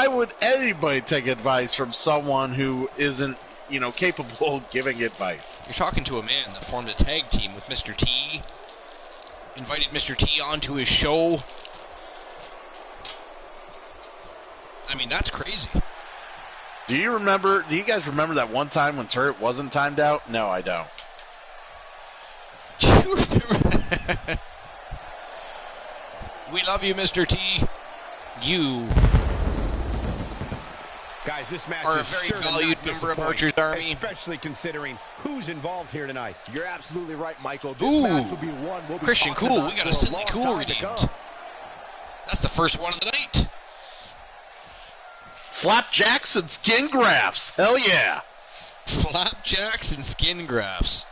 would anybody take advice from someone who isn't, capable of giving advice? You're talking to a man that formed a tag team with Mr. T, invited Mr. T onto his show. I mean, that's crazy. Do you guys remember that one time when Turret wasn't timed out? No, I don't. Do you remember that? We love you, Mr. T. You Guys, this match are a is very sure valued member of Archer's Army. Especially considering who's involved here tonight. You're absolutely right, Michael. This match will be one we'll be Christian talking Cool. about We got for a Sidney long Cool time to redeemed. come. That's the first one of the night. Flapjacks and skin grafts. Hell yeah. Flapjacks and skin grafts.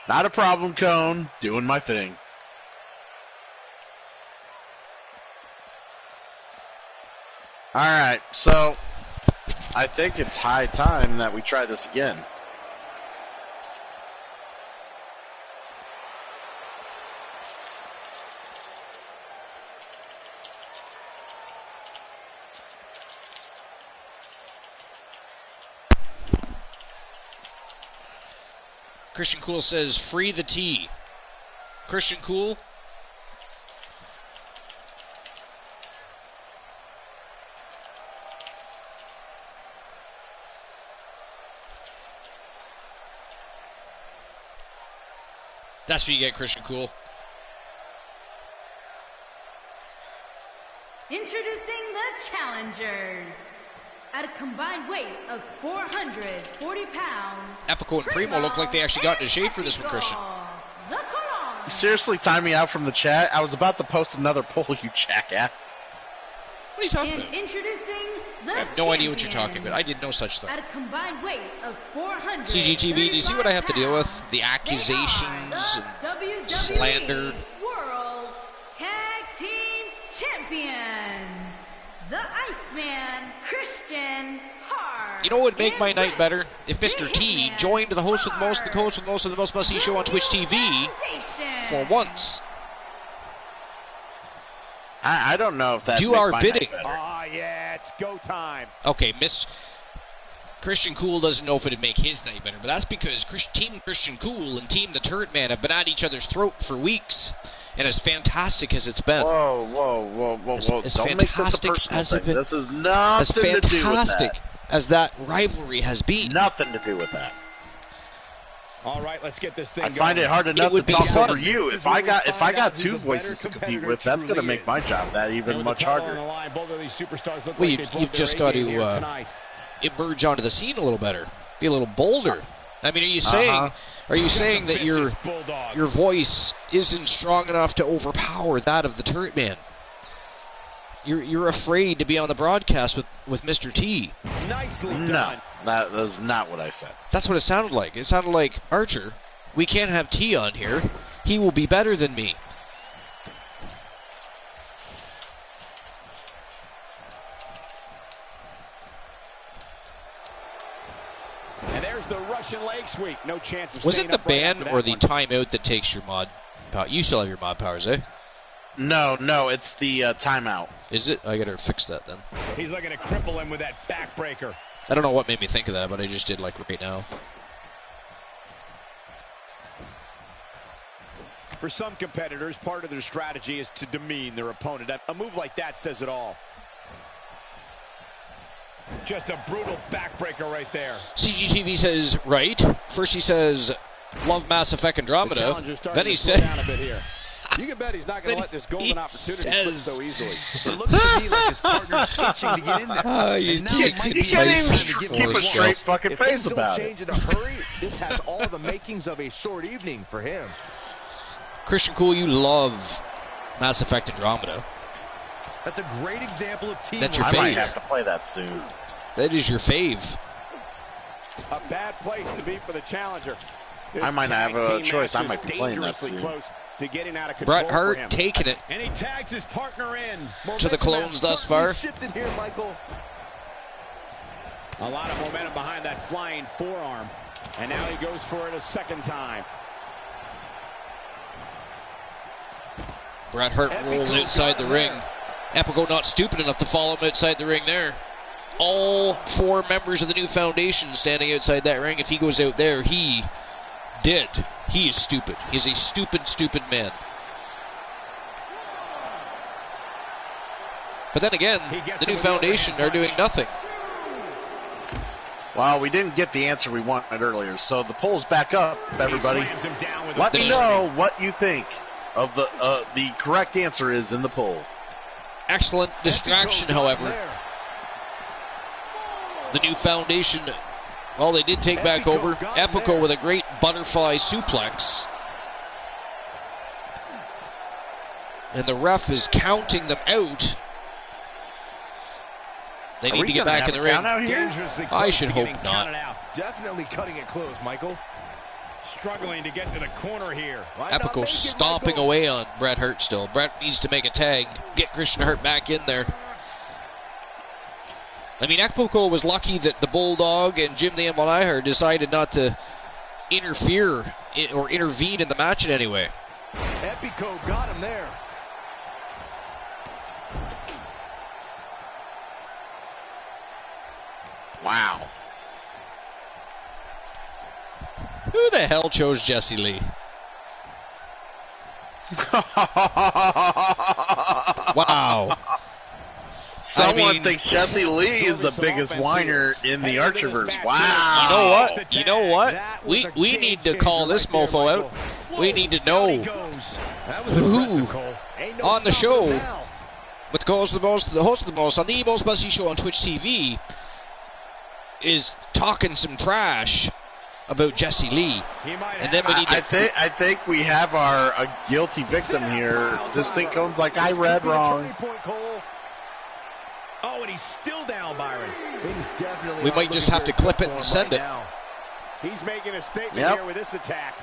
Not a problem, Cone. Doing my thing. Alright, so I think it's high time that we try this again. Christian Cool says, free the T. Christian Cool? That's what you get, Christian Cool. Introducing the challengers. At a combined weight of 440 pounds. Epico and Primo look like they actually got into shape for this one, Christian. The Colognes. You seriously timed me out from the chat? I was about to post another poll, you jackass. What are you talking And about? introducing the I have no idea what you're talking champions. about. I did no such thing. At a combined weight of 400. CGTV, do you see what I have to deal with? The accusations and slander. World Tag Team Champions. champions, the Iceman, Christian Hart. You know what would make my night better? If Mr. T joined the host with the most, of the most must-see show on Twitch TV for once. I don't know if that. Do our bidding. Yeah, it's go time. Okay, Christian Cool doesn't know if it'd make his night better, but that's because Team Christian Cool and Team the Turret Man have been at each other's throat for weeks, and as fantastic as it's been. Whoa. As Don't fantastic make this a personal as thing. it been. This is nothing to do with that. As that rivalry has been. Nothing to do with that. All right, let's get this thing I going. find it hard enough to talk fun. over you. If I got two voices to compete with, that's going to make my job that even much harder. Well, you've just got to emerge onto the scene a little better, be a little bolder. I mean, are you saying that your voice isn't strong enough to overpower that of the Turret Man? You're afraid to be on the broadcast with Mr. T. Nicely done. No, that is not what I said. That's what it sounded like. It sounded like, Archer, we can't have T on here. He will be better than me. And there's the Russian leg sweep. No chance of Was staying it the upright after ban that or the one. timeout that takes your mod power? You still have your mod powers, eh? No, it's the timeout. Is it? I gotta fix that then. He's looking to cripple him with that backbreaker. I don't know what made me think of that, but I just did like right now. For some competitors, part of their strategy is to demean their opponent. A move like that says it all. Just a brutal backbreaker right there. CGTV says, right. First he says, love Mass Effect Andromeda. Then he says... down a bit here. You can bet he's not going to let this golden opportunity slip so easily. It looks to me like his partner's itching to get in there. You And now it might be can't his even time to give keep him a a straight fucking If face things don't about it. change in a hurry, this has all the makings of a short evening for him. Christian Cool, you love Mass Effect Andromeda. That's a great example of teamwork. That's your I might fave. have to play that soon. That is your fave. A bad place to be for the challenger. This I might not have a tag team choice. I match might be is playing that dangerously soon. close to getting out of control Bret for Hart him. taking it And he tags his partner in. to the Momentum clones has thus certainly far. shifted here, Michael. A lot of momentum behind that flying forearm. And now he goes for it a second time. Bret Hart rolls outside the ring. Epico not stupid enough to follow him outside the ring there. All four members of the new foundation standing outside that ring. If he goes out there, he did. He is stupid. He's a stupid, stupid man. But then again, the new foundation are doing nothing. Well, we didn't get the answer we wanted earlier, so the poll's back up, everybody. He slams him down with Let a me know what you think of the correct answer is in the poll. Excellent distraction, however. The new foundation, well, they did take back over. Epico with a great butterfly suplex. And the ref is counting them out. They need to get back in the ring. I should hope not. Definitely cutting it close, Michael. Struggling to get to the corner here. Epico stomping away on Bret Hart still. Bret needs to make a tag, get Christian Hart back in there. I mean, Epico was lucky that the Bulldog and Jim the M1 Ihart decided not to interfere or intervene in the match in any way. Epico got him there. Wow. Who the hell chose Jesse Lee? Wow. Someone thinks Jesse Lee is the biggest whiner in the Archerverse. Wow. You know what? We need to call this mofo out. We need to know who on the show, with the host of the most, on the most must-see show on Twitch TV, is talking some trash about JesseLee. And then we need to... I think we have a guilty victim here. This thing comes like I read wrong. Oh, and he's still down, Byron. Things definitely We might just have to clip it and send it. He's making a statement Yep. here with this attack.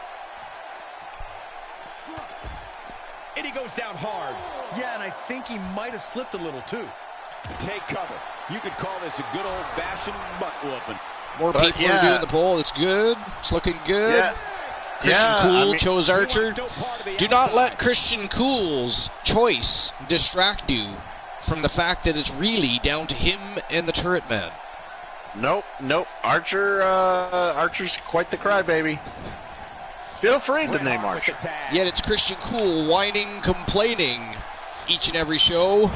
And he goes down hard. Yeah, and I think he might have slipped a little, too. Take cover. You could call this a good old-fashioned butt whooping. More people are doing the poll. It's good. It's looking good. Yeah. Christian Cool chose He Archer. wants no part of the Do not outside. let Christian Cool's choice distract you from the fact that it's really down to him and the Turret Man. Nope. Archer's quite the crybaby. Feel free to name Archer. Yet it's Christian Cool whining, complaining each and every show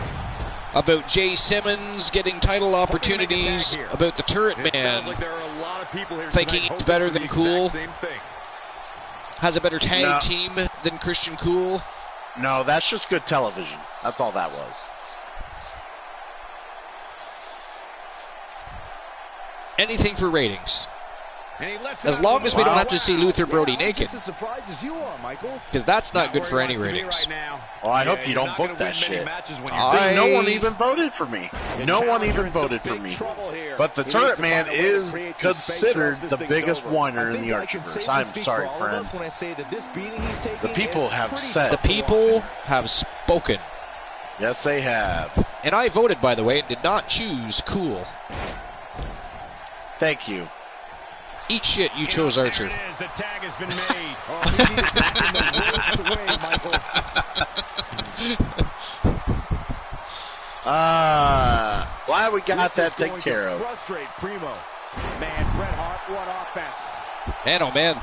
about Jay Simmons getting title opportunities, about the Turret It sounds Man like there are a lot of people here thinking tonight it's hoping better for than the Cool. exact same thing. has a better tag team than Christian Cool. No, that's just good television. That's all that was. Anything for ratings. And he lets it As out long to as the we don't ball. have to see Luther Brody I'm naked, just as surprised as you are, Michael. because that's not good Where for he any wants to be ratings. right now. Oh, I hope Yeah, you you're don't not book gonna that win many shit. matches when you're I- See, no one even voted for me. The No one challenger even in some voted for big me. trouble here. But the He Turret needs to Man find a way to is create some space or considered else this the thing's biggest over. whiner I in think the I can Archerverse. safely I'm speak sorry, for all friend. of us when I say that this beating he's taking The people is have pretty said. The people have spoken. Yes, they have. And I voted, by the way, and did not choose Cool. Thank you. Eat shit, you chose Archer. There it is. The tag has been made. Oh, he did it back in the worst way, Michael. Glad we got This that is taken going care to of. frustrate Primo. Man, Bret Hart, what offense. Man, oh man.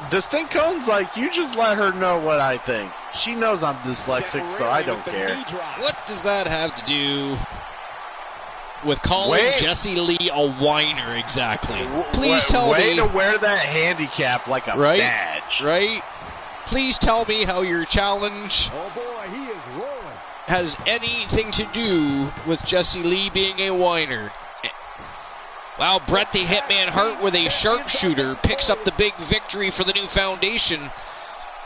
Distinct Cone's like, you just let her know what I think. She knows I'm dyslexic, so I don't care. What does that have to do with calling Wait. Jesse Lee a whiner exactly? Please tell way me. to wear that handicap like a Right? badge. Right? Please tell me how your challenge Oh boy, he is rolling. has anything to do with Jesse Lee being a whiner. Wow, Bret the Hitman Hart with a sharpshooter picks up the big victory for the new foundation,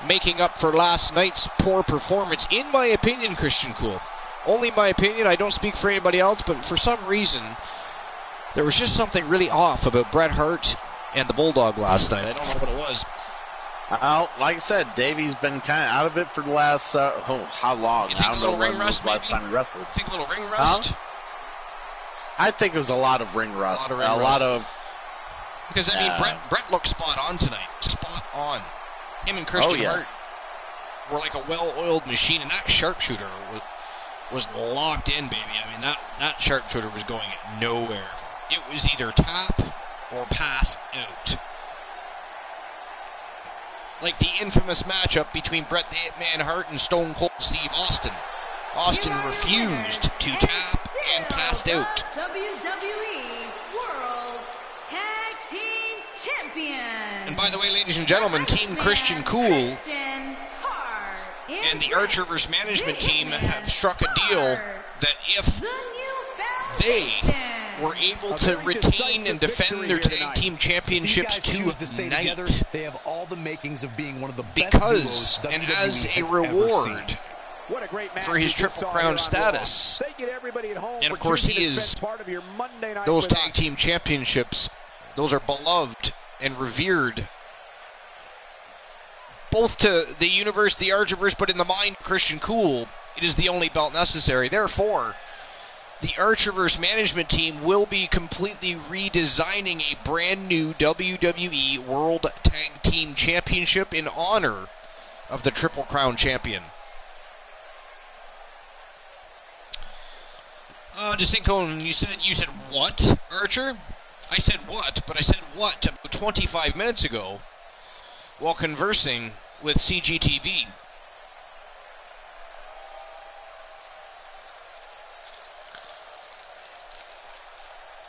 making up for last night's poor performance. In my opinion, Christian Cool. Only my opinion, I don't speak for anybody else, but for some reason, there was just something really off about Bret Hart and the Bulldog last night. I don't know what it was. Well, like I said, Davey's been kind of out of it for the last, how long? You think I a don't little know when ring was rust, the last maybe? time he wrestled. Think a little ring rust? I think it was a lot of ring rust. A lot of Because, Because, I mean, Bret looked spot on tonight. Spot on. Him and Christian Hart were like a well-oiled machine, and that sharpshooter was locked in, baby. I mean, that sharpshooter was going nowhere. It was either tap or pass out. Like the infamous matchup between Bret the Hitman Hart and Stone Cold Steve Austin. Austin refused to tap and passed out. WWE World Tag Team Champion. And by the way, ladies and gentlemen, Team Christian Cool and the Archerverse management team have struck a deal that if they were able to retain and defend their tag team championships tonight, they have all the makings of being one of the best because, duos and WWE as a has ever reward seen. What a great match for his we just Triple saw Crown here on status, Raw. Thank you to everybody at home and for of course choosing he to is spend part of your Monday night those with tag us. team championships, those are beloved and revered both to the universe, the Archerverse, but in the mind of Christian Cool, it is the only belt necessary. Therefore, the Archerverse management team will be completely redesigning a brand new WWE World Tag Team Championship in honor of the Triple Crown champion. Distinko, you said what, Archer? I said what, but I said what about 25 minutes ago while conversing with CGTV.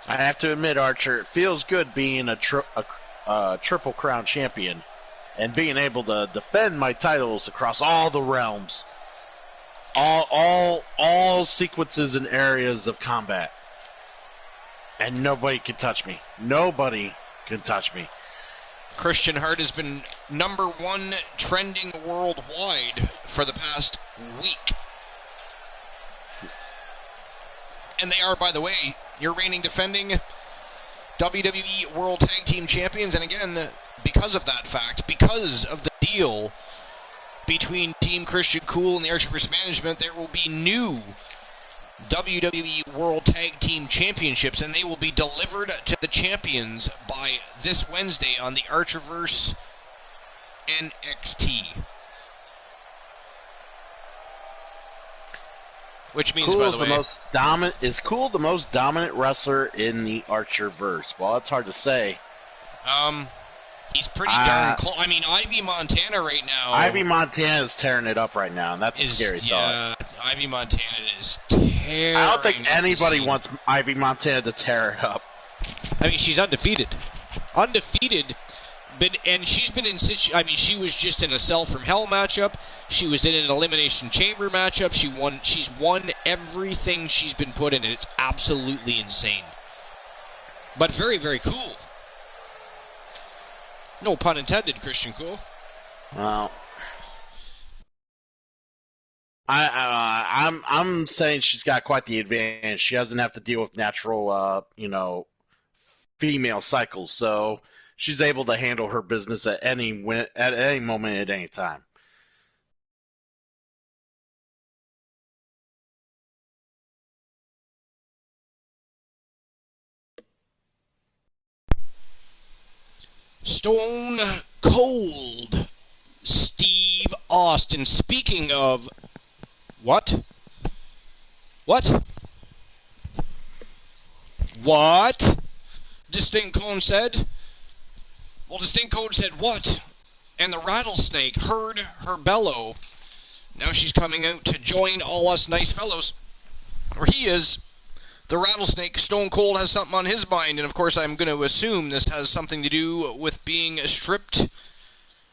I have to admit, Archer, it feels good being a Triple Crown champion and being able to defend my titles across all the realms, all sequences and areas of combat, and nobody can touch me. Nobody can touch me. Christian Hart has been #1 trending worldwide for the past week. And they are, by the way, your reigning defending WWE World Tag Team Champions. And again, because of that fact, because of the deal between Team Christian Cool and the Archerverse management, there will be new WWE World Tag Team Championships, and they will be delivered to the champions by this Wednesday on the Archerverse NXT. Which means, by the way, is Cool the most dominant wrestler in the Archerverse? Well, it's hard to say. He's pretty darn close. I mean, Ivy Montana right now. Ivy Montana is tearing it up right now, and that's a scary thought. Yeah, Ivy Montana is tearing. I don't think anybody wants Ivy Montana to tear it up. I mean, she's undefeated. And she's been in I mean, she was just in a Cell from Hell matchup. She was in an Elimination Chamber matchup. She's won everything she's been put in, and it's absolutely insane. But very, very cool. No pun intended, Christian Cool. Well, I'm saying she's got quite the advantage. She doesn't have to deal with natural, female cycles, so she's able to handle her business at any moment, at any time. Stone Cold Steve Austin. Speaking of what? Distinct Cone said. Well, Distinct Cone said what? And the Rattlesnake heard her bellow. Now she's coming out to join all us nice fellows. Or he is. The Rattlesnake, Stone Cold, has something on his mind, and of course I'm going to assume this has something to do with being stripped,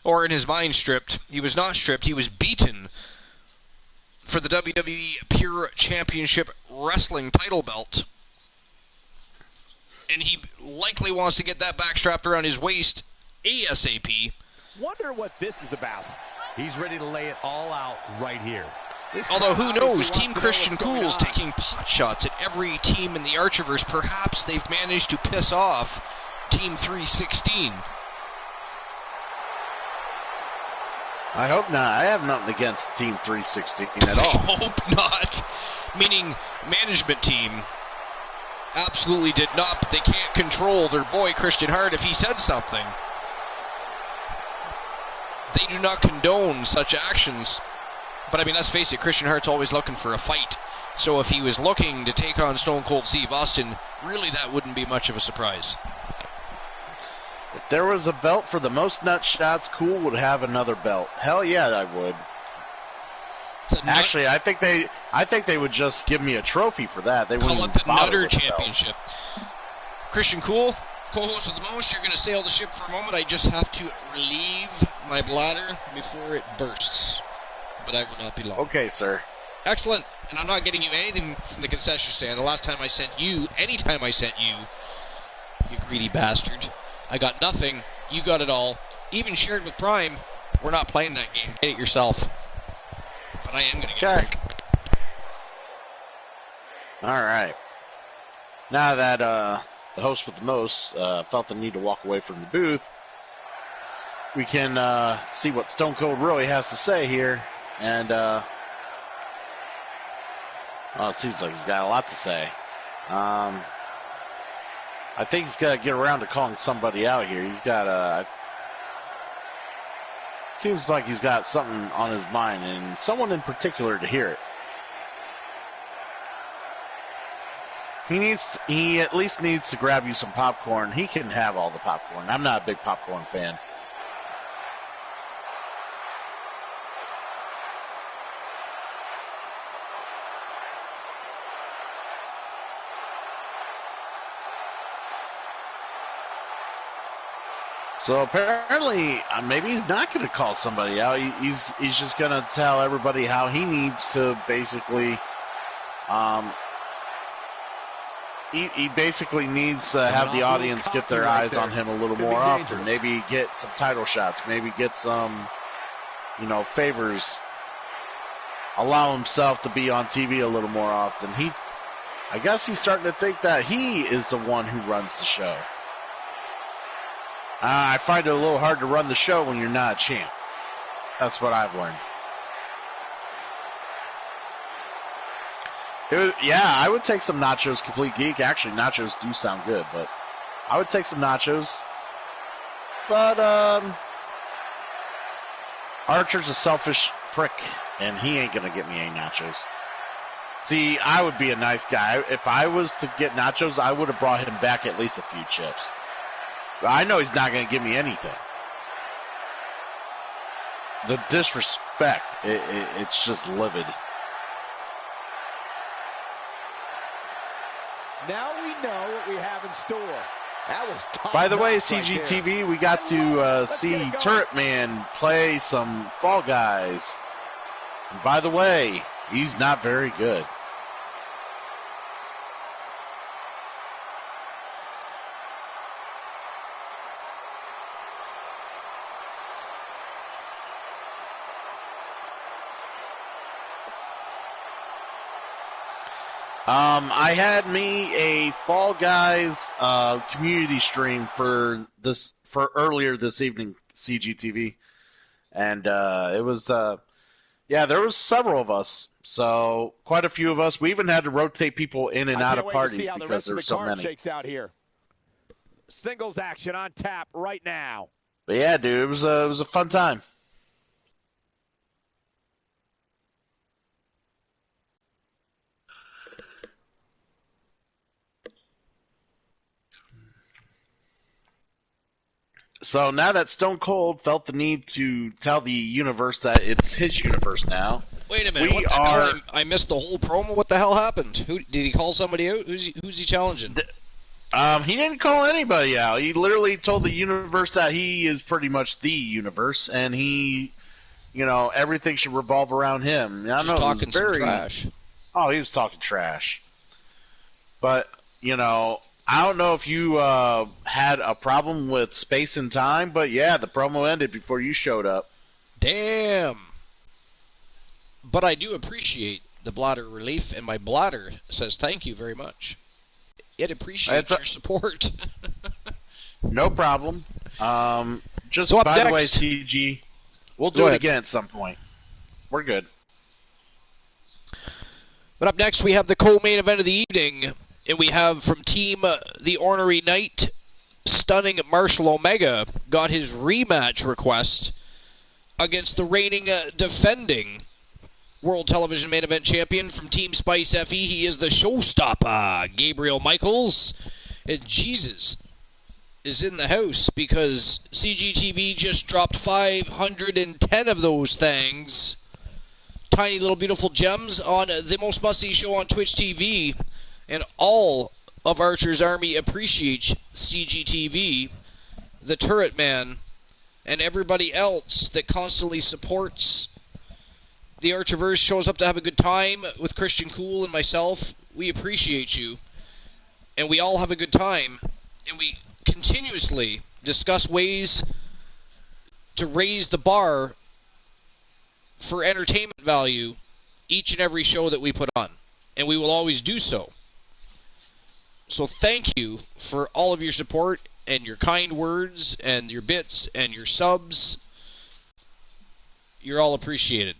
or in his mind stripped. He was not stripped, he was beaten for the WWE Pure Championship Wrestling title belt. And he likely wants to get that back strapped around his waist ASAP. Wonder what this is about. He's ready to lay it all out right here. Although, who knows, Team Christian Cool's taking pot shots at every team in the Archerverse. Perhaps they've managed to piss off Team 316. I hope not. I have nothing against Team 316 at all. I hope not. Meaning, management team absolutely did not, but they can't control their boy Christian Hart if he said something. They do not condone such actions. But I mean, let's face it, Christian Hart's always looking for a fight. So if he was looking to take on Stone Cold Steve Austin, really that wouldn't be much of a surprise. If there was a belt for the most nut shots, Cool would have another belt. Hell yeah, I would. Actually, I think they would just give me a trophy for that. They wouldn't call it the Nutter with the Championship. Christian Cool, co-host of the most, you're going to sail the ship for a moment. I just have to relieve my bladder before it bursts. But I will not be long. Okay, sir. Excellent. And I'm not getting you anything from the concession stand. The last time I sent you, anytime I sent you, you greedy bastard, I got nothing. You got it all. Even shared with Prime. We're not playing that game. Get it yourself. But I am going to get a break. All right. Now that the host with the most felt the need to walk away from the booth, we can see what Stone Cold really has to say here. And, it seems like he's got a lot to say. I think he's got to get around to calling somebody out here. He's got seems like he's got something on his mind, and someone in particular to hear it. He at least needs to grab you some popcorn. He can have all the popcorn. I'm not a big popcorn fan. So apparently, maybe he's not going to call somebody out. He's just going to tell everybody how he needs to basically, he basically needs to have the audience get their eyes on him a little more often. Maybe get some title shots. Maybe get some, favors. Allow himself to be on TV a little more often. I guess he's starting to think that he is the one who runs the show. I find it a little hard to run the show when you're not a champ. That's what I've learned. I would take some nachos, Complete Geek. Actually, nachos do sound good, but I would take some nachos. But Archer's a selfish prick, and he ain't gonna get me any nachos. See, I would be a nice guy. If I was to get nachos, I would have brought him back at least a few chips. But I know he's not gonna give me anything. The disrespect, it's just livid. Now we know what we have in store. That was top. By the way, right CGTV, there. we got to see Turret Man play some Fall Guys. And by the way, he's not very good. I had me a Fall Guys community stream for earlier this evening, CGTV, and it was there was several of us, so quite a few of us. We even had to rotate people in and out of parties because there were so many. Shakes out here. Singles action on tap right now. But yeah, dude, it was a fun time. So now that Stone Cold felt the need to tell the universe that it's his universe now. Wait a minute. I missed the whole promo. What the hell happened? Who did he call somebody out? Who's he challenging? He didn't call anybody out. He literally told the universe that he is pretty much the universe, and he, everything should revolve around him. I know, talking some trash. Oh, he was talking trash. But, I don't know if you had a problem with space and time, but yeah, the promo ended before you showed up. Damn. But I do appreciate the bladder relief, and my bladder says thank you very much. It appreciates your support. No problem. Just so by next, the way, TG, we'll do it again at some point. We're good. But up next, we have the co-main event of the evening. And we have from Team The Ornery Knight, Stunning Marshall Omega got his rematch request against the reigning defending World Television Main Event Champion from Team Spice FE. He is the showstopper, Gabriel Michaels. And Jesus is in the house because CGTV just dropped 510 of those things. Tiny little beautiful gems on the most must-see show on Twitch TV. And all of Archer's Army appreciates CGTV, the Turret Man, and everybody else that constantly supports the Archerverse, shows up to have a good time with Christian Cool and myself. We appreciate you. And we all have a good time. And we continuously discuss ways to raise the bar for entertainment value each and every show that we put on. And we will always do so. So thank you for all of your support and your kind words and your bits and your subs. You're all appreciated.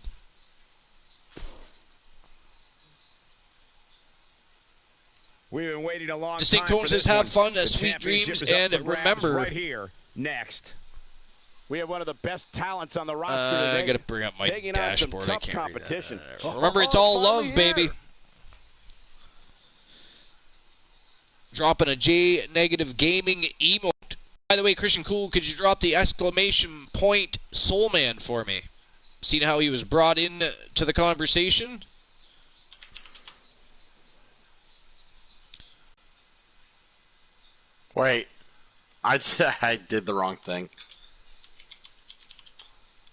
We've been waiting a long Distinct time. Cones says have fun, sweet dreams, and remember. Right here, next. We have one of the best talents on the roster today. I got to bring up my taking dashboard. On some I tough can't competition. Remember, it's all love, baby. Dropping a J negative gaming emote. By the way, Christian Cool, could you drop the exclamation point Soul Man for me? Seen how he was brought in to the conversation? Wait, I did the wrong thing.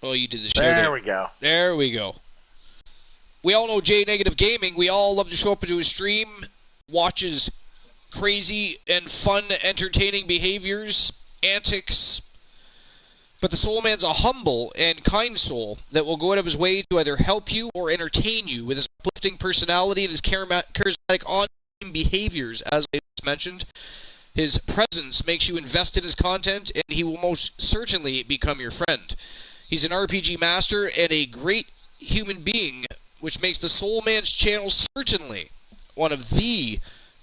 Oh, you did the share. There we go. There we go. We all know J Negative Gaming. We all love to show up into his stream, watches crazy and fun, entertaining behaviors, antics. But the Soul Man's a humble and kind soul that will go out of his way to either help you or entertain you with his uplifting personality and his charismatic on-stream behaviors, as I just mentioned. His presence makes you invest in his content, and he will most certainly become your friend. He's an RPG master and a great human being, which makes the Soul Man's channel certainly one of the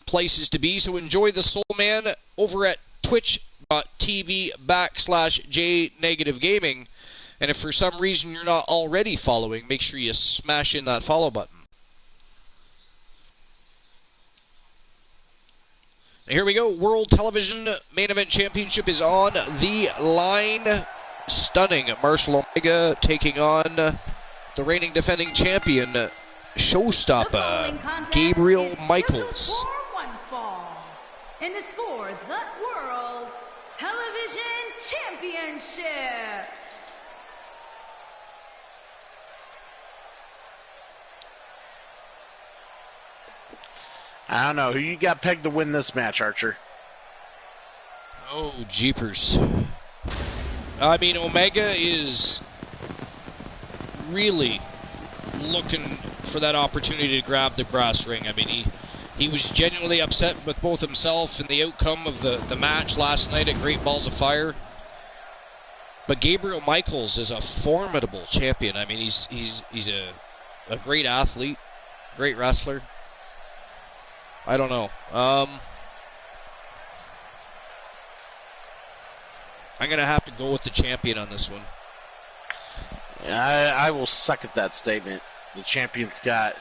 places to be. So enjoy the Soul Man over at twitch.tv/JNegativeGaming. And if for some reason you're not already following, make sure you smash in that follow button. Here we go. World Television Main Event Championship is on the line. Stunning Marshall Omega taking on the reigning defending champion, showstopper Gabriel Michaels. And it's for the World Television Championship. I don't know. Who you got pegged to win this match, Archer? Oh, jeepers. I mean, Omega is really looking for that opportunity to grab the brass ring. I mean, he was genuinely upset with both himself and the outcome of the match last night at Great Balls of Fire. But Gabriel Michaels is a formidable champion. I mean, he's a great athlete, great wrestler. I don't know. I'm going to have to go with the champion on this one. I will suck at that statement. The champion's got...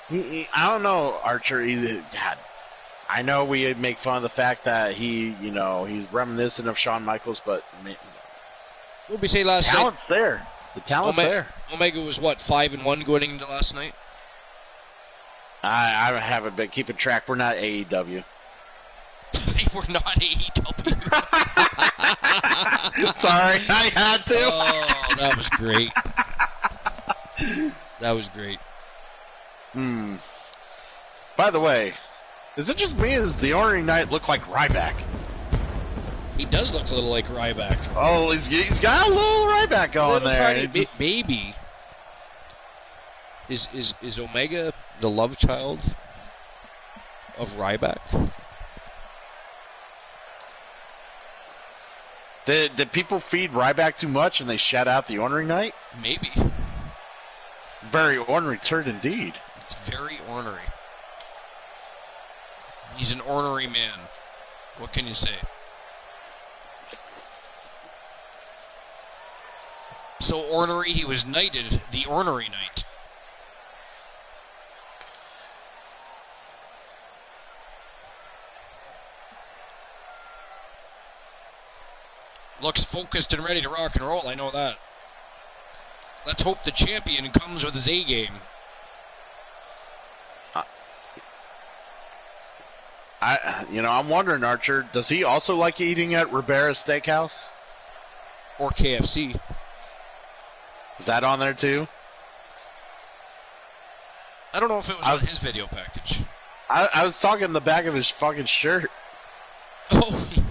I don't know, Archer. God, I know we make fun of the fact that he's reminiscent of Shawn Michaels, but... What did we say last night? Talent's there. The talent's there. Omega was, what, 5-1 going into last night? I haven't been keeping track. We're not AEW. They were not AEW. Sorry, I had to. Oh, that was great. That was great. By the way, is it just me or does the Ornery Knight look like Ryback? He does look a little like Ryback. Oh, he's got a little Ryback going there. Maybe. Is Omega the love child of Ryback? Did people feed Ryback too much and they shut out the Ornery Knight? Maybe. Very ornery turd indeed. It's very ornery. He's an ornery man. What can you say? So ornery, he was knighted the Ornery Knight. Looks focused and ready to rock and roll, I know that. Let's hope the champion comes with his A game. I'm wondering, Archer, does he also like eating at Ribera Steakhouse? Or KFC. Is that on there too? I don't know if it was on his video package. I was talking in the back of his fucking shirt. Oh, yeah.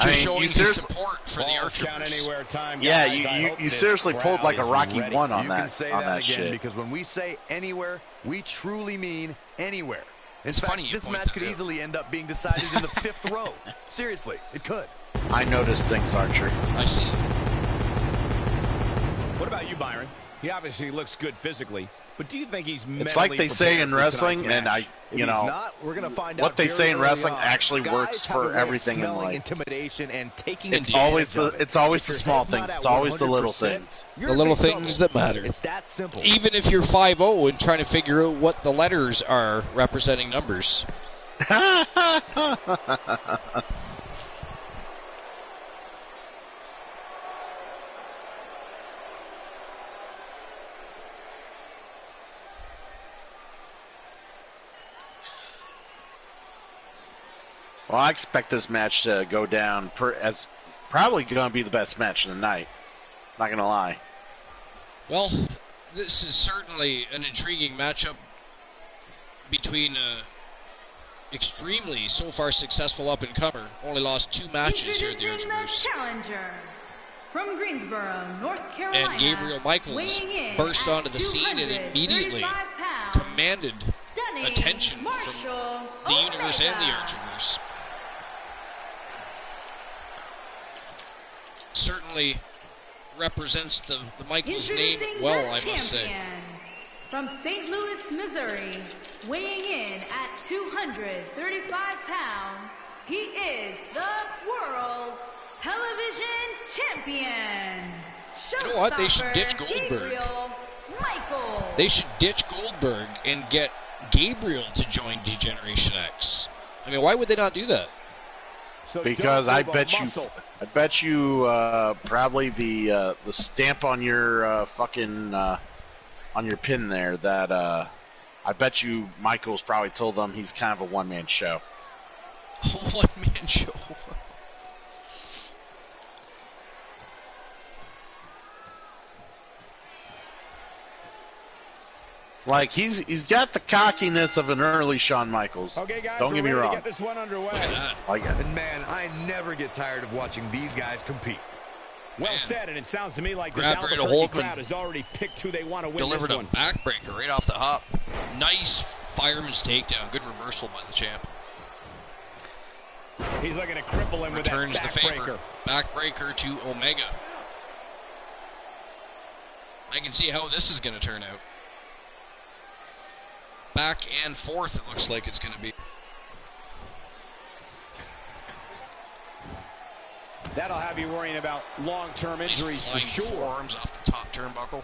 Just showing his support for the Archerverse. Yeah, you seriously pulled like a Rocky ready. One on you that. You can say on that again shit. Because when we say anywhere, we truly mean anywhere. It's funny. This match could easily end up being decided in the 5th row. Seriously, it could. I noticed things, Archer. I see. What about you, Byron? He obviously looks good physically, but do you think he's mentally It's like they say in wrestling, and we're gonna find what out they say in very wrestling early on. actually Guys works have a for way of everything in smelling life. Intimidation and taking It's always the small things. It's always the little things. The little things that matter. It's that simple. Even if you're 5-0 and trying to figure out what the letters are representing numbers. Well, I expect this match to go down as probably going to be the best match of the night. Not going to lie. Well, this is certainly an intriguing matchup between extremely, so far, successful up-and-comer. Only lost 2 matches here at the Archerverse. Challenger from Greensboro, North Carolina. And Gabriel Michaels burst onto the scene and immediately commanded attention from the universe and the Archerverse. certainly represents the Michaels name well, I must say. From St. Louis, Missouri, weighing in at 235 pounds, he is the World Television Champion. You know what? They should ditch Goldberg. They should ditch Goldberg and get Gabriel to join D-Generation X. I mean, why would they not do that? Because I bet you probably the stamp on your fucking on your pin there that I bet you Michaels probably told them he's kind of a one-man show. One-man show. Like he's got the cockiness of an early Shawn Michaels. Okay, guys, don't get me wrong. Get this one underway. And man, I never get tired of watching these guys compete. Well said, and it sounds to me like this Albuquerque crowd has already picked who they want to win delivered this one. a backbreaker right off the hop. Nice fireman's takedown. Good reversal by the champ. He's looking to cripple him Returns with that the backbreaker. favor. Backbreaker to Omega. I can see how this is going to turn out. Back and forth, it looks like it's going to be. That'll have you worrying about long-term injuries for sure. Forearms off the top turnbuckle.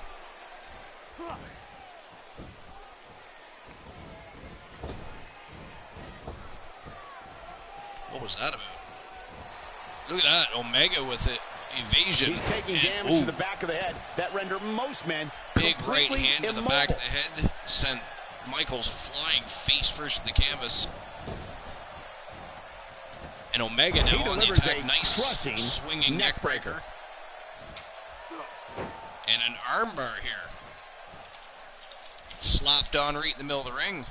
What was that about? Look at that, Omega with it. Evasion. He's taking damage to the back of the head that render most men big right completely hand to the immobile. back of the head sent Michaels flying face first to the canvas. And Omega now on the attack. Nice swinging neck breaker. And an armbar here. Slapped on right in the middle of the ring.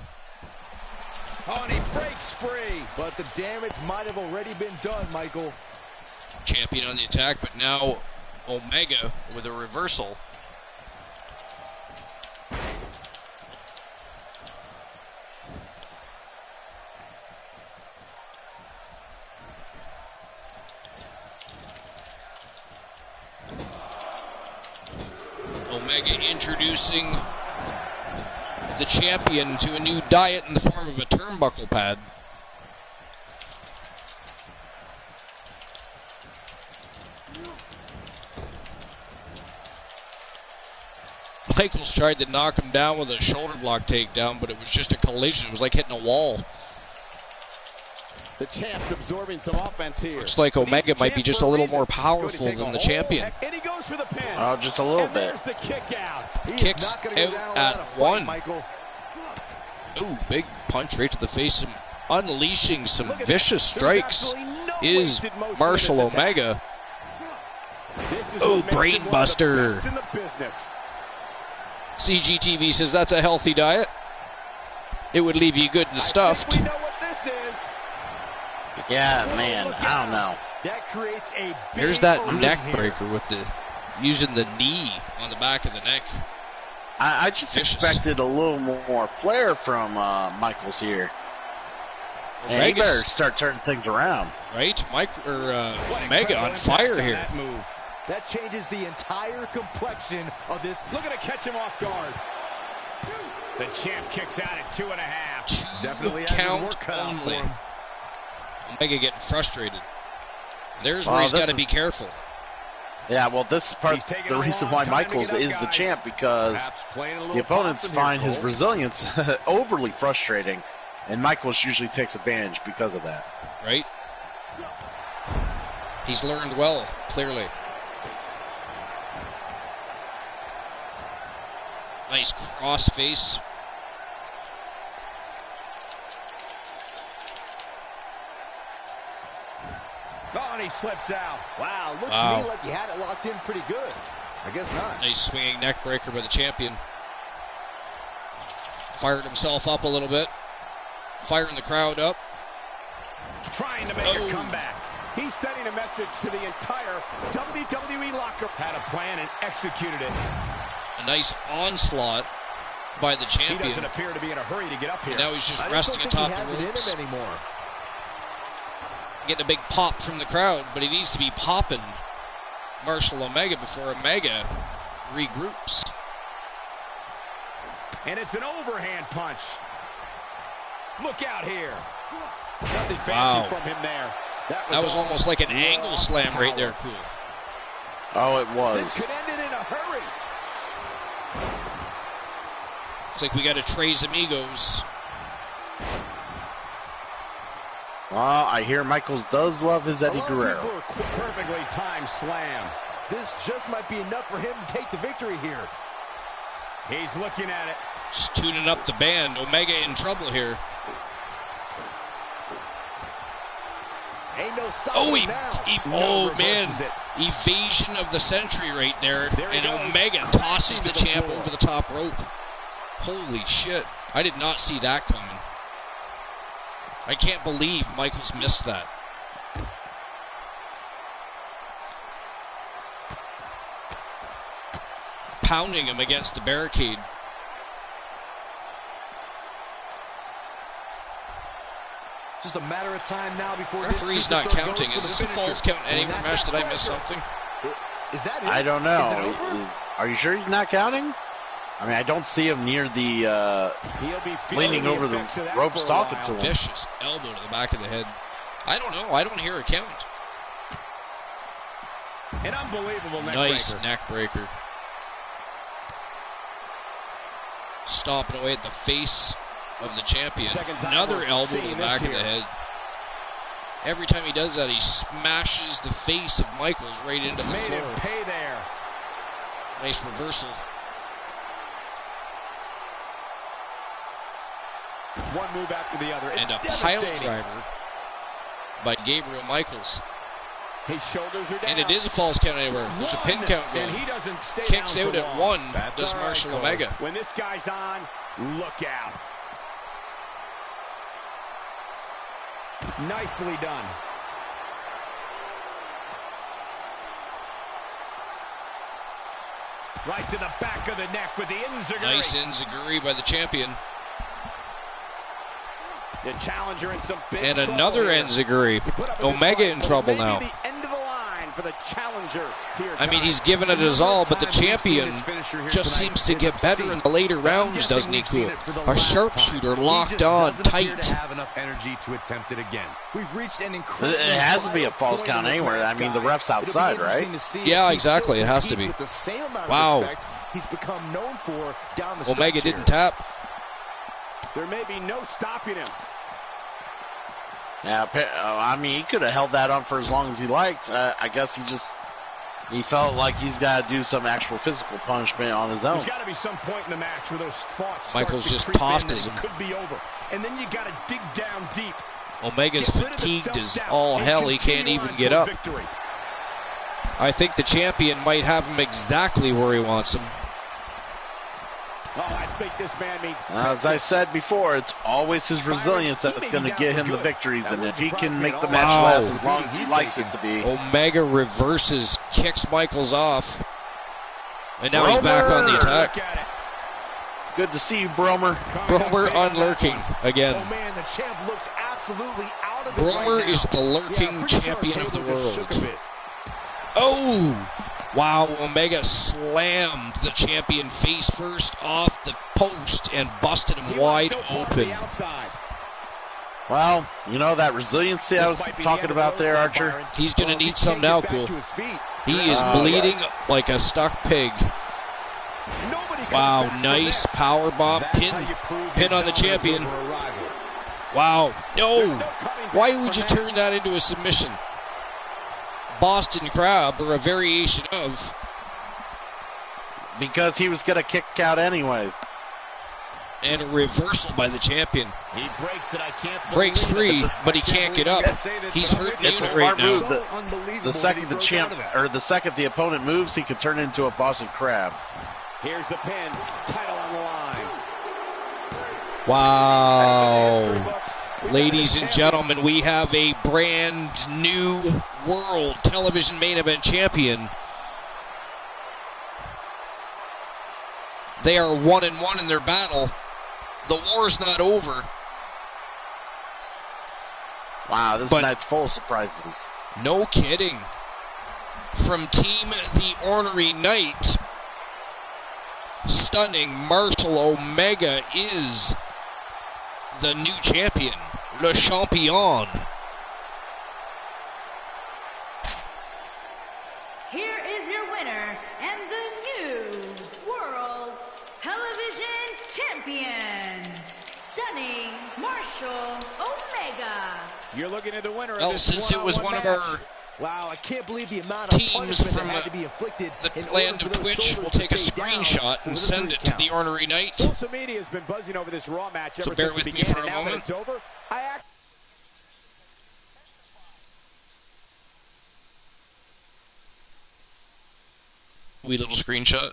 Oh, and he breaks free. But the damage might have already been done, Michael. Champion on the attack, but now Omega with a reversal. Omega introducing the champion to a new diet in the form of a turnbuckle pad. Michaels tried to knock him down with a shoulder block takedown, but it was just a collision. It was like hitting a wall. The champ's absorbing some offense here. Looks like Omega might be just a little more powerful than the champion. And he goes for the pin. Oh, just a little and bit. There's the kick out. Kicks out at one. Ooh, big punch right to the face. Unleashing some vicious strikes is Marshall Omega. Oh, brainbuster. CGTV says that's a healthy diet. It would leave you good and stuffed. We know what this is. Yeah, man, I don't know. That creates a There's that neck breaker with the using the knee on the back of the neck. I just expected a little more flair from Michaels here. And he better start turning things around. Right? Omega on fire here. That move. That changes the entire complexion of this. Looking to catch him off guard. The champ kicks out at 2.5. Definitely has his work cut out for him. Omega getting frustrated. There's where he's got to be careful. Yeah, well, this is part of the reason why Michaels is the champ, because the opponents find his resilience overly frustrating, and Michaels usually takes advantage because of that. Right? He's learned well, clearly. Nice cross face. Oh, and he slips out. Wow, looked to me like he had it locked in pretty good. I guess not. Nice swinging neck breaker by the champion. Fired himself up a little bit. Firing the crowd up. Trying to make a comeback. He's sending a message to the entire WWE locker. Had a plan and executed it. A nice onslaught by the champion. He doesn't appear to be in a hurry to get up here. And now he's just resting atop the ropes. Anymore. Getting a big pop from the crowd, but he needs to be popping Marshall Omega before Omega regroups. And it's an overhand punch. Look out here. Nothing fancy Wow. from him there. That was almost like an angle slam power. right there, Cool. Oh, it was. This could end it in a hurry. It's like we got a Tres Amigos. I hear Michaels does love his Eddie Guerrero. Perfectly timed slam. This just might be enough for him to take the victory here. He's looking at it. Just tuning up the band. Omega in trouble here. Ain't no stopping Oh, now. man. reverses it. Evasion of the century right there. There he And goes. Omega tosses the Into the champ floor. over the top rope. Holy shit. I did not see that coming. I can't believe Michaels missed that. Pounding him against the barricade. Just a matter of time now before this Referee's not superstar counting. goes Is for this the a false finisher. count anywhere match? Did I miss something? Is that it? I don't Is it know. over? Are you sure he's not counting? I mean, I don't see him near the He'll be feeling leaning over the effects of that ropes for a talking while. to him. Vicious elbow to the back of the head. I don't know. I don't hear a count. An unbelievable neck Nice breaker. neck breaker. Stomping away at the face of the champion. Second time Another we're elbow to seeing the back this of the here. head. Every time he does that, he smashes the face of Michaels right into the Made floor. him pay there. Nice reversal. One move after the other. It's And a pile devastating. driver by Gabriel Michaels. His shoulders are down. And it is a false count anywhere. There's a pin count And going. he doesn't stay Kicks down out for at long. one. That's Does all right, Marshall Cole. Omega. When this guy's on, look out. Nicely done. Right to the back of the neck with the enziguri. Nice enziguri by the champion. The challenger in some big And trouble another here. enziguri. He put up a good Omega fight, in but trouble maybe now. the end of the line for the challenger here. I mean, tonight. he's given it his all, but the Times we've seen champion his finisher here just tonight seems to is get better obscene. in the later I'm rounds, guessing doesn't he, we've seen Cool? it for the A last sharpshooter time. locked He just on doesn't appear tight. to have enough energy to attempt it again. We've reached an It incredible. has to be a false point in count this anywhere. match, I mean, the guys. ref's It'll be outside, right? interesting to see if Yeah, he exactly. still It has to competes be. with the same amount Wow. of respect he's become known for down the stretch Omega here. didn't tap. There may be no stopping him. Yeah, I mean, he could have held that on for as long as he liked. I guess he felt like he's got to do some actual physical punishment on his own. There's got to be some point in the match where those thoughts Michaels start to just creep in tosses and him. it could be over. And then you got to dig down deep. Omega's Get rid of the fatigued as self-doubt all and hell. He can't continue even on get to a up. victory. I think the champion might have him exactly where he wants him. Oh, I think this man needs. As I said before, it's always his resilience that's going to get him the victories, and if he can make the match last as long as he likes it to be. Omega reverses, kicks Michaels off, and now he's back on the Look attack. at it. Good to see you, Bromer. Bromer unlurking again. Oh man, the champ looks absolutely out of it Bromer right now. is the lurking Yeah, pretty sure champion our of the table just world. shook a bit. Oh! Wow, Omega slammed the champion face first off the post and busted him He wide wants no part of the open. outside. Well, you know that resiliency I was This might be the talking end of the about road there, for Archer? Byron. He's going to Well, if he need some can't now, get back Cool. to his feet, He is Oh, bleeding like a stuck pig. Nobody comes Wow, back from nice this. power bomb. That's how you prove Pin your on the dominance champion. over a rival. Wow. There's No. no coming Why back would you from turn that into a submission? Boston Crab, or a variation of. Because he was going to kick out anyways. And a reversal by the champion. He breaks it. I can't Breaks believe it. free, but he can't get up. He's hurting It's a unit smart right now. move. So unbelievable The second that he the broke champ, out of that. or the second the opponent moves, he can turn into a Boston Crab. Here's the pin. Title on the line. Wow. Ladies and gentlemen, we have a brand new world television main event champion. They are 1-1 in their battle. The war's not over. Wow, this But- night's full of surprises. No kidding. from Team The Ornery Knight. Stunning Marshall Omega is the new champion, Le Champion. Here is your winner and the new World Television Champion, Stunning Marshall Omega. You're looking at the winner of Well, this since it was one of our wow, I can't believe the amount of teams from had to be inflicted the land of Twitch, will take a screenshot and send it to the Ornery Knight. Social media has been buzzing over this Raw match ever bear since with it me began, for a and now that moment. it's over, Wee little screenshot.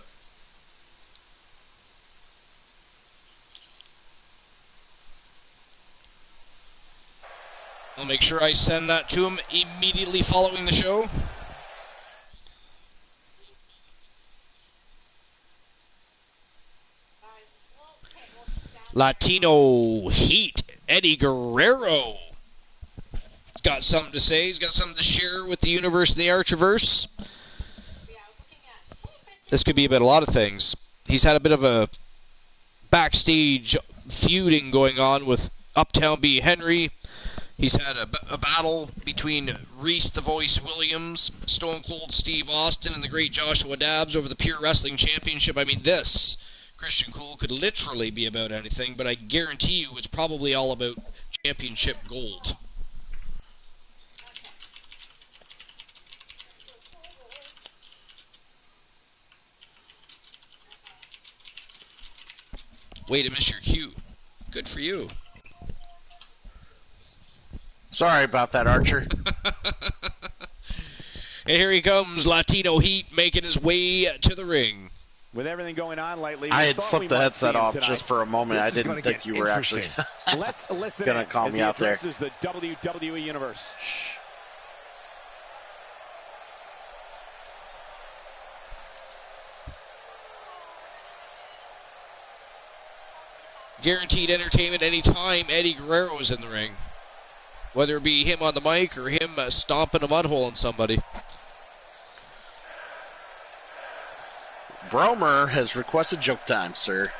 I'll make sure I send that to him immediately following the show. Latino Heat, Eddie Guerrero. He's got something to say. He's got something to share with the universe and the Archiverse. This could be about a lot of things. He's had a bit of a backstage feuding going on with Uptown B. Henry. He's had a battle between Reese the Voice Williams, Stone Cold Steve Austin, and the great Joshua Dabbs over the Pure Wrestling Championship. I mean, this, Christian Cole, could literally be about anything, but I guarantee you it's probably all about championship gold. Way to miss your cue. Good for you. Sorry about that, Archer. And here he comes, Latino Heat, making his way to the ring. with everything going on lately, I had slipped the headset off just for a moment. I didn't think you were actually Let's listen going to call me out there. This is the WWE Universe. Shh. Guaranteed entertainment anytime Eddie Guerrero is in the ring. Whether it be him on the mic or him stomping a mud hole on somebody. Bromer has requested joke time, sir.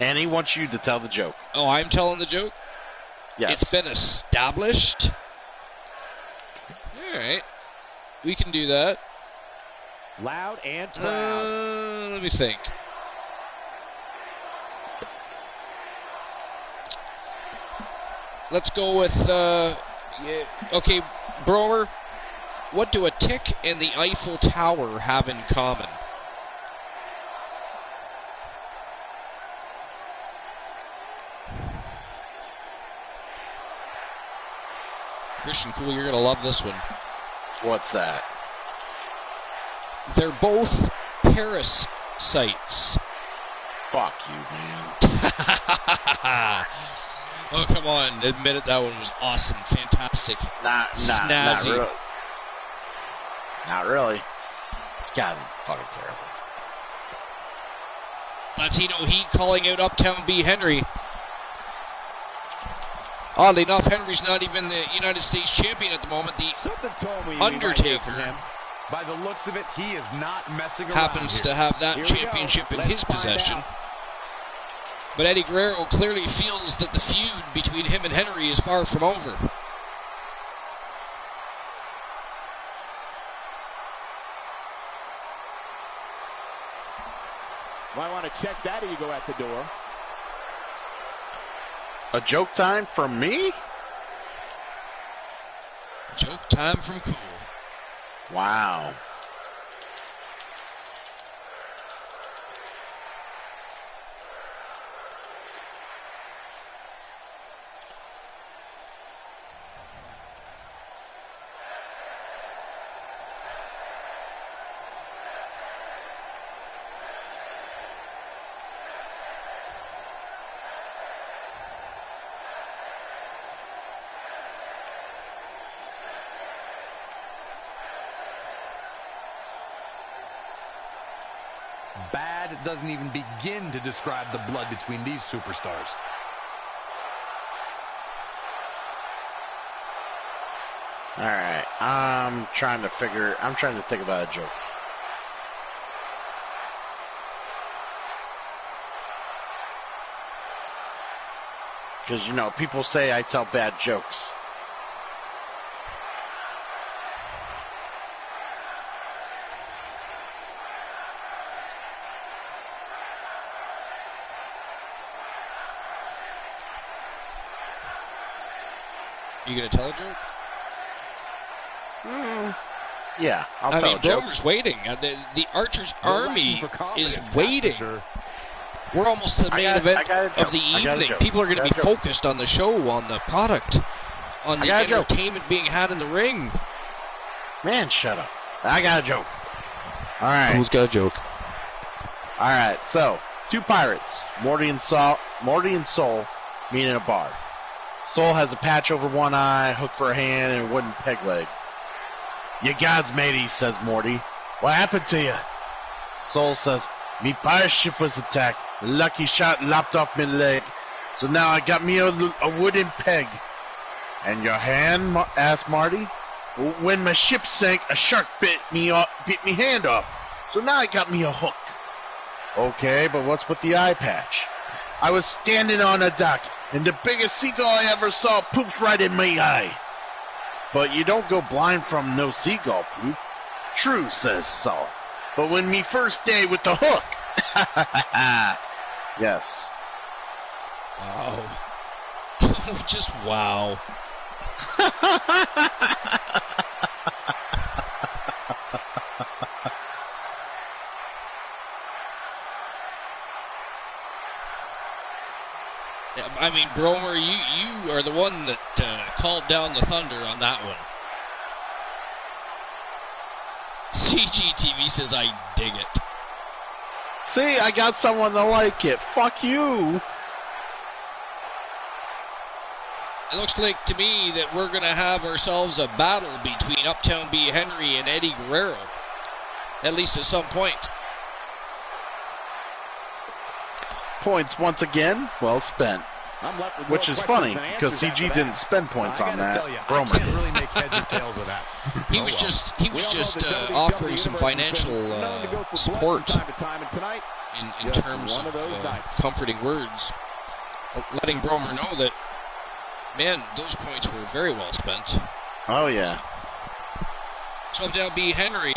And he wants you to tell the joke. Oh, I'm telling the joke? Yes. It's been established? All right. We can do that. Loud and proud. Let me think. Let's go with, okay, Bromer, what do a tick and the Eiffel Tower have in common? Christian Cool, you're going to love this one. What's that? They're both parasites. Fuck you, man. Oh, come on. Admit it, that one was awesome. Fantastic. Snazzy. Not really. Not really. God, fucking terrible. Latino Heat calling out Uptown B. Henry. Oddly enough, Henry's not even the United States champion at the moment. The Undertaker, by the looks of it, he is not messing around. Happens to have that championship in his possession. But Eddie Guerrero clearly feels that the feud between him and Henry is far from over. Might want to check that ego at the door. A joke time from me? Joke time from Cool. Wow. Bad doesn't even begin to describe the blood between these superstars. All right, I'm trying to think about a joke. Because, you know, people say I tell bad jokes. You going to tell a joke? Yeah, I'll tell a joke. Bromer's waiting. The Archer's army is waiting. Sure. We're almost to the main event of the evening. People are going to be focused on the show, on the product, on the entertainment being had in the ring. Man, shut up. I got a joke. All right. Who's got a joke? All right, so, two pirates, Morty and Soul, meet in a bar. Soul has a patch over one eye, hook for a hand, and a wooden peg leg. "You gods, matey," says Morty. "What happened to you?" Soul says, "Me pirate ship was attacked. A lucky shot lopped off me leg. So now I got me a wooden peg." "And your hand?" asked Marty. "When my ship sank, a shark bit me hand off. So now I got me a hook." "Okay, but what's with the eye patch?" "I was standing on a dock, and the biggest seagull I ever saw pooped right in my eye." "But you don't go blind from no seagull poop." "True," says Saul. "But when me first day with the hook." Yes. Wow. Just wow. I mean, Bromer, you are the one that called down the thunder on that one. CGTV says, "I dig it." See, I got someone to like it. Fuck you. It looks like to me that we're going to have ourselves a battle between Uptown B. Henry and Eddie Guerrero. At least at some point. Points once again, well spent. Which is funny, because CG didn't spend points on that. I can't really make heads or tails of that. He was just offering some financial support in terms of comforting words, letting Bromer know that, man, those points were very well spent. Oh, yeah. So now B. Henry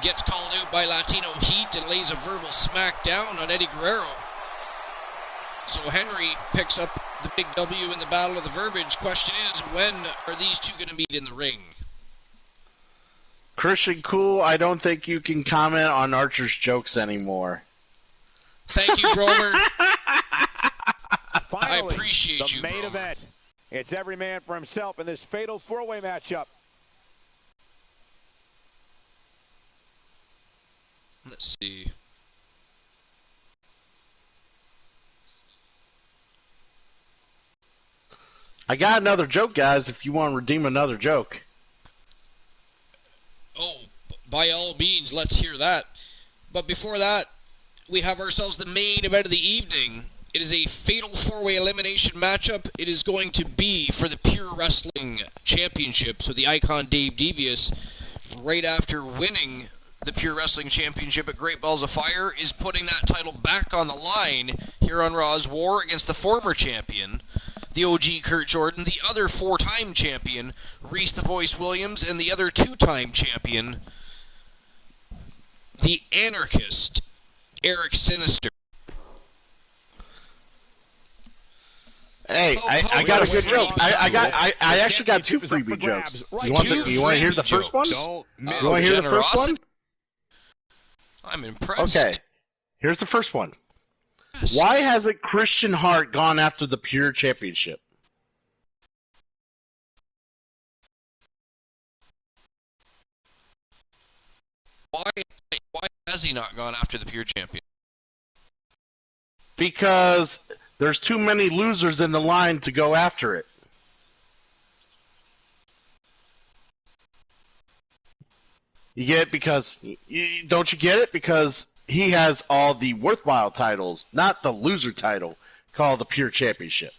gets called out by Latino Heat and lays a verbal smackdown on Eddie Guerrero. So Henry picks up the big W in the Battle of the Verbiage. Question is, when are these two going to meet in the ring? Christian Cool, I don't think you can comment on Archer's jokes anymore. Thank you, Bromer. Finally, I appreciate you, the main Bromer. event. It's every man for himself in this fatal four-way matchup. Let's see. I got another joke, guys, if you want to redeem another joke. Oh, by all means, let's hear that. But before that, we have ourselves the main event of the evening. It is a fatal four-way elimination matchup. It is going to be for the Pure Wrestling Championship. So the Icon Dave Devious, right after winning the Pure Wrestling Championship at Great Balls of Fire, is putting that title back on the line here on Raw's War against the former champion, the OG Kurt Jordan, the other four-time champion, Reese the Voice Williams, and the other two-time champion, the anarchist, Eric Sinister. Hey, I got a good joke. I actually got two freebie jokes. You want to hear the first one? You want to hear the first one? I'm impressed. Okay, here's the first one. Why hasn't Christian Hart gone after the Pure Championship? Why has he not gone after the Pure Champion? Because there's too many losers in the line to go after it. You get it? Because don't you get it? Because he has all the worthwhile titles, not the loser title called the Pure Championship.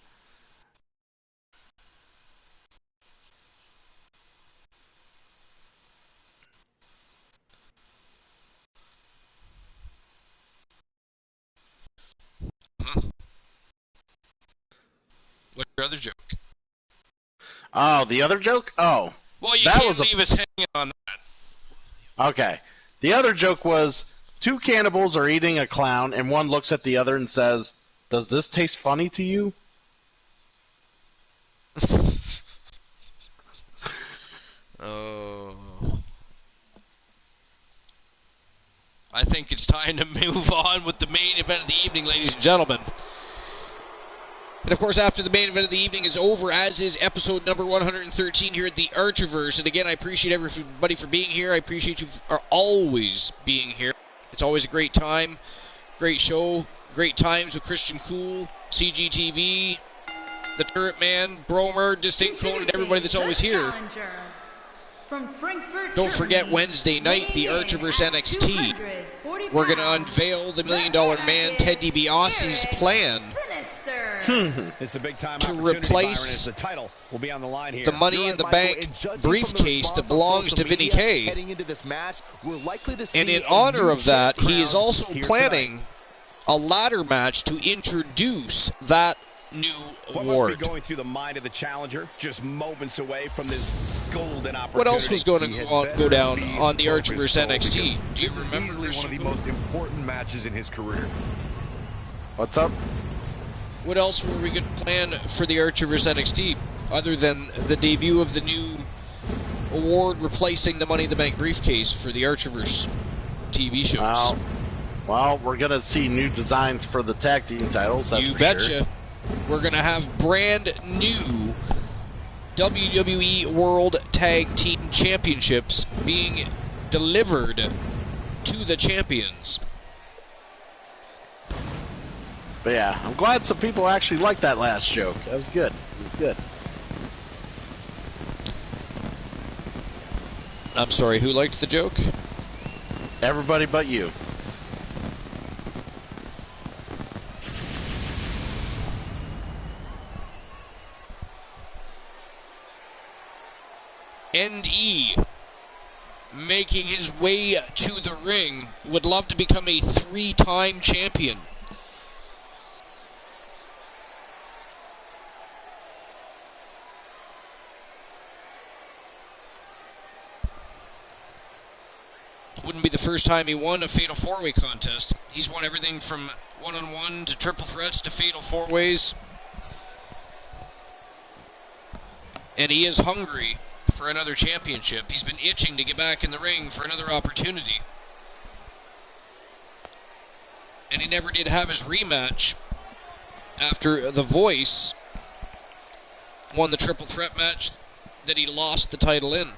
What's your other joke? Oh, the other joke? Oh. Well, you that can't leave us hanging on that. Okay. The other joke was, 2 cannibals are eating a clown, and one looks at the other and says, "Does this taste funny to you?" Oh. I think it's time to move on with the main event of the evening, ladies and gentlemen. And, of course, after the main event of the evening is over, as is episode number 113 here at the Archiverse. And, again, I appreciate everybody for being here. I appreciate you for always being here. It's always a great time, great show, great times with Christian Cool, CGTV, the Turret Man, Bromer, Distinct Cone, and everybody that's always here. Don't forget Wednesday night, the Archiverse NXT. We're going to unveil the $1 Million Man, Ted DiBiase's plan It's a big time to replace the title will be on the line here. the Money in the Bank briefcase that belongs to Vinny K. And in honor of that, he is also planning a ladder match to introduce that new what award. must be going through the mind of the challenger, just moments away from this golden opportunity? What else was going to go down on the Archiverse NXT? Do you remember? Easily one of the most important matches in his career. What's up? What else were we going to plan for the Archiverse NXT other than the debut of the new award replacing the Money in the Bank briefcase for the Archiverse TV shows? Well, we're going to see new designs for the tag team titles. That's You for betcha. Sure. We're going to have brand new WWE World Tag Team Championships being delivered to the champions. But yeah, I'm glad some people actually liked that last joke. That was good. It was good. I'm sorry, who liked the joke? Everybody but you. NE making his way to the ring, would love to become a 3-time champion. Wouldn't be the first time he won a Fatal 4-Way contest. He's won everything from one-on-one to triple threats to Fatal 4-Ways. And he is hungry for another championship. He's been itching to get back in the ring for another opportunity. And he never did have his rematch after The Voice won the triple threat match that he lost the title in.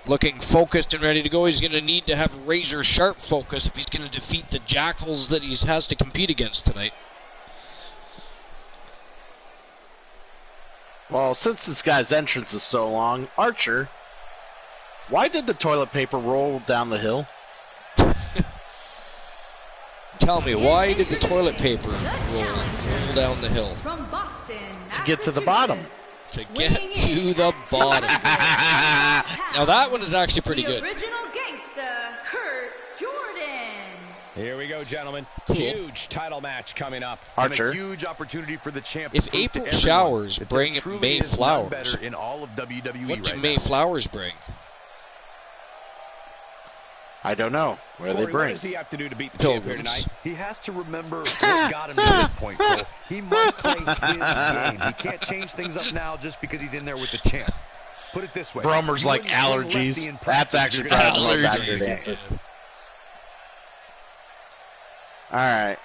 Looking focused and ready to go. He's going to need to have razor sharp focus if he's going to defeat the jackals that he has to compete against tonight. Well, since this guy's entrance is so long, Archer, why did the toilet paper roll down the hill? Tell me, why did the toilet paper roll down the hill? From Boston, To get to the bottom. To get to the bottom. Now that one is actually pretty good. The original gangsta, Kurt Jordan. Here we go, gentlemen. Cool. Huge title match coming up. Archer. And a huge opportunity for the champ. If to prove April to everyone Showers that bring there truly May is none Flowers, better in all of WWE what do right May now. Flowers bring? I don't know. What do they Corey, what bring? does he have to do to beat the champ here Pilgrims. tonight? He has to remember what got him to this point, Cole. He must play his game. He can't change things up now just because he's in there with the champ. Put it this way. Bromer's You like wouldn't swing lefty allergies. in That's practice, actually you're gonna probably the most have accurate allergies. answer. All right.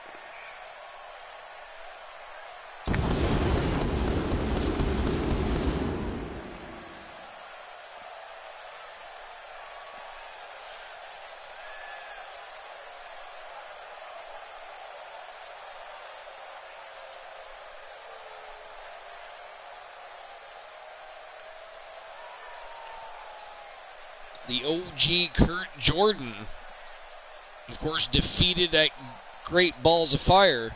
The OG Kurt Jordan, of course, defeated at Great Balls of Fire,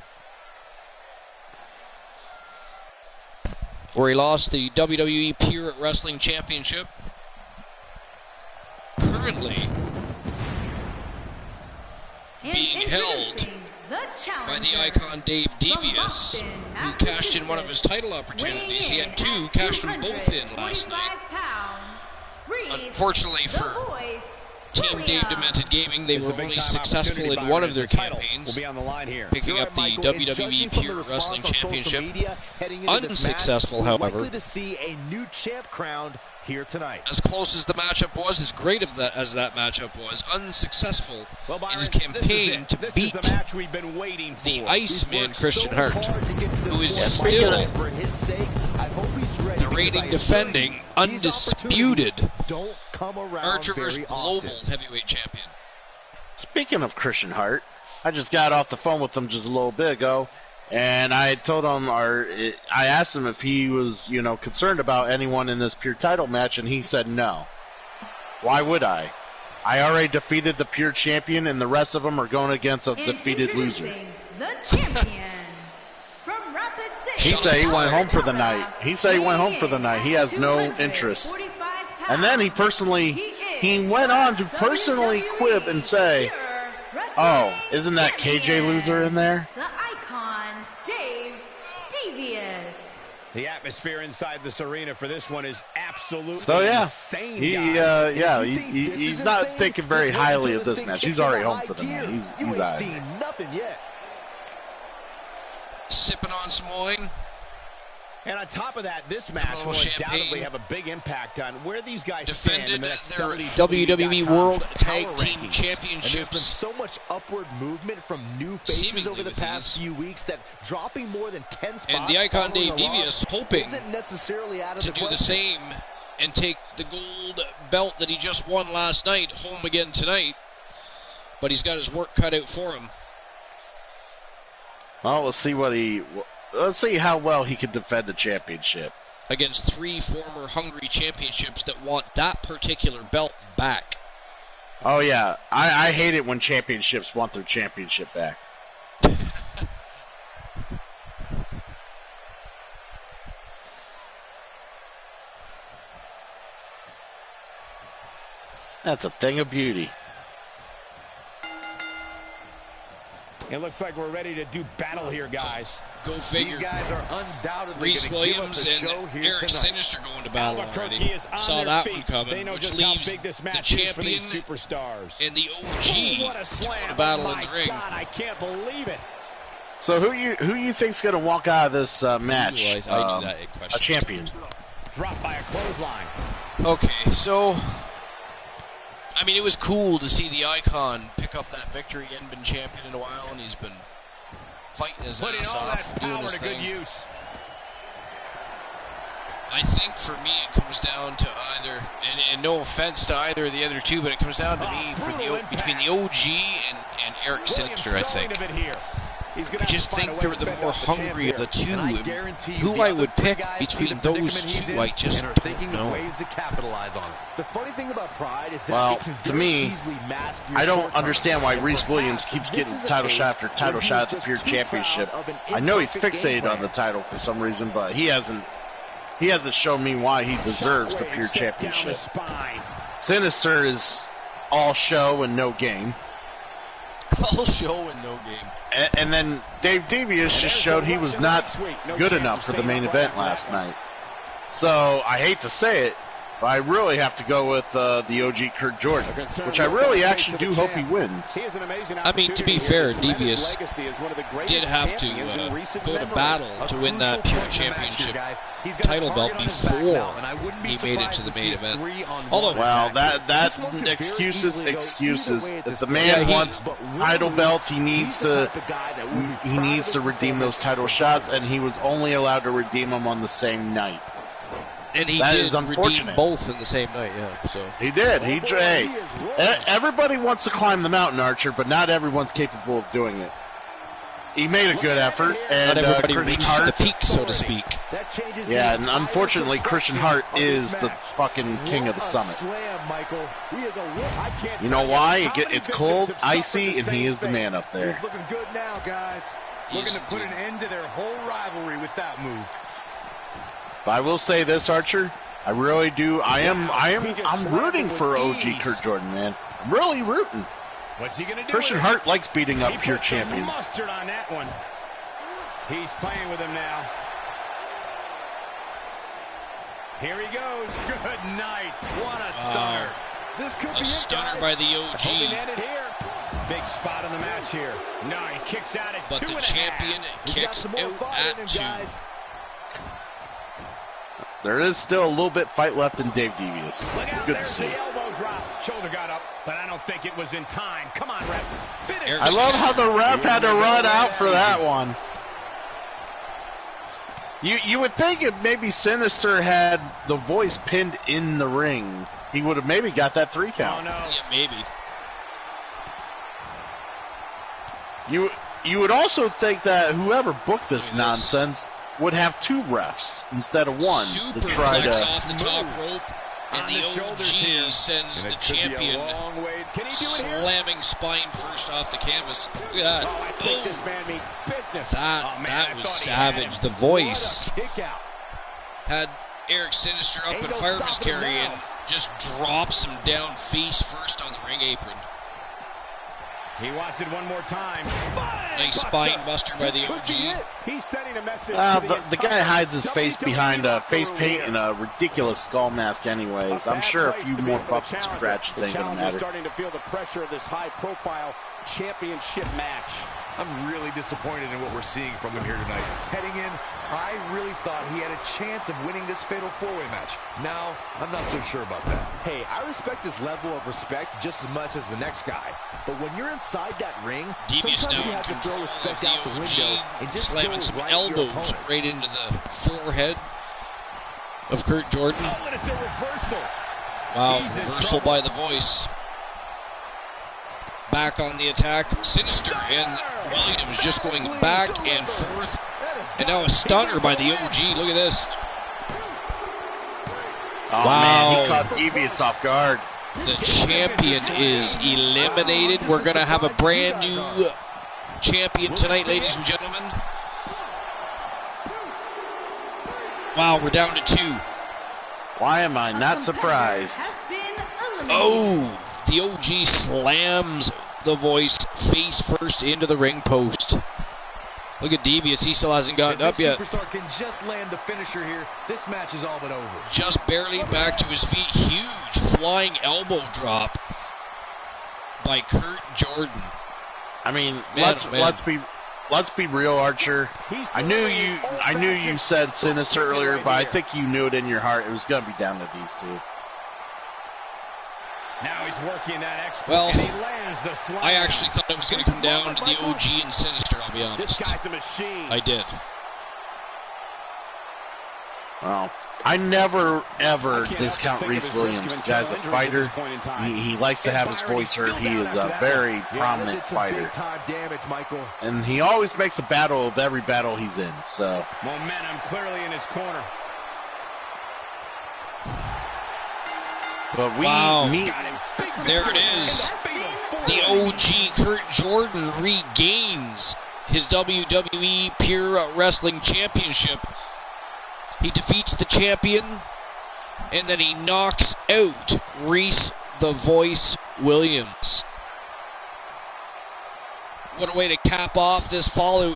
where he lost the WWE Pure Wrestling Championship. Currently being held by the Icon Dave Devious, who cashed in one of his title opportunities. He had two, cashed them both in last night. Unfortunately for Team Dave Demented Gaming, they were only successful in one of their campaigns, picking up the WWE Pure Wrestling Championship. Unsuccessful, however. Likely to see a new champ crowned here tonight. As close as the matchup was, as great as that matchup was, unsuccessful in his campaign to beat the Iceman Christian Hart, who is still the reigning, defending, undisputed Archerverse Global Heavyweight Champion. Speaking of Christian Hart, I just got off the phone with him just a little bit ago, and I told him, I asked him if he was, concerned about anyone in this Pure title match, and he said no. Why would I? I already defeated the Pure champion, and the rest of them are going against a defeated loser. The champion from Rapid City. He said he went home for the night. He has no interest. And then he went on to personally quib and say, "Oh, isn't that KJ Loser in there?" The Icon, Dave Devious. The atmosphere inside this arena for this one is absolutely insane. He's not thinking very highly of this match. He's already home for the night. He's out. Seen nothing yet. Sipping on some wine. And on top of that, this match will undoubtedly have a big impact on where these guys stand in the next WWE World Tag Team There's been Championships. so much upward movement from new faces over the past few weeks that dropping more than 10 spots And the Icon following Dave a Devious loss hoping isn't necessarily out of to the do the question. same and take the gold belt that he just won last night home again tonight. But he's got his work cut out for him. Well, let's see how well he can defend the championship. Against three former Hungry Championships that want that particular belt back. Oh, yeah. I hate it when championships want their championship back. That's a thing of beauty. It looks like we're ready to do battle here, guys. Go figure. These guys are undoubtedly Reese going to give us Williams a and show here Eric tonight. Sinister going to battle already. Is on Saw their that feet. one coming, They know which just how leaves big this the match is for these champion superstars. and the OG What a to slam. go to battle Oh in the my ring. God, I can't believe it. So who you think's going to walk out of this match? I knew that question. A champion. Dropped by a clothesline. Okay, so I mean, it was cool to see the Icon pick up that victory. He hadn't been champion in a while, and he's been fighting his Putting ass all off, that doing power his to good thing. use. I think for me it comes down to either, and no offense to either of the other two, but it comes down to me for between the OG and Eric Sinister, I think. I just think they're the more hungry of the two. Who I would pick between those two, I just don't know. Ways to capitalize on it. The funny thing about Pride is that Well, it can to very me, easily mask your I don't shortcomings. understand why Reese But Williams perhaps keeps getting this is a title case shot after title where he shot at was the Pure just too Championship. proud of an I know he's imperfect game fixated on the plan. title for some reason, but he hasn't shown me why he deserves the Pure Championship. Sinister is all show and no game. All show and no game. And then Dave Devious just showed he was not good enough for the main event last night. So I hate to say it, but I really have to go with the OG Kurt Jordan, which I really actually do hope he wins. I mean, to be fair, Devious did have to go to battle to win that Pure Championship title belt before he made it to the main event. Although, well, that excuses. If the man wants title belts, he needs to redeem those title shots, and he was only allowed to redeem them on the same night. And he That did is unfortunate. redeem both in the same night, yeah. So He did. Everybody wants to climb the mountain, Archer, but not everyone's capable of doing it. He made a good effort, and not everybody Christian reaches Hart, the peak, so to speak. Yeah, and unfortunately, Christian Hart is the fucking king of the summit. You know why? It's cold, icy, and he is the man up there. He's looking good now, guys. Looking to put an end to their whole rivalry with that move. But I will say this, Archer. I really do. I'm rooting for OG Kurt Jordan, man. I'm really rooting. What's he gonna do? Christian Hart likes beating up pure put some champions. Mustard on that one. He's playing with him now. Here he goes. Good night. What a stunner. This could be A stunner by the Hoping to OG. end it here. Big spot in the match here. No, he kicks out at But 2.5. the champion kicks out at 2. There is still a little bit fight left in Dave Devious. Look It's out, good to there's see. the elbow drop. Shoulder got up, but I don't think it was in time. Come on, ref. Finish. I love how the ref had to run out for that one. You would think if maybe Sinister had the Voice pinned in the ring, he would have maybe got that 3 count. Oh, no. Yeah, maybe. You would also think that whoever booked this nonsense would have 2 refs instead of 1 to try Superplex to. off the top rope, and the OG sends the champion slamming spine first off the canvas. Look at that. Oh, I think this man means business. That was savage. The Voice had Eric Sinister up in fireman's carry and just drops him down face first on the ring apron. He wants it one more time. Nice spine buster by the OG. He's sending a message. The guy hides his face behind face paint and a ridiculous skull mask anyways. I'm sure a few more bumps and scratches ain't going to matter. Starting to feel the pressure of this high-profile championship match. I'm really disappointed in what we're seeing from him here tonight. Heading in, I really thought he had a chance of winning this fatal 4-way match. Now, I'm not so sure about that. Hey, I respect his level of respect just as much as the next guy. But when you're inside that ring, Devious sometimes now you have to throw control respect of out the the window and OG, just slamming go some right at your elbows opponent. right into the forehead of Kurt Jordan. Oh, and it's a reversal. Wow, He's in reversal trouble. by the Voice. Back on the attack, Sinister, and Williams just going back and forth. And now a stunner by the OG. Look at this. Oh man, he caught Devious off guard. The champion is eliminated. We're going to have a brand new champion tonight, ladies and gentlemen. Wow, we're down to 2. Why am I not surprised? Oh, the OG slams the Voice face first into the ring post. Look at Devious. He still hasn't gotten up yet. Superstar can just land the finisher here. This match is all but over. Just barely back to his feet. Huge flying elbow drop by Kurt Jordan. I mean, Man, let's be real, Archer. I knew you said Sinister earlier, but I think you knew it in your heart it was going to be down to these 2. Now he's working that exploit, Well, and he lands the slam. I actually thought it was going to come down to the OG and Sinister, I'll be honest. This guy's a machine. I did. Well, I never, ever discount Reese Williams. The guy's a fighter. He likes to have his voice heard. He is a very prominent fighter. And he always makes a battle of every battle he's in. So Momentum clearly in his corner. But there it is. The OG Kurt Jordan regains his WWE Pure Wrestling Championship. He defeats the champion, and then he knocks out Reese the Voice Williams. What a way to cap off this Fallout